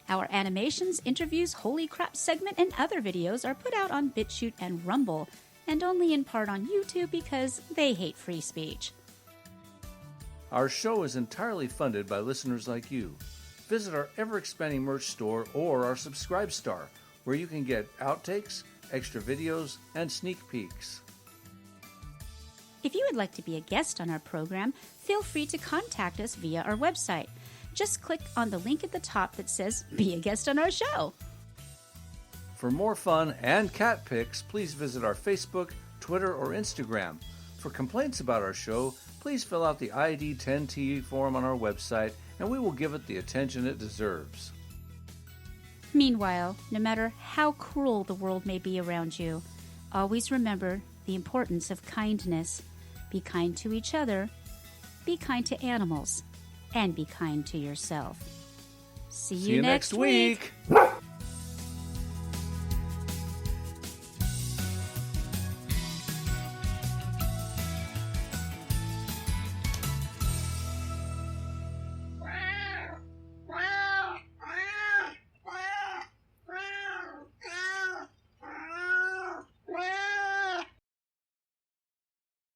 Our animations, interviews, holy crap segment, and other videos are put out on BitChute and Rumble, and only in part on YouTube because they hate free speech. Our show is entirely funded by listeners like you. Visit our ever-expanding merch store or our Subscribe Star, where you can get outtakes, extra videos, and sneak peeks. If you would like to be a guest on our program, feel free to contact us via our website. Just click on the link at the top that says, "Be a guest on our show." For more fun and cat pics, please visit our Facebook, Twitter, or Instagram. For complaints about our show, please fill out the ID10T form on our website, and we will give it the attention it deserves. Meanwhile, no matter how cruel the world may be around you, always remember the importance of kindness. Be kind to each other, be kind to animals, and be kind to yourself. See you next week.